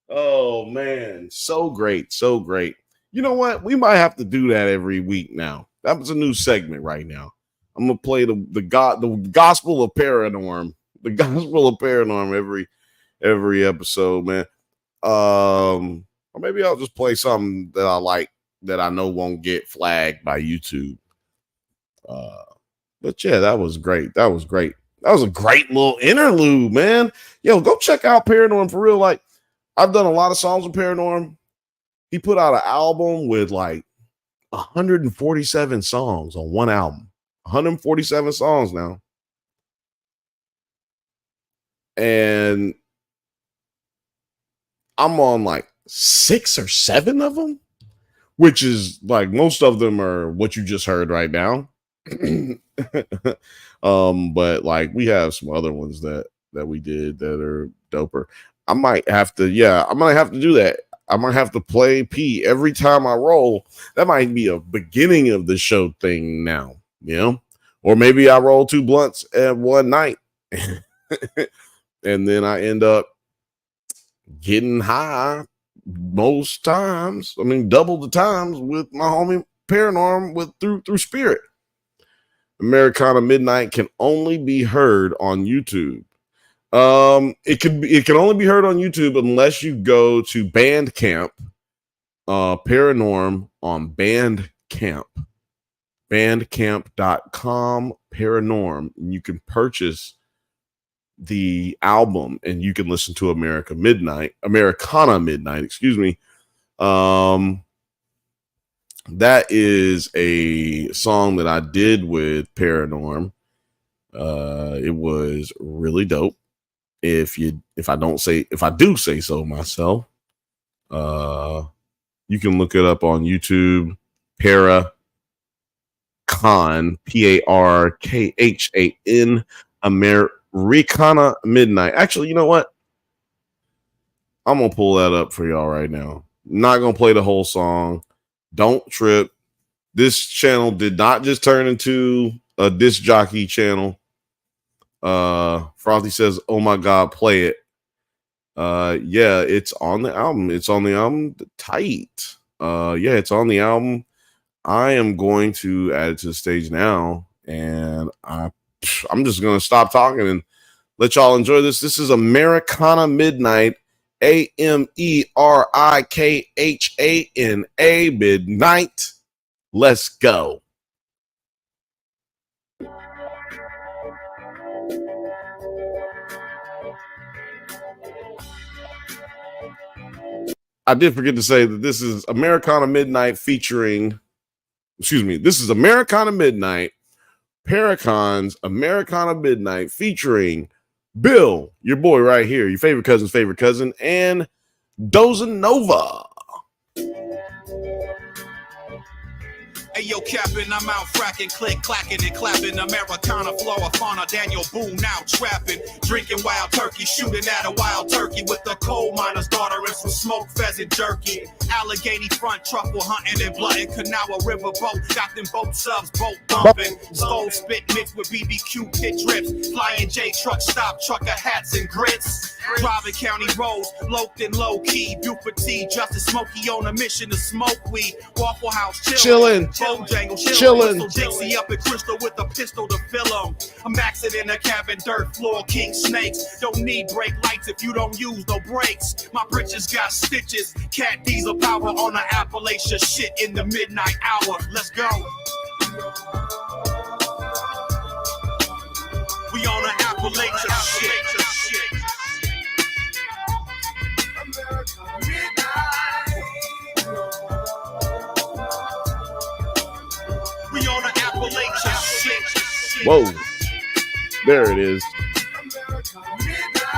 Oh man, so great, so great. You know what? We might have to do that every week now. That was a new segment right now. I'm gonna play the gospel of paranorm. The gospel of paranorm every episode, man. Or maybe I'll just play something that I like that I know won't get flagged by YouTube. But yeah, that was great. That was great. That was a great little interlude, man. Yo, go check out Paranorm for real. Like, I've done a lot of songs with Paranorm. He put out an album with like 147 songs on one album. 147 songs now. And I'm on like 6 or 7 of them, which is like most of them are what you just heard right now. But like we have some other ones that we did that are doper. I might have to do that. I might have to play P every time I roll. That might be a beginning of the show thing now, you know? Or maybe I roll 2 blunts at one night and then I end up getting high most times. I mean, double the times with my homie Paranorm through Spirit. Americana Midnight can only be heard on YouTube. It can only be heard on YouTube unless you go to Bandcamp, Paranorm on Bandcamp, bandcamp.com Paranorm, and you can purchase the album and you can listen to Americana Midnight, excuse me. That is a song that I did with Paranorm. It was really dope. If I do say so myself, you can look it up on YouTube. Paracon, Parkhan, Americana Midnight. Actually, you know what? I'm gonna pull that up for y'all right now. Not gonna play the whole song. Don't trip. This channel did not just turn into a disc jockey channel. Frothy says, "Oh my God, play it." Yeah, it's on the album. It's on the album. Tight. Yeah, it's on the album. I am going to add it to the stage now, and I'm just gonna stop talking and let y'all enjoy this. This is Americana Midnight, AMERIKHANA, midnight. Let's go. I did forget to say that this is Americana Midnight featuring, this is Americana Midnight, Paracon's Americana Midnight featuring Bill, your boy right here, your favorite cousin, and Dozen Nova. Hey yo, Captain, I'm out fracking, click, clacking, and clapping. Americana, flora, fauna, Daniel Boone out trapping. Drinking wild turkey, shooting at a wild turkey with the coal miner's daughter and some smoked pheasant jerky. Allegheny front, truffle hunting and blooding. Kanawha river boat, got them boat subs, boat bumping. Skull spit mixed with BBQ pit drips. Flying J truck stop, trucker hats and grits. Driving county roads, loped and low key. Buford T, Justice Smokey on a mission to smoke weed. Waffle House chillin'. Chillin'. Dixie up at Crystal with a pistol to fill 'em. I'm maxing in the cabin, dirt floor, king snakes. Don't need brake lights if you don't use no brakes. My britches got stitches. Cat diesel power on the Appalachia shit in the midnight hour. Let's go. We on the Appalachia shit. We on the Appalachia shit. Whoa, there it is.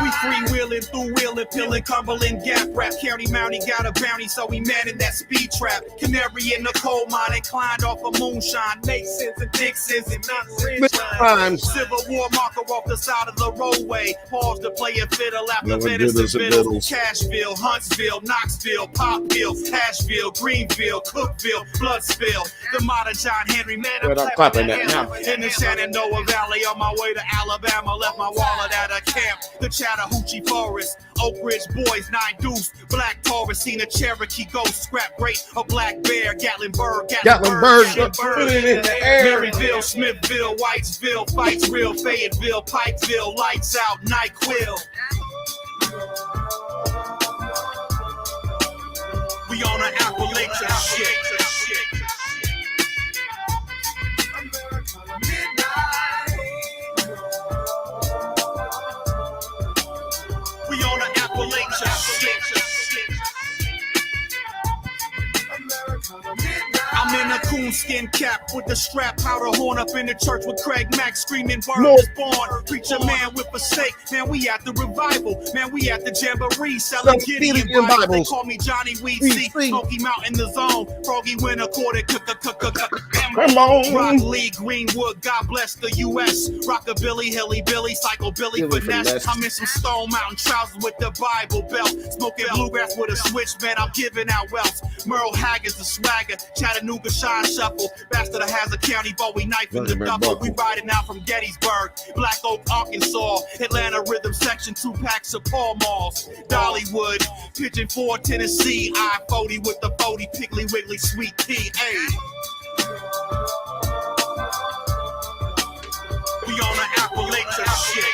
We freewheeling through wheeling, peeling, Cumberland Gap. Rap County Mountie got a bounty, so we manning that speed trap. Canary in the coal mine, inclined off of moonshine. Masons and Dixons and Times. Civil War marker off the side of the roadway. Pause to play a fiddle after No, medicine fiddles. fiddles. Cashville, Huntsville, Knoxville, Popville, Asheville, Greenville, Cookville, Blood Spill. The modern John Henry, man, Well, I'm clapping that now. in the Shenandoah Valley on my way to Alabama. Left my wallet at a camp. The Chattahoochee Forest, Oak Ridge Boys, 9 Deuce, Black Taurus, seen a Cherokee ghost, scrap great, a black bear, Gatlinburg, Put it in the air. Maryville, Smithville, Whitesville, fights real, Fayetteville, Pikeville, lights out, NyQuil. We on an Appalachia shit. We on an Appalachia shit. I'm in a coonskin cap with the strap powder horn up in the church with Craig Mack screaming bird is born. Preacher man with a stake, man we at the revival, man we at the jamboree selling Gideon Bibles. They call me Johnny Weed C, Smoky Mountain the zone, Froggy winner quarter Come on. Rock Lee, Greenwood, God bless the U.S. Rockabilly, Hilly Billy, Psycho Billy, Finesse. I'm in some Stone Mountain trousers with the Bible belt, smoking bluegrass with a switch, man. I'm giving out wealth. Merle Haggard's the swagger, Chattanooga Shine Shuffle. Bastard has a county Bowie knife in the duffel. We riding out from Gettysburg, Black Oak, Arkansas, Atlanta Rhythm Section, 2 packs of Paul Malls, Dollywood, Pigeon 4, Tennessee, I-40 with the 40, Piggly Wiggly, Sweet Tea, ayy. We on the Appalachia shit.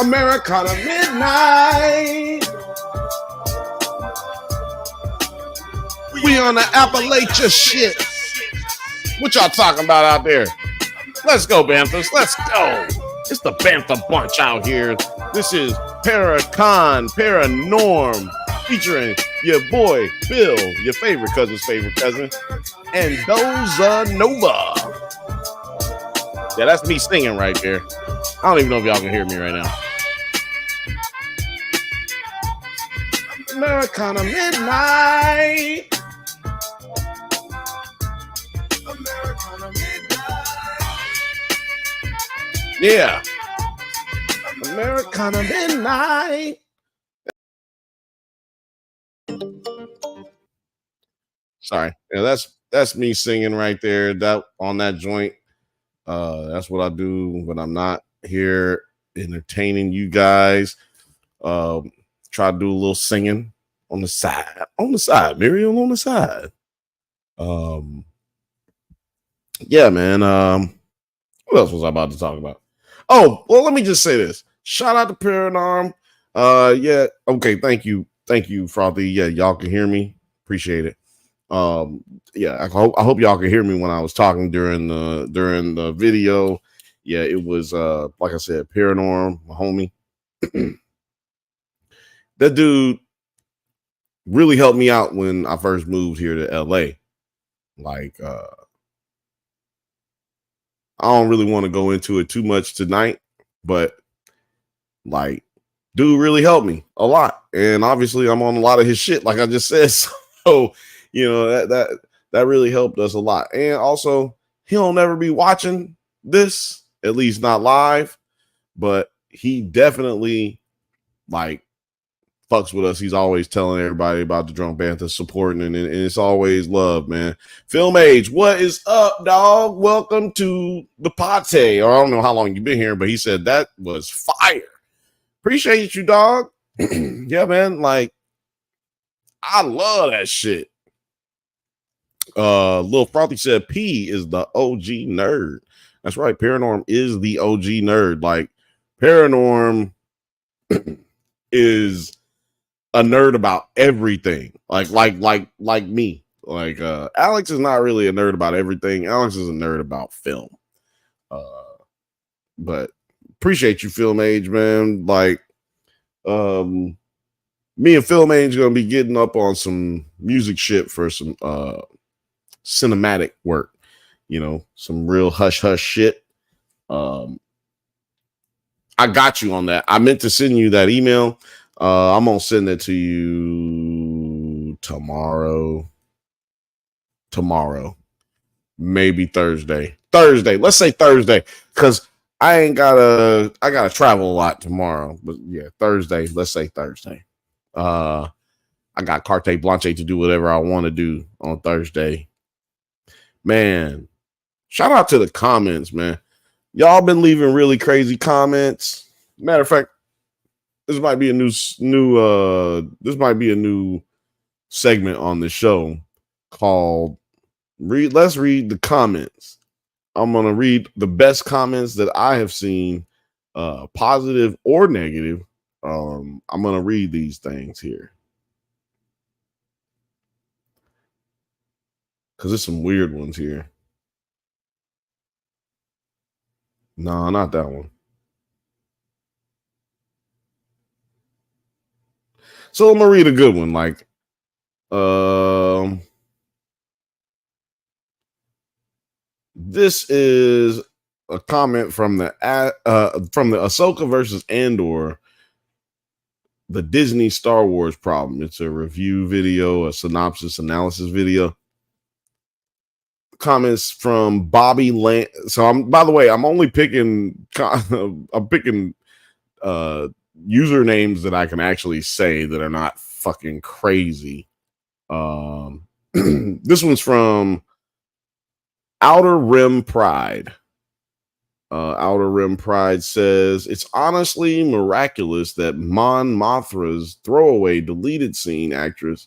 Americana Midnight. We on the Appalachia shit. What y'all talking about out there? Let's go, Banthas. Let's go. It's the Bantha bunch out here. This is Paranorm featuring your boy Bill, your favorite cousin's favorite cousin, and Doza Nova. Yeah, that's me singing right there. I don't even know if y'all can hear me right now. Americana Midnight. Yeah. Americana Midnight. Sorry. Yeah, that's me singing right there. That on that joint. That's what I do when I'm not here entertaining you guys. Try to do a little singing on the side. Miriam on the side. Yeah, man. What else was I about to talk about? Oh, well, let me just say this. Shout out to Paranorm. Yeah. Okay. Thank you. Thank you, Frothy. Yeah, y'all can hear me. Appreciate it. Yeah, I hope y'all can hear me when I was talking during the video. Yeah, it was like I said, Paranorm, my homie. That dude really helped me out when I first moved here to LA. Like I don't really want to go into it too much tonight, but like dude really helped me a lot. And obviously I'm on a lot of his shit, like I just said. So, you know, that really helped us a lot. And also, he'll never be watching this, at least not live, but he definitely like fucks with us. He's always telling everybody about the Drunk Bantha, supporting, and it's always love, man. Film Age, what is up, dog? Welcome to the Pate. Or I don't know how long you've been here, but he said that was fire. Appreciate you, dog. Yeah, man. Like, I love that shit. Lil Frothy said P is the OG nerd. That's right. Paranorm is the OG nerd. Like, Paranorm is a nerd about everything. Like me. Like Alex is not really a nerd about everything. Alex is a nerd about film. But appreciate you, Film Age, man. Like me and Film Age gonna be getting up on some music shit for some cinematic work, you know, some real hush hush shit. I got you on that. I meant to send you that email. I'm gonna send it to you tomorrow, maybe Thursday. Let's say Thursday, because I gotta travel a lot tomorrow. But yeah, Thursday. Let's say Thursday. I got carte blanche to do whatever I want to do on Thursday. Man, shout out to the comments, man. Y'all been leaving really crazy comments. Matter of fact, this might be a new segment on the show called Let's Read the Comments. I'm gonna read the best comments that I have seen, positive or negative. I'm gonna read these things here because there's some weird ones here. No, not that one. So I'm gonna read a good one. Like, this is a comment from the Ahsoka versus Andor, the Disney Star Wars problem. It's a review video, a synopsis analysis video. Comments from Bobby Land. So I'm only picking usernames that I can actually say that are not fucking crazy. This one's from Outer Rim Pride. Outer Rim Pride says, it's honestly miraculous that Mon Mothra's throwaway deleted scene actress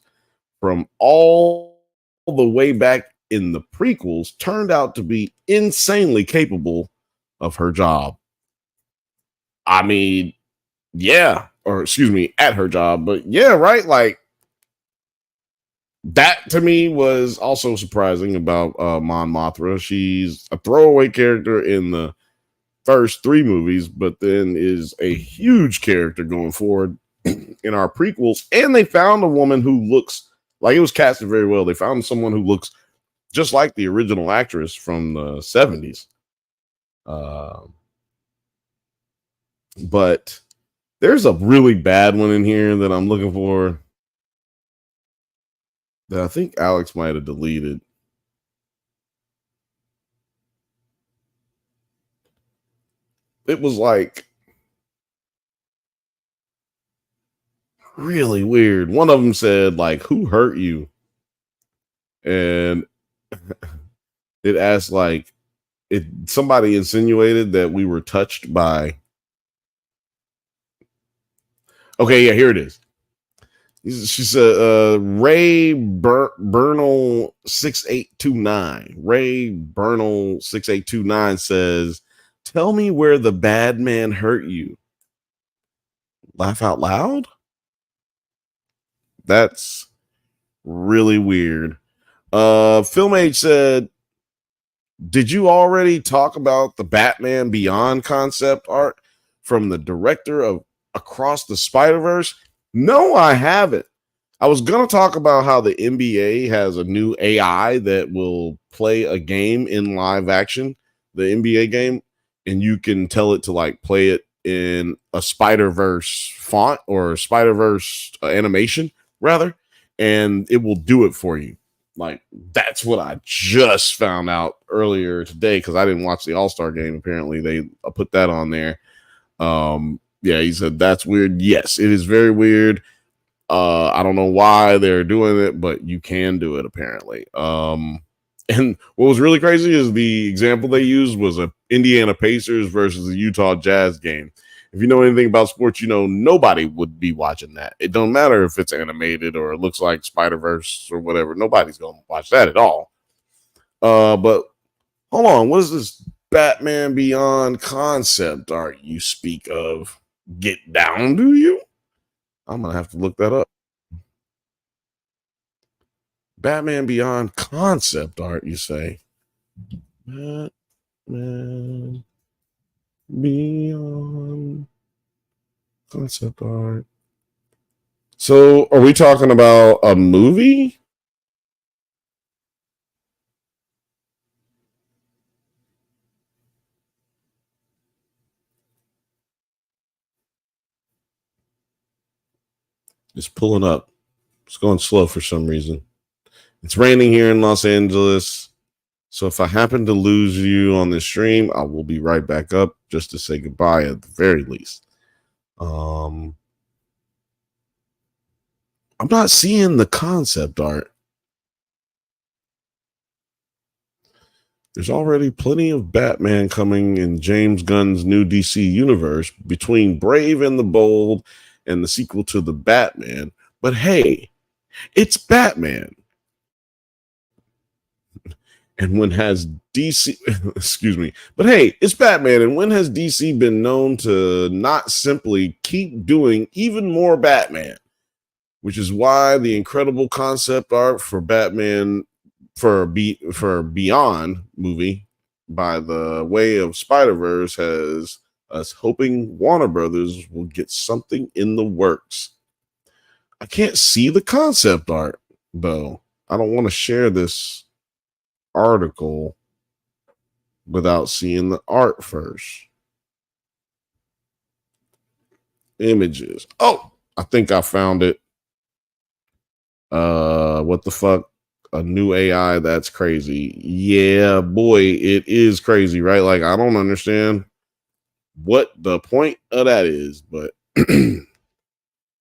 from all the way back in the prequels turned out to be insanely capable of her job. I mean, yeah, or excuse me, at her job, but yeah, right? Like, that to me was also surprising about Mon Mothra. She's a throwaway character in the first 3 movies, but then is a huge character going forward in our prequels. And they found a woman who looks like, it was casted very well. They found someone who looks just like the original actress from the 70s. But there's a really bad one in here that I'm looking for that I think Alex might have deleted. It was like really weird. One of them said, like, who hurt you? And it asked, like, somebody insinuated that we were touched by. Okay, yeah, here it is. She said, Ray Bernal 6829. Ray Bernal 6829 says, tell me where the bad man hurt you. laugh out loud? That's really weird. Film Age said, did you already talk about the Batman Beyond concept art from the director of Across the Spider-Verse? No, I haven't. I was going to talk about how the NBA has a new AI that will play a game in live action, the NBA game, and you can tell it to like play it in a Spider-Verse font or Spider-Verse animation rather, and it will do it for you. Like, that's what I just found out earlier today because I didn't watch the All-Star game. Apparently they put that on there. Yeah, he said that's weird. Yes, it is very weird. I don't know why they're doing it, but you can do it apparently. And what was really crazy is the example they used was a Indiana Pacers versus the Utah Jazz game. If you know anything about sports, you know nobody would be watching that. It don't matter if it's animated or it looks like Spider-Verse or whatever. Nobody's going to watch that at all. But hold on, what is this Batman Beyond concept art you speak of? Get down, do you? I'm going to have to look that up. Batman Beyond concept art, you say? Batman Beyond concept art. So, are we talking about a movie? It's pulling up. It's going slow for some reason. It's raining here in Los Angeles. So if I happen to lose you on this stream, I will be right back up just to say goodbye at the very least. I'm not seeing the concept art. There's already plenty of Batman coming in James Gunn's new DC universe between Brave and the Bold and the sequel to The Batman. But hey, it's Batman. And when has DC, excuse me, but hey, it's Batman. And when has DC been known to not simply keep doing even more Batman? Which is why the incredible concept art for Batman for Beyond movie by the way of Spider-Verse has us hoping Warner Brothers will get something in the works. I can't see the concept art though. I don't want to share this article without seeing the art first. Images. Oh, I think I found it. What the fuck? A new AI? That's crazy. Yeah, boy, it is crazy, right? Like, I don't understand what the point of that is, but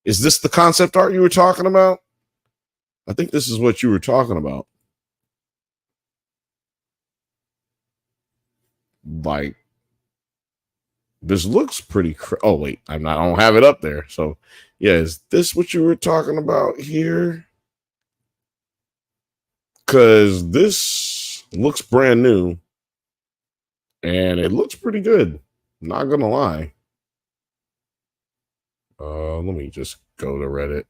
is this the concept art you were talking about? I think this is what you were talking about. Like, this looks pretty oh wait, I don't have it up there. So yeah, is this what you were talking about here? Because this looks brand new and it looks pretty good, not gonna lie. Let me just go to Reddit.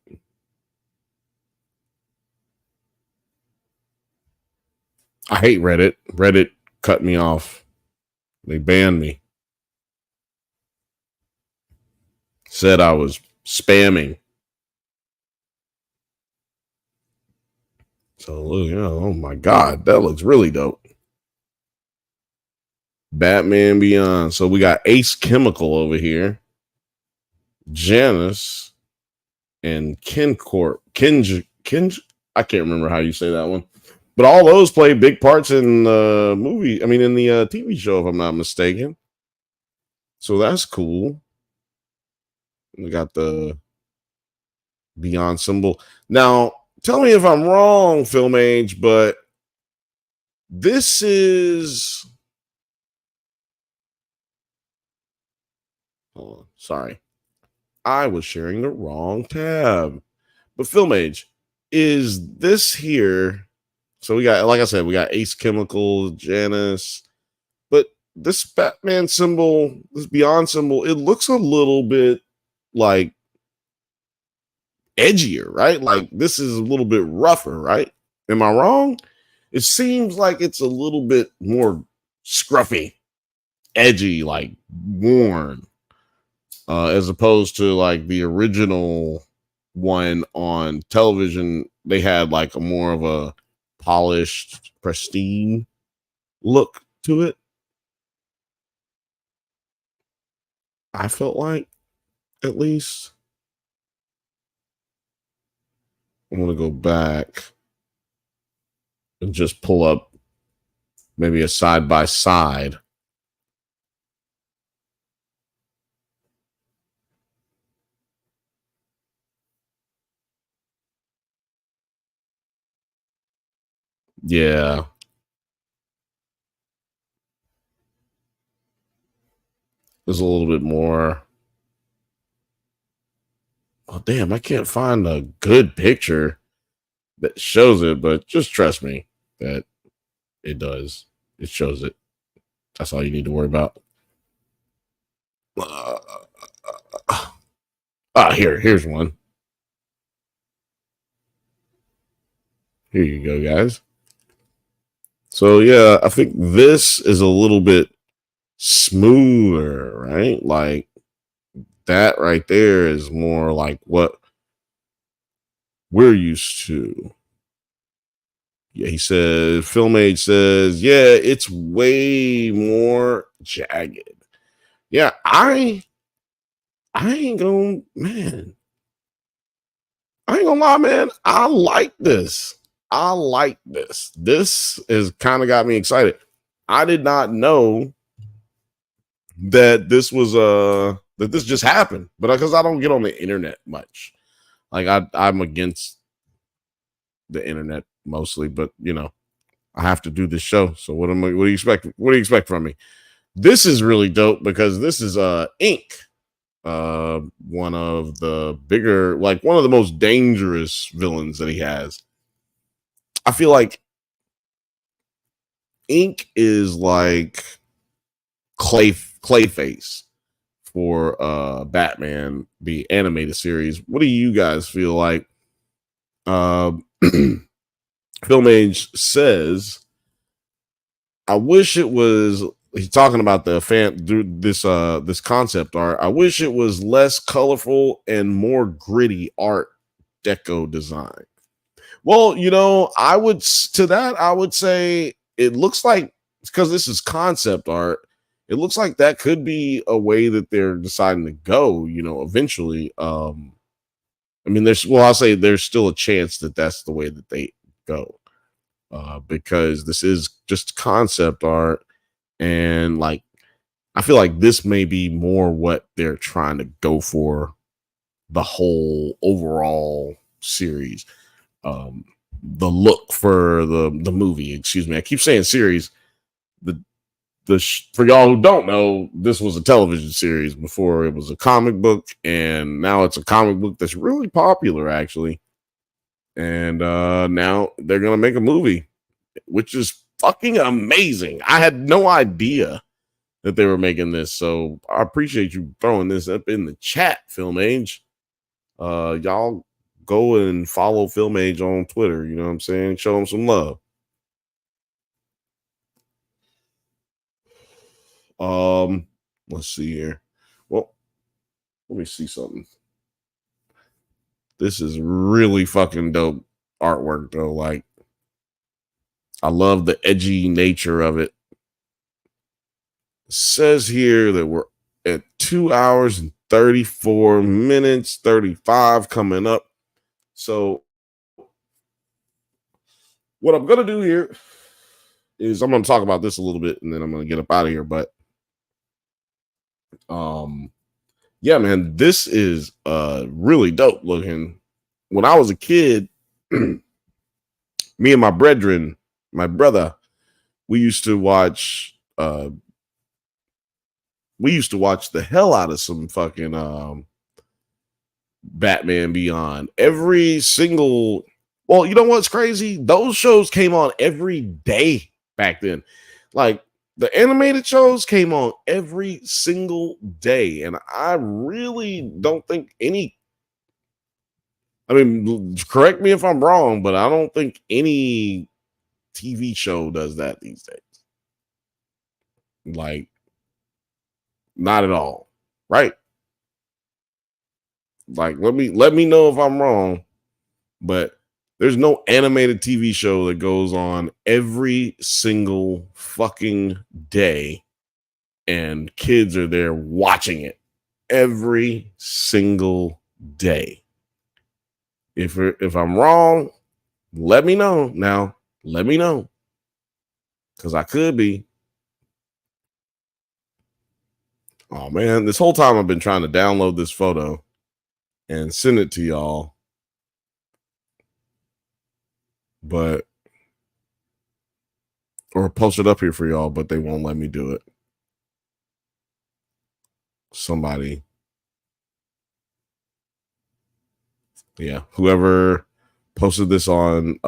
I hate Reddit. Reddit cut me off. They banned me. Said I was spamming. So, you know, oh my God, that looks really dope. Batman Beyond. So we got Ace Chemical over here, Janice, and Kincorp. Kinj. I can't remember how you say that one. But all those play big parts in the movie. I mean, in the TV show, if I'm not mistaken. So that's cool. We got the Beyond symbol. Now, tell me if I'm wrong, Film Age, but this is... Oh, sorry. I was sharing the wrong tab. But Film Age, is this here... So we got, like I said, we got Ace Chemical, Janice, but this Batman symbol, this Beyond symbol, it looks a little bit like edgier, right? Like this is a little bit rougher, right? Am I wrong? It seems like it's a little bit more scruffy, edgy, like worn, as opposed to like the original one on television. They had like a more of a polished, pristine look to it. I felt like, at least. I'm gonna go back and just pull up maybe a side by side. Yeah. There's a little bit more. Oh, damn. I can't find a good picture that shows it, but just trust me that it does. It shows it. That's all you need to worry about. Here's one. Here you go, guys. So, yeah, I think this is a little bit smoother, right? Like, that right there is more like what we're used to. Yeah, he says, Film Age says, yeah, it's way more jagged. Yeah, I ain't gonna, man. I ain't gonna lie, man. I like this. I like this. This has kind of got me excited. I did not know that this was that this just happened, but because I don't get on the internet much. Like I'm against the internet mostly, but you know, I have to do this show. So what do you expect? What do you expect from me? This is really dope because this is Ink. One of the bigger, like one of the most dangerous villains that he has. I feel like Ink is like Clayface for Batman, the animated series. What do you guys feel like? Film Age says, I wish it was, he's talking about the this concept art. I wish it was less colorful and more gritty art deco design. Well, you know, I would say it looks like, because this is concept art, it looks like that could be a way that they're deciding to go, you know, eventually. I mean, I'll say there's still a chance that that's the way that they go, because this is just concept art. And like, I feel like this may be more what they're trying to go for the whole overall series. The look for the movie, excuse me. I keep saying series. For y'all who don't know, this was a television series before it was a comic book, and now it's a comic book that's really popular, actually. And now they're gonna make a movie, which is fucking amazing. I had no idea that they were making this, so I appreciate you throwing this up in the chat, Film Age. Y'all go and follow Film Age on Twitter. You know what I'm saying? Show them some love. Let's see here. Well, let me see something. This is really fucking dope artwork, though. Like, I love the edgy nature of it. It says here that we're at 2 hours and 34 minutes, 35 coming up. So what I'm going to do here is I'm going to talk about this a little bit, and then I'm going to get up out of here. But yeah, man, this is really dope looking. When I was a kid, me and my brother, we used to watch the hell out of some fucking Batman Beyond. Every single, well, you know what's crazy? Those shows came on every day back then. Like, the animated shows came on every single day, and I really don't think any I mean, correct me if I'm wrong, but I don't think any TV show does that these days. Like, not at all, right? Like, let me know if I'm wrong, but there's no animated TV show that goes on every single fucking day, and kids are there watching it every single day. If I'm wrong, let me know now. Let me know, because I could be. Oh man, this whole time I've been trying to download this photo and send it to y'all, but or post it up here for y'all, but they won't let me do it. Somebody, yeah, whoever posted this on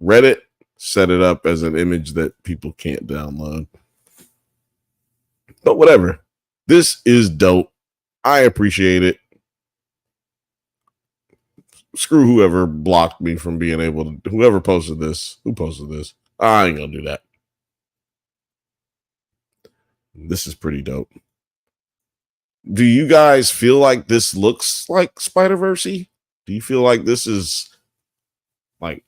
Reddit set it up as an image that people can't download. But whatever. This is dope. I appreciate it. Screw whoever blocked me from being able to, whoever posted this. Who posted this? I ain't gonna do that. This is pretty dope. Do you guys feel like this looks like Spider-Verse-y? Do you feel like this is like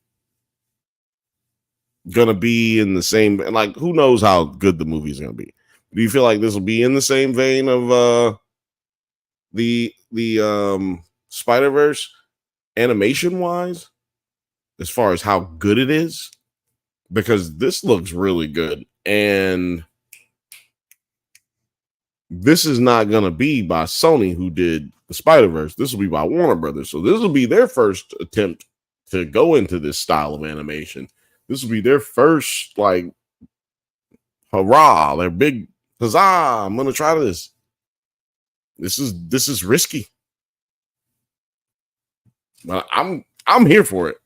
gonna be in the same, and like who knows how good the movie is gonna be? Do you feel like this will be in the same vein of the Spider-Verse animation wise, as far as how good it is? Because this looks really good, and this is not gonna be by Sony, who did the Spider-Verse. This will be by Warner Brothers, so this will be their first attempt to go into this style of animation. This will be their first, like, hurrah, their big huzzah, I'm gonna try this. This is risky, but I'm here for it.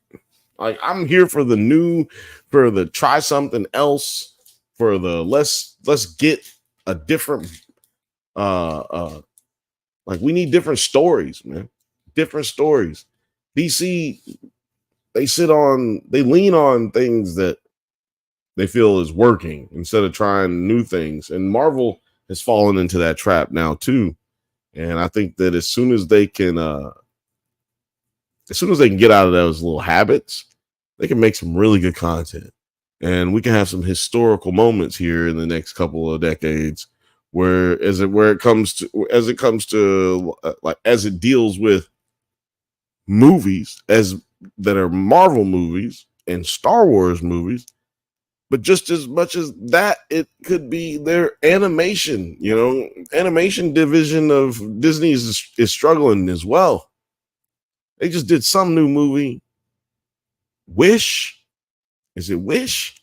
Like, I'm here for the new, for the try something else, for the let's get a different like, we need different stories, man. Different stories. DC, they lean on things that they feel is working instead of trying new things. And Marvel has fallen into that trap now too. And I think that as soon as they can get out of those little habits, they can make some really good content. And we can have some historical moments here in the next couple of decades where as it comes to like, as it deals with movies as that are Marvel movies and Star Wars movies, but just as much as that, it could be their animation, animation division of Disney is struggling as well. They just did some new movie. Wish? Is it Wish?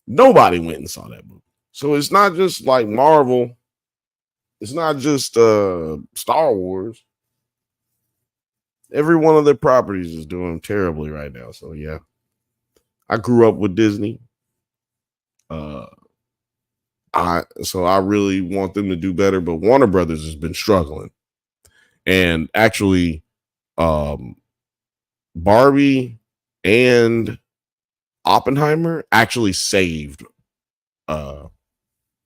Nobody went and saw that movie. So it's not just like Marvel. It's not just Star Wars. Every one of their properties is doing terribly right now. So yeah, I grew up with Disney. I really want them to do better, but Warner Brothers has been struggling. And actually, Barbie and Oppenheimer actually saved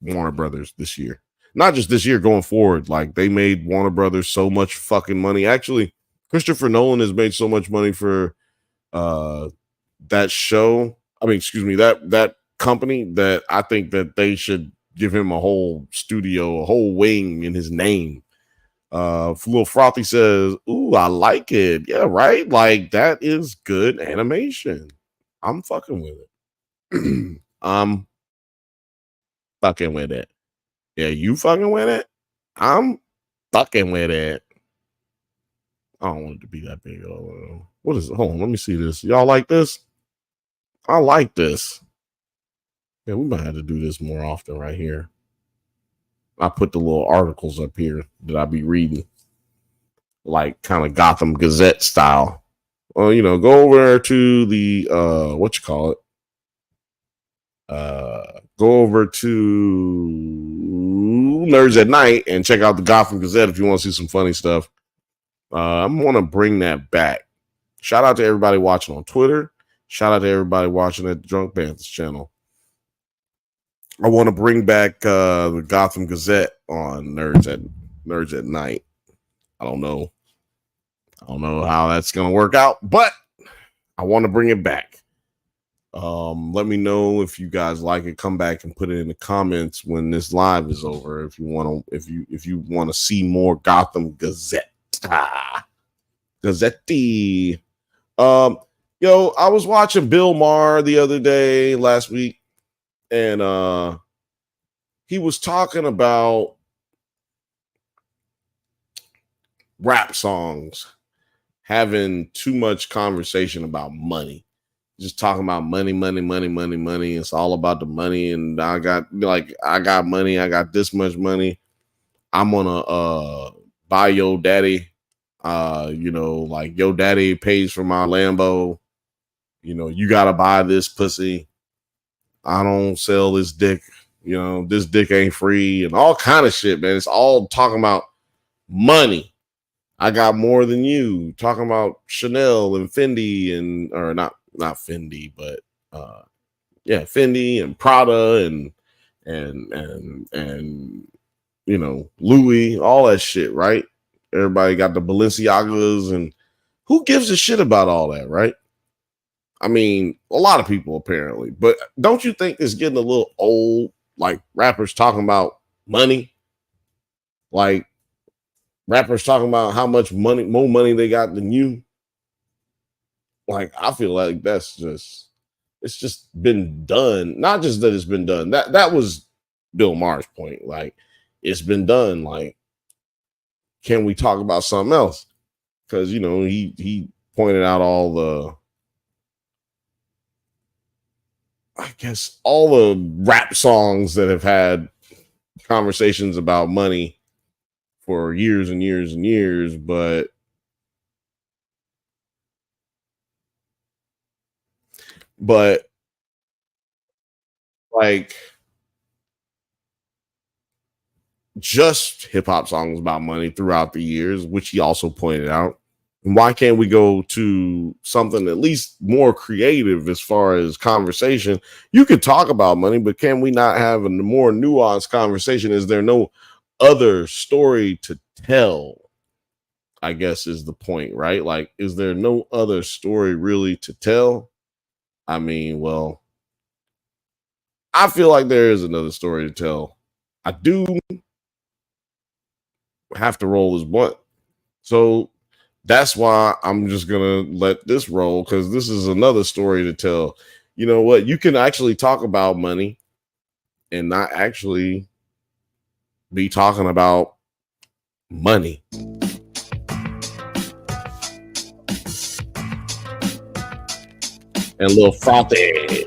Warner Brothers this year. Not just this year, going forward. Like, they made Warner Brothers so much fucking money. Actually, Christopher Nolan has made so much money for that show. I mean, excuse me, that company, that I think that they should give him a whole studio, a whole wing in his name. Little Frothy says, "Ooh, I like it." Yeah, right. Like, that is good animation. I'm fucking with it. I'm fucking with it. Yeah, you fucking with it? I'm fucking with it. I don't want it to be that big. What is it? Hold on, let me see this. Y'all like this? I like this. Yeah, we might have to do this more often right here. I put the little articles up here that I be reading, like kind of Gotham Gazette style. Well, go over to the go over to Nerds at Night and check out the Gotham Gazette if you want to see some funny stuff. I'm going to bring that back. Shout out to everybody watching on Twitter. Shout out to everybody watching at the Drunk Banthas channel. I want to bring back the Gotham Gazette on Nerds at Night. I don't know how that's going to work out, but I want to bring it back. Let me know if you guys like it. Come back and put it in the comments when this live is over. If you want to see more Gotham Gazette. Gazette. I was watching Bill Maher the other day, last week, and he was talking about rap songs having too much conversation about money. Just talking about money. It's all about the money. And I got money. I got this much money. I'm gonna buy your daddy. Like your daddy pays for my Lambo. You gotta buy this pussy. I don't sell this dick. This dick ain't free, and all kind of shit, man. It's all talking about money. I got more than you. Talking about Chanel and Fendi or not Fendi, but Fendi and Prada and Louis, all that shit, right? Everybody got the Balenciagas, and who gives a shit about all that, right? I mean, a lot of people apparently, but don't you think it's getting a little old? Like rappers talking about money, like rappers talking about how much more money they got than you. Like, I feel like it's just been done. Not just that it's been done. That was Bill Maher's point. Like, it's been done. Like, can we talk about something else? Because, he pointed out all the rap songs that have had conversations about money for years and years and years, but like just hip hop songs about money throughout the years, which he also pointed out. And why can't we go to something at least more creative as far as conversation? You could talk about money, but can we not have a more nuanced conversation? Is there no other story to tell? I guess is the point, right? Like, is there no other story really to tell? I mean, well, I feel like there is another story to tell. I do have to roll this blunt. So that's why I'm just going to let this roll, because this is another story to tell. You know what? You can actually talk about money and not actually be talking about money. And Lil Frothy.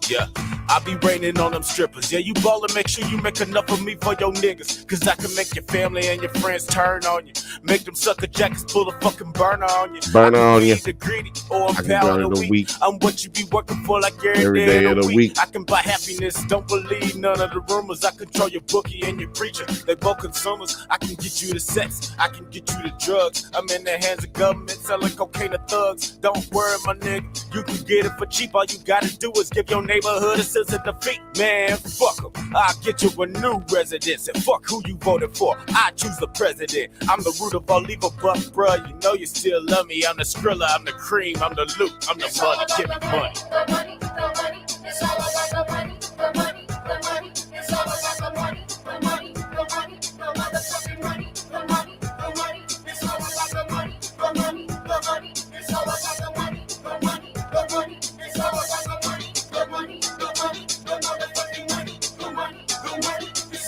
Yeah, I be raining on them strippers. Yeah, you ballin', make sure you make enough of me for your niggas. Cause I can make your family and your friends turn on you. Make them sucker jackets pull a fucking burner on you. Burner on you. The greedy or a pound of the week. I'm what you be working for like every day of the week. I can buy happiness, don't believe none of the rumors. I control your bookie and your preacher. They both consumers. I can get you the sex, I can get you the drugs. I'm in the hands of government selling cocaine to thugs. Don't worry, my nigga, you can get it for cheap. All you gotta do is give your neighborhood a sense of defeat. Man, fuck them. I'll get you a new residence. And fuck who you voted for. I choose the president. I'm the root of all evil, but bruh, you know you still love me. I'm the Skrilla, I'm the cream, I'm the loot, I'm the money. Give me money. The money, the money, it's all about the money. The money, the money, it's all about the money. The money, the money, the motherfucking money. The money, the money, it's all about the money. The money, the money, it's all about the money. The money, the money, it's all about the money. The money, the money, the motherfucking money. The money, the money.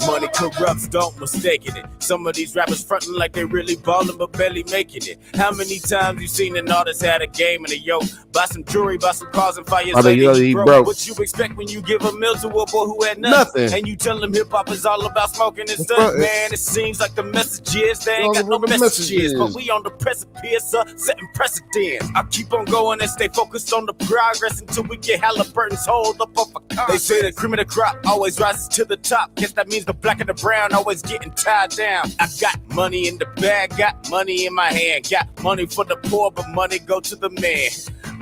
Money corrupts, don't mistake it. Some of these rappers frontin' like they really ballin' but barely making it. How many times you seen an artist had a game and a yo? Buy some jewelry, buy some cars and fire he broke. What you expect when you give a meal to a boy who had nothing? And you tell him hip hop is all about smoking and stuff. Man, it seems like the message is they ain't got no messages. But we on the precipice of setting precedents. I keep on going and stay focused on the progress until we get Halliburton's hold up off a car. They say the cream of the crop always rises to the top. Guess that means the black and the brown always getting tied down. I got money in the bag, got money in my hand. Got money for the poor, but money go to the man.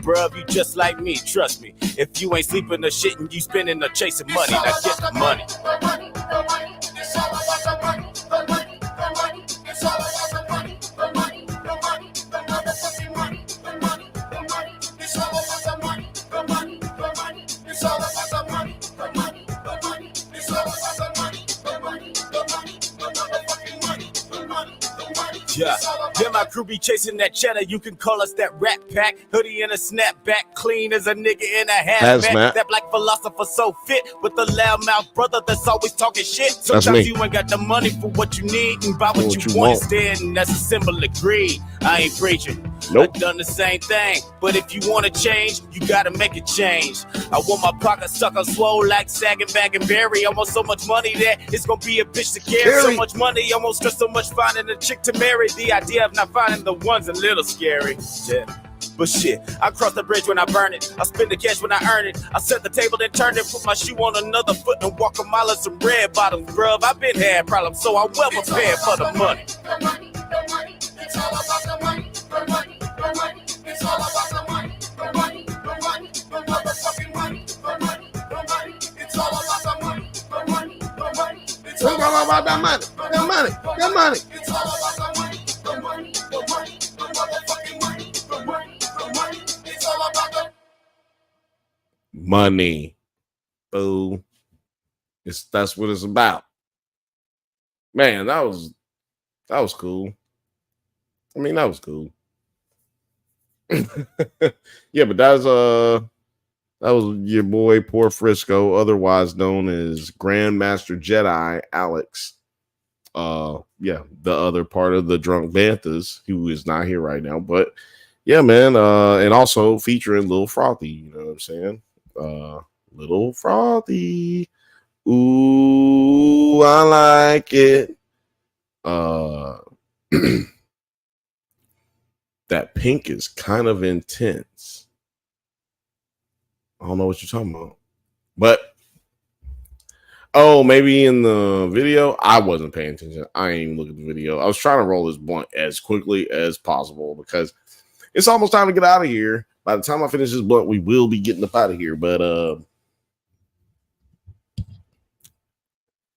Bruh, you just like me, trust me. If you ain't sleeping or shitting, you spending or chasing money. Now get the money. The money, the money. It's all about the money. The money, the money. It's all about the money. The money, the money. The motherfucking money. The money, the money. It's all about the money. The money, the money. It's all about the money. The money, the money. It's all about the money. The money, the money. The motherfucking money. The money, the money. Yeah, my crew be chasing that cheddar. You can call us that rat pack. Hoodie and a snapback, clean as a nigga in a hazmat. That black philosopher so fit with the loudmouth brother that's always talking shit. Sometimes you ain't got the money for what you need and buy what you want instead, and that's a symbol of greed. I ain't preaching. Nope. I've done the same thing, but if you want to change, you gotta make a change. I want my pocket sucker swole like sagging bag and berry. I want so much money that it's gonna be a bitch to carry. So much money, I won't stress so much finding a chick to marry. The idea of not finding the one's a little scary. Yeah. But shit, I cross the bridge when I burn it. I spend the cash when I earn it. I set the table, then turn it, put my shoe on another foot and walk a mile in some red bottoms, bruv. I've been had problems, so I'm well prepared for the money. The money, the money, it's all about the money. The money, the money, it's all about the money. The money, the money, the motherfucking money. The money, the money, it's all about the money. The money, the money, it's all about the money. The money, the money, it's all about the money. The money, the money, the motherfucking money. The money, the money, it's all about the money. Boo. That's what it's about. Man, that was cool. I mean, that was cool. Yeah, but that was your boy Poor Frisco, otherwise known as Grandmaster Jedi Alex. Yeah, the other part of the Drunk Banthas, who is not here right now, but yeah, man. And also featuring Lil Frothy, you know what I'm saying? Lil Frothy. Ooh, I like it. That pink is kind of intense. I don't know what you're talking about. But maybe in the video, I wasn't paying attention. I ain't even looking at the video. I was trying to roll this blunt as quickly as possible because it's almost time to get out of here. By the time I finish this blunt, we will be getting up out of here. But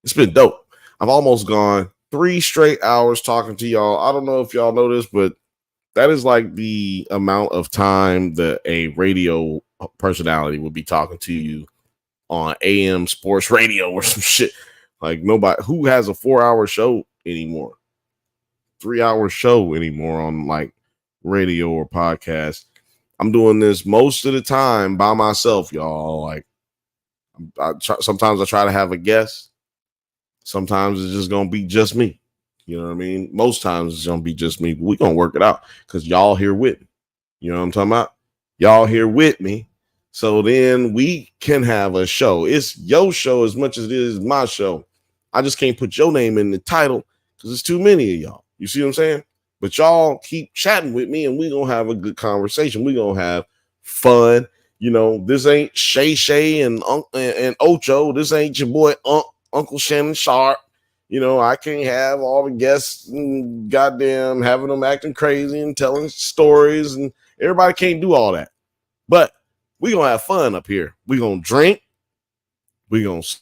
it's been dope. I've almost gone 3 straight hours talking to y'all. I don't know if y'all know this, but that is like the amount of time that a radio personality would be talking to you on AM sports radio or some shit. Like nobody who has a 4-hour show anymore, 3-hour show anymore on like radio or podcast. I'm doing this most of the time by myself, y'all. Like sometimes I try to have a guest. Sometimes it's just gonna be just me. You know what I mean? Most times it's gonna be just me. But we're gonna work it out because y'all here with me. You know what I'm talking about? Y'all here with me. So then we can have a show. It's your show as much as it is my show. I just can't put your name in the title because it's too many of y'all. You see what I'm saying? But y'all keep chatting with me and we're gonna have a good conversation. We're gonna have fun. You know, this ain't Shay and Ocho. This ain't your boy Uncle Shannon Sharp. You know, I can't have all the guests and goddamn having them acting crazy and telling stories, and everybody can't do all that. But we're going to have fun up here. We're going to drink. We're going to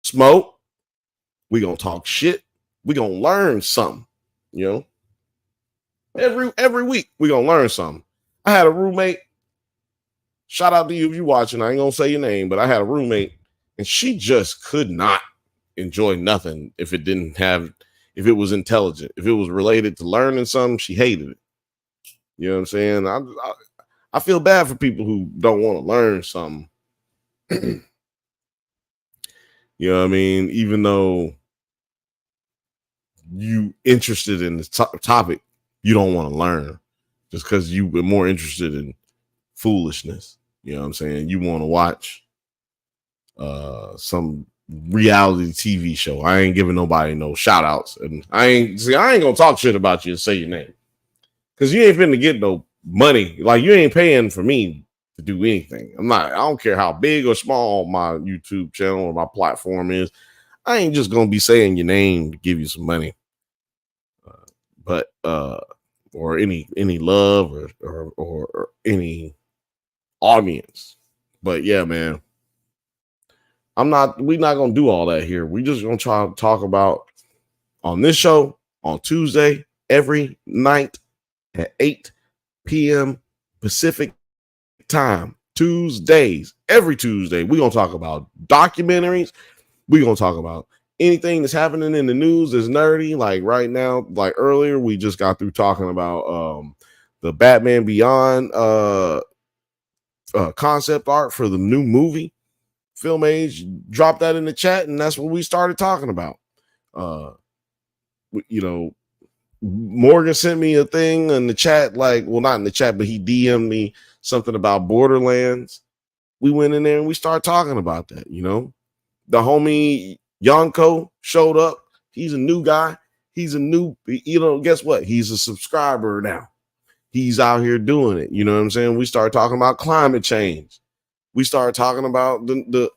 smoke. We're going to talk shit. We're going to learn something, you know. Every week, we're going to learn something. I had a roommate. Shout out to you if you're watching. I ain't going to say your name, but I had a roommate, and she just could not enjoy nothing if it was intelligent. If it was related to learning something, she hated it. You know what I'm saying? I feel bad for people who don't want to learn something. You know what I mean? Even though you interested in the topic, you don't want to learn just because you were more interested in foolishness. You know what I'm saying? You want to watch some reality TV show. I ain't giving nobody no shout outs, and I ain't gonna talk shit about you and say your name because you ain't finna get no money. Like, you ain't paying for me to do anything. I don't care how big or small my YouTube channel or my platform is. I ain't just gonna be saying your name to give you some money, but or any love or any audience. But yeah, man, we're not gonna do all that here. We just gonna try to talk about on this show on Tuesday every night at 8 p.m. Pacific time. Tuesdays, every Tuesday, we're gonna talk about documentaries. We're gonna talk about anything that's happening in the news that's nerdy. Like right now, like earlier, we just got through talking about the Batman Beyond concept art for the new movie. Film Age dropped that in the chat, and that's what we started talking about. You know, Morgan sent me a thing in the chat, like, well, not in the chat, but he DM'd me something about Borderlands. We went in there and we started talking about that. You know, the homie Yonko showed up. He's a new guy. He's a new, you know, guess what? He's a subscriber now. He's out here doing it. You know what I'm saying? We started talking about climate change. We started talking about the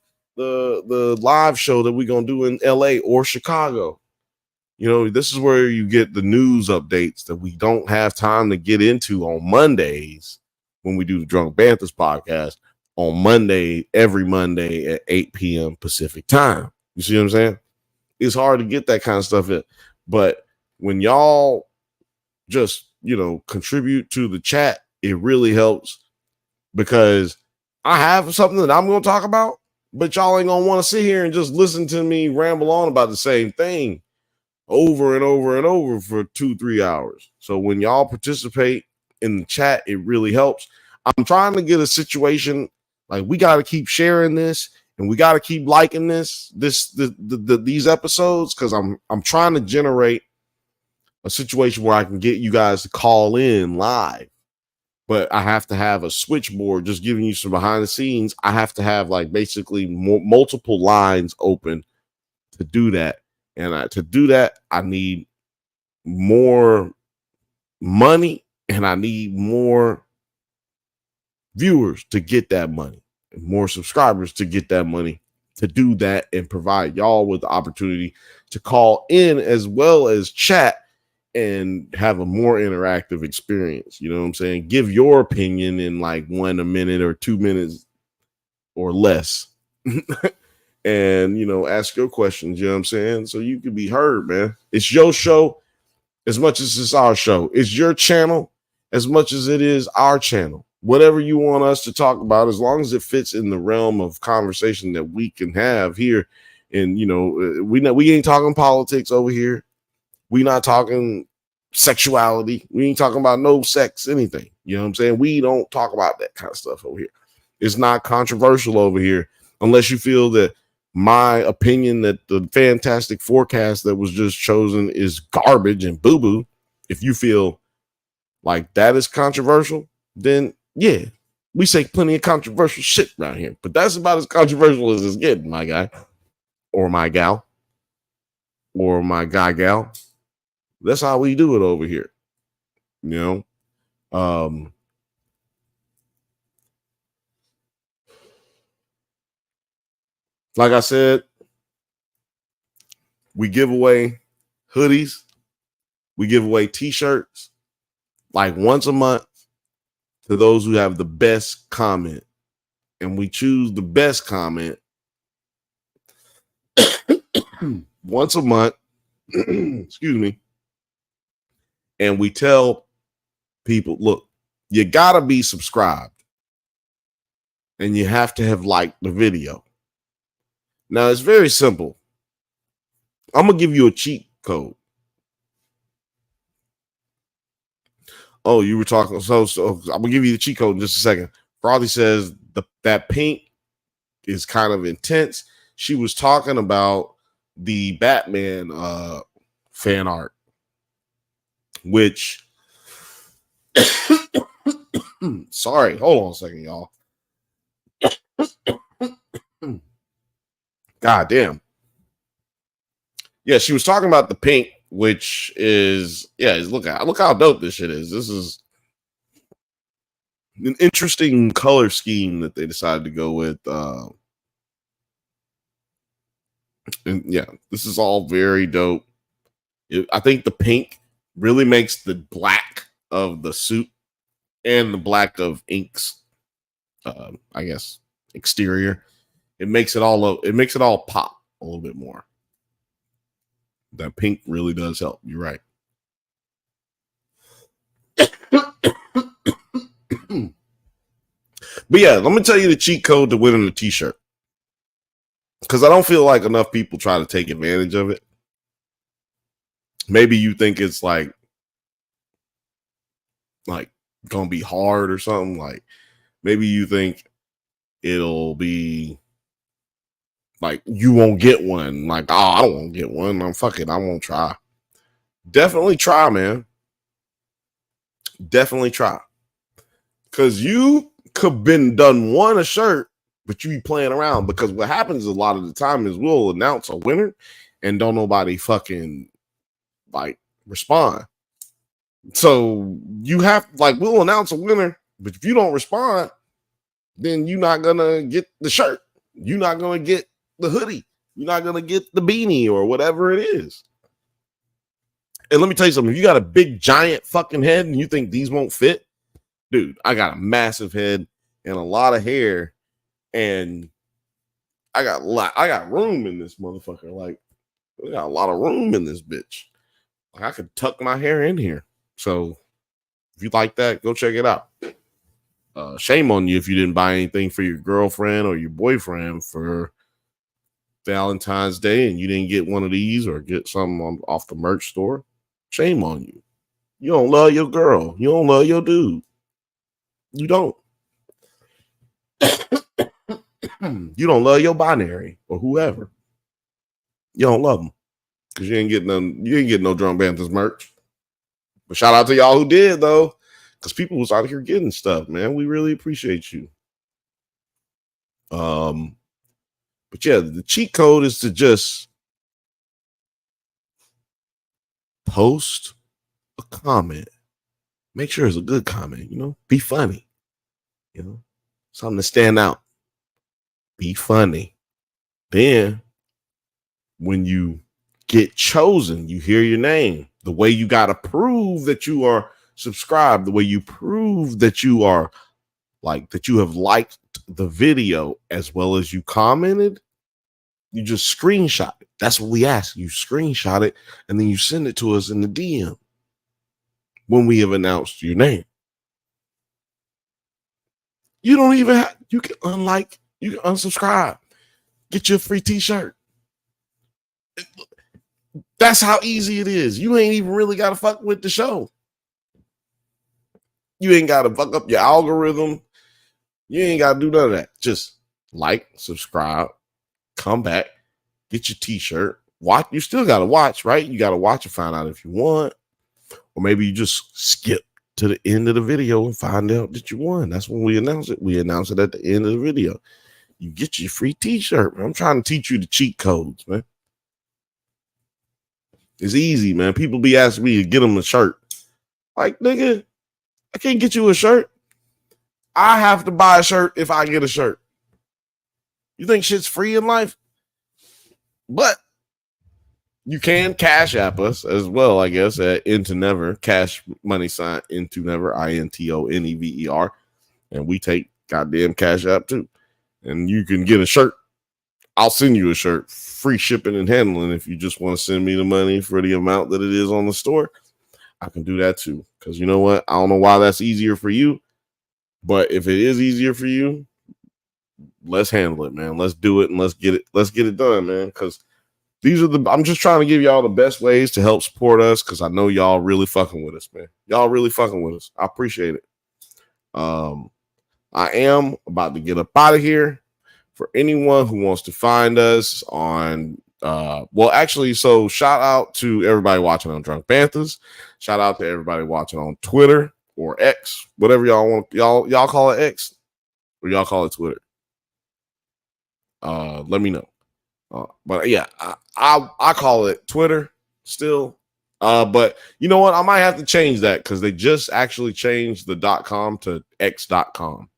live show that we're gonna do in LA or Chicago. You know, this is where you get the news updates that we don't have time to get into on Mondays when we do the Drunk Banthas podcast on Monday, every Monday at 8 p.m. Pacific time. You see what I'm saying? It's hard to get that kind of stuff in, but when y'all just, you know, contribute to the chat, it really helps, because I have something that I'm going to talk about, but y'all ain't going to want to sit here and just listen to me ramble on about the same thing over and over and over for 2-3 hours. So when y'all participate in the chat, it really helps. I'm trying to get a situation like we got to keep sharing this and we got to keep liking these episodes, because I'm trying to generate a situation where I can get you guys to call in live. But I have to have a switchboard just giving you some behind the scenes. I have to have like basically multiple lines open to do that. And to do that, I need more money and I need more viewers to get that money, and more subscribers to get that money, to do that and provide y'all with the opportunity to call in as well as chat and have a more interactive experience. You know what I'm saying? Give your opinion in like a minute or 2 minutes or less. And, you know, ask your questions, you know what I'm saying? So you can be heard, man. It's your show as much as it's our show. It's your channel as much as it is our channel. Whatever you want us to talk about, as long as it fits in the realm of conversation that we can have here. And, you know, we ain't talking politics over here. We not talking sexuality. We ain't talking about no sex, anything. You know what I'm saying? We don't talk about that kind of stuff over here. It's not controversial over here, unless you feel that my opinion that the Fantastic Forecast that was just chosen is garbage and boo-boo. If you feel like that is controversial, then yeah, we say plenty of controversial shit around here. But that's about as controversial as it's getting, my guy. Or my gal. Or my guy gal. That's how we do it over here. You know? Like I said, we give away hoodies. We give away t-shirts like once a month to those who have the best comment. And we choose the best comment once a month. Excuse me. And we tell people, look, you got to be subscribed and you have to have liked the video. Now, it's very simple. I'm going to give you a cheat code. Oh, you were talking. So I'm going to give you the cheat code in just a second. Frothy says that pink is kind of intense. She was talking about the Batman fan art, which sorry, hold on a second, y'all. God damn. Yeah, she was talking about the pink, which is look how dope this shit is. This is an interesting color scheme that they decided to go with. And yeah, this is all very dope. I think the pink really makes the black of the suit and the black of Ink's, I guess, exterior. It makes it all pop a little bit more. That pink really does help. You're right. But yeah, let me tell you the cheat code to winning the t-shirt. Because I don't feel like enough people try to take advantage of it. Maybe you think it's like gonna be hard or something. Like maybe you think it'll be like you won't get one. Like, oh, I don't want to get one. I won't try. Definitely try, man. Definitely try. Because you could been done won a shirt, but you be playing around. Because what happens a lot of the time is we'll announce a winner and don't nobody fucking like respond. So you have we'll announce a winner, but if you don't respond, then you're not gonna get the shirt. You're not gonna get the hoodie. You're not gonna get the beanie or whatever it is. And let me tell you something. If you got a big giant fucking head and you think these won't fit, dude, I got a massive head and a lot of hair, and I got room in this motherfucker. Like, we got a lot of room in this bitch. Like, I could tuck my hair in here. So if you like that, go check it out. Shame on you if you didn't buy anything for your girlfriend or your boyfriend for Valentine's Day and you didn't get one of these or get something off the merch store. Shame on you. You don't love your girl. You don't love your dude. You don't. You don't love your binary or whoever. You don't love them because you ain't getting no Drum Banthas merch. But shout out to y'all who did though, because people was out here getting stuff, man. We really appreciate you. But yeah, the cheat code is to just post a comment. Make sure it's a good comment, be funny, something to stand out. Be funny. Then when you get chosen, you hear your name. The way you got to prove that you are subscribed, the way you prove that you are that you have liked the video as well as you commented, you just screenshot it. That's what we ask. You screenshot it and then you send it to us in the DM when we have announced your name. You don't even have, you can unlike, you can unsubscribe, get your free t-shirt. That's how easy it is. You ain't even really got to fuck with the show. You ain't got to fuck up your algorithm. You ain't got to do none of that. Just like, subscribe, come back, get your t-shirt. Watch. You still got to watch, right? You got to watch and find out if you want. Or maybe you just skip to the end of the video and find out that you won. That's when we announce it. We announce it at the end of the video. You get your free t-shirt, man. I'm trying to teach you the cheat codes, man. It's easy, man. People be asking me to get them a shirt. Like, nigga, I can't get you a shirt. I have to buy a shirt if I get a shirt. You think shit's free in life? But you can cash app us as well, I guess, at Into Never. Cash money sign Into Never, INTONEVER. And we take goddamn cash app too. And you can get a shirt. I'll send you a shirt. Free shipping and handling. If you just want to send me the money for the amount that it is on the store, I can do that too. Because you know what? I don't know why that's easier for you. But if it is easier for you, let's handle it, man. Let's do it and let's get it done, man. Because I'm just trying to give y'all the best ways to help support us. Because I know y'all really fucking with us, man. Y'all really fucking with us. I appreciate it. I am about to get up out of here. For anyone who wants to find us on Well, actually, so shout out to everybody watching on Drunk Banthas. Shout out to everybody watching on Twitter or X, whatever y'all want. Y'all call it X or y'all call it Twitter. Let me know. But yeah, I call it Twitter still. But you know what? I might have to change that because they just actually changed the .com to x.com.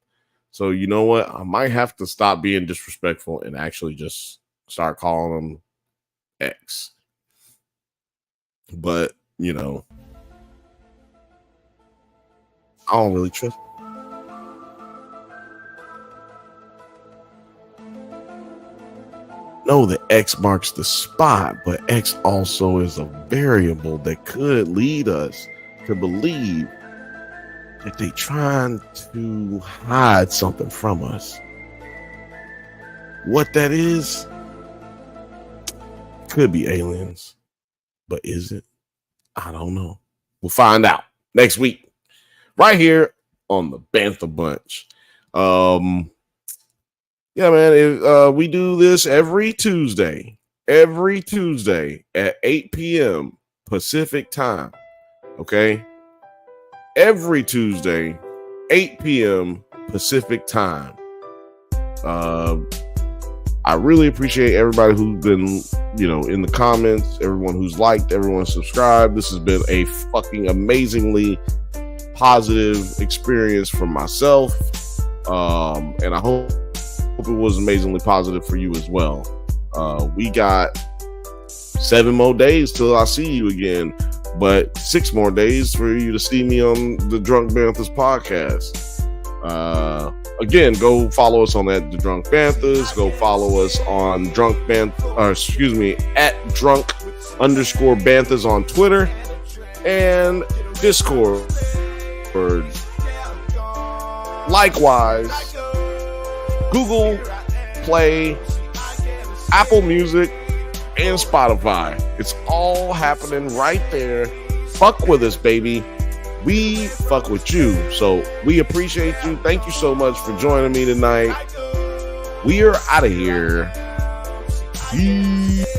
So you know what? I might have to stop being disrespectful and actually just start calling them X. But, you know, I don't really trust. No, the X marks the spot, but X also is a variable that could lead us to believe that they're trying to hide something from us. What that is could be aliens, but is it? I don't know. We'll find out next week, right here on the Bantha Bunch. Yeah, man, we do this every Tuesday at 8 p.m. Pacific time. Okay, every Tuesday, 8 p.m. Pacific time. I really appreciate everybody who's been, you know, in the comments, everyone who's liked, everyone subscribed. This has been a fucking amazingly positive experience for myself. And I hope it was amazingly positive for you as well. We got 7 more days till I see you again, but 6 more days for you to see me on the Drunk Banthas podcast. Again, go follow us on the Drunk Banthas. Go follow us on at drunk_Banthas on Twitter and Discord. Likewise, Google Play, Apple Music, and Spotify. It's all happening right there. Fuck with us, baby. We fuck with you. So we appreciate you. Thank you so much for joining me tonight. We are out of here. Peace.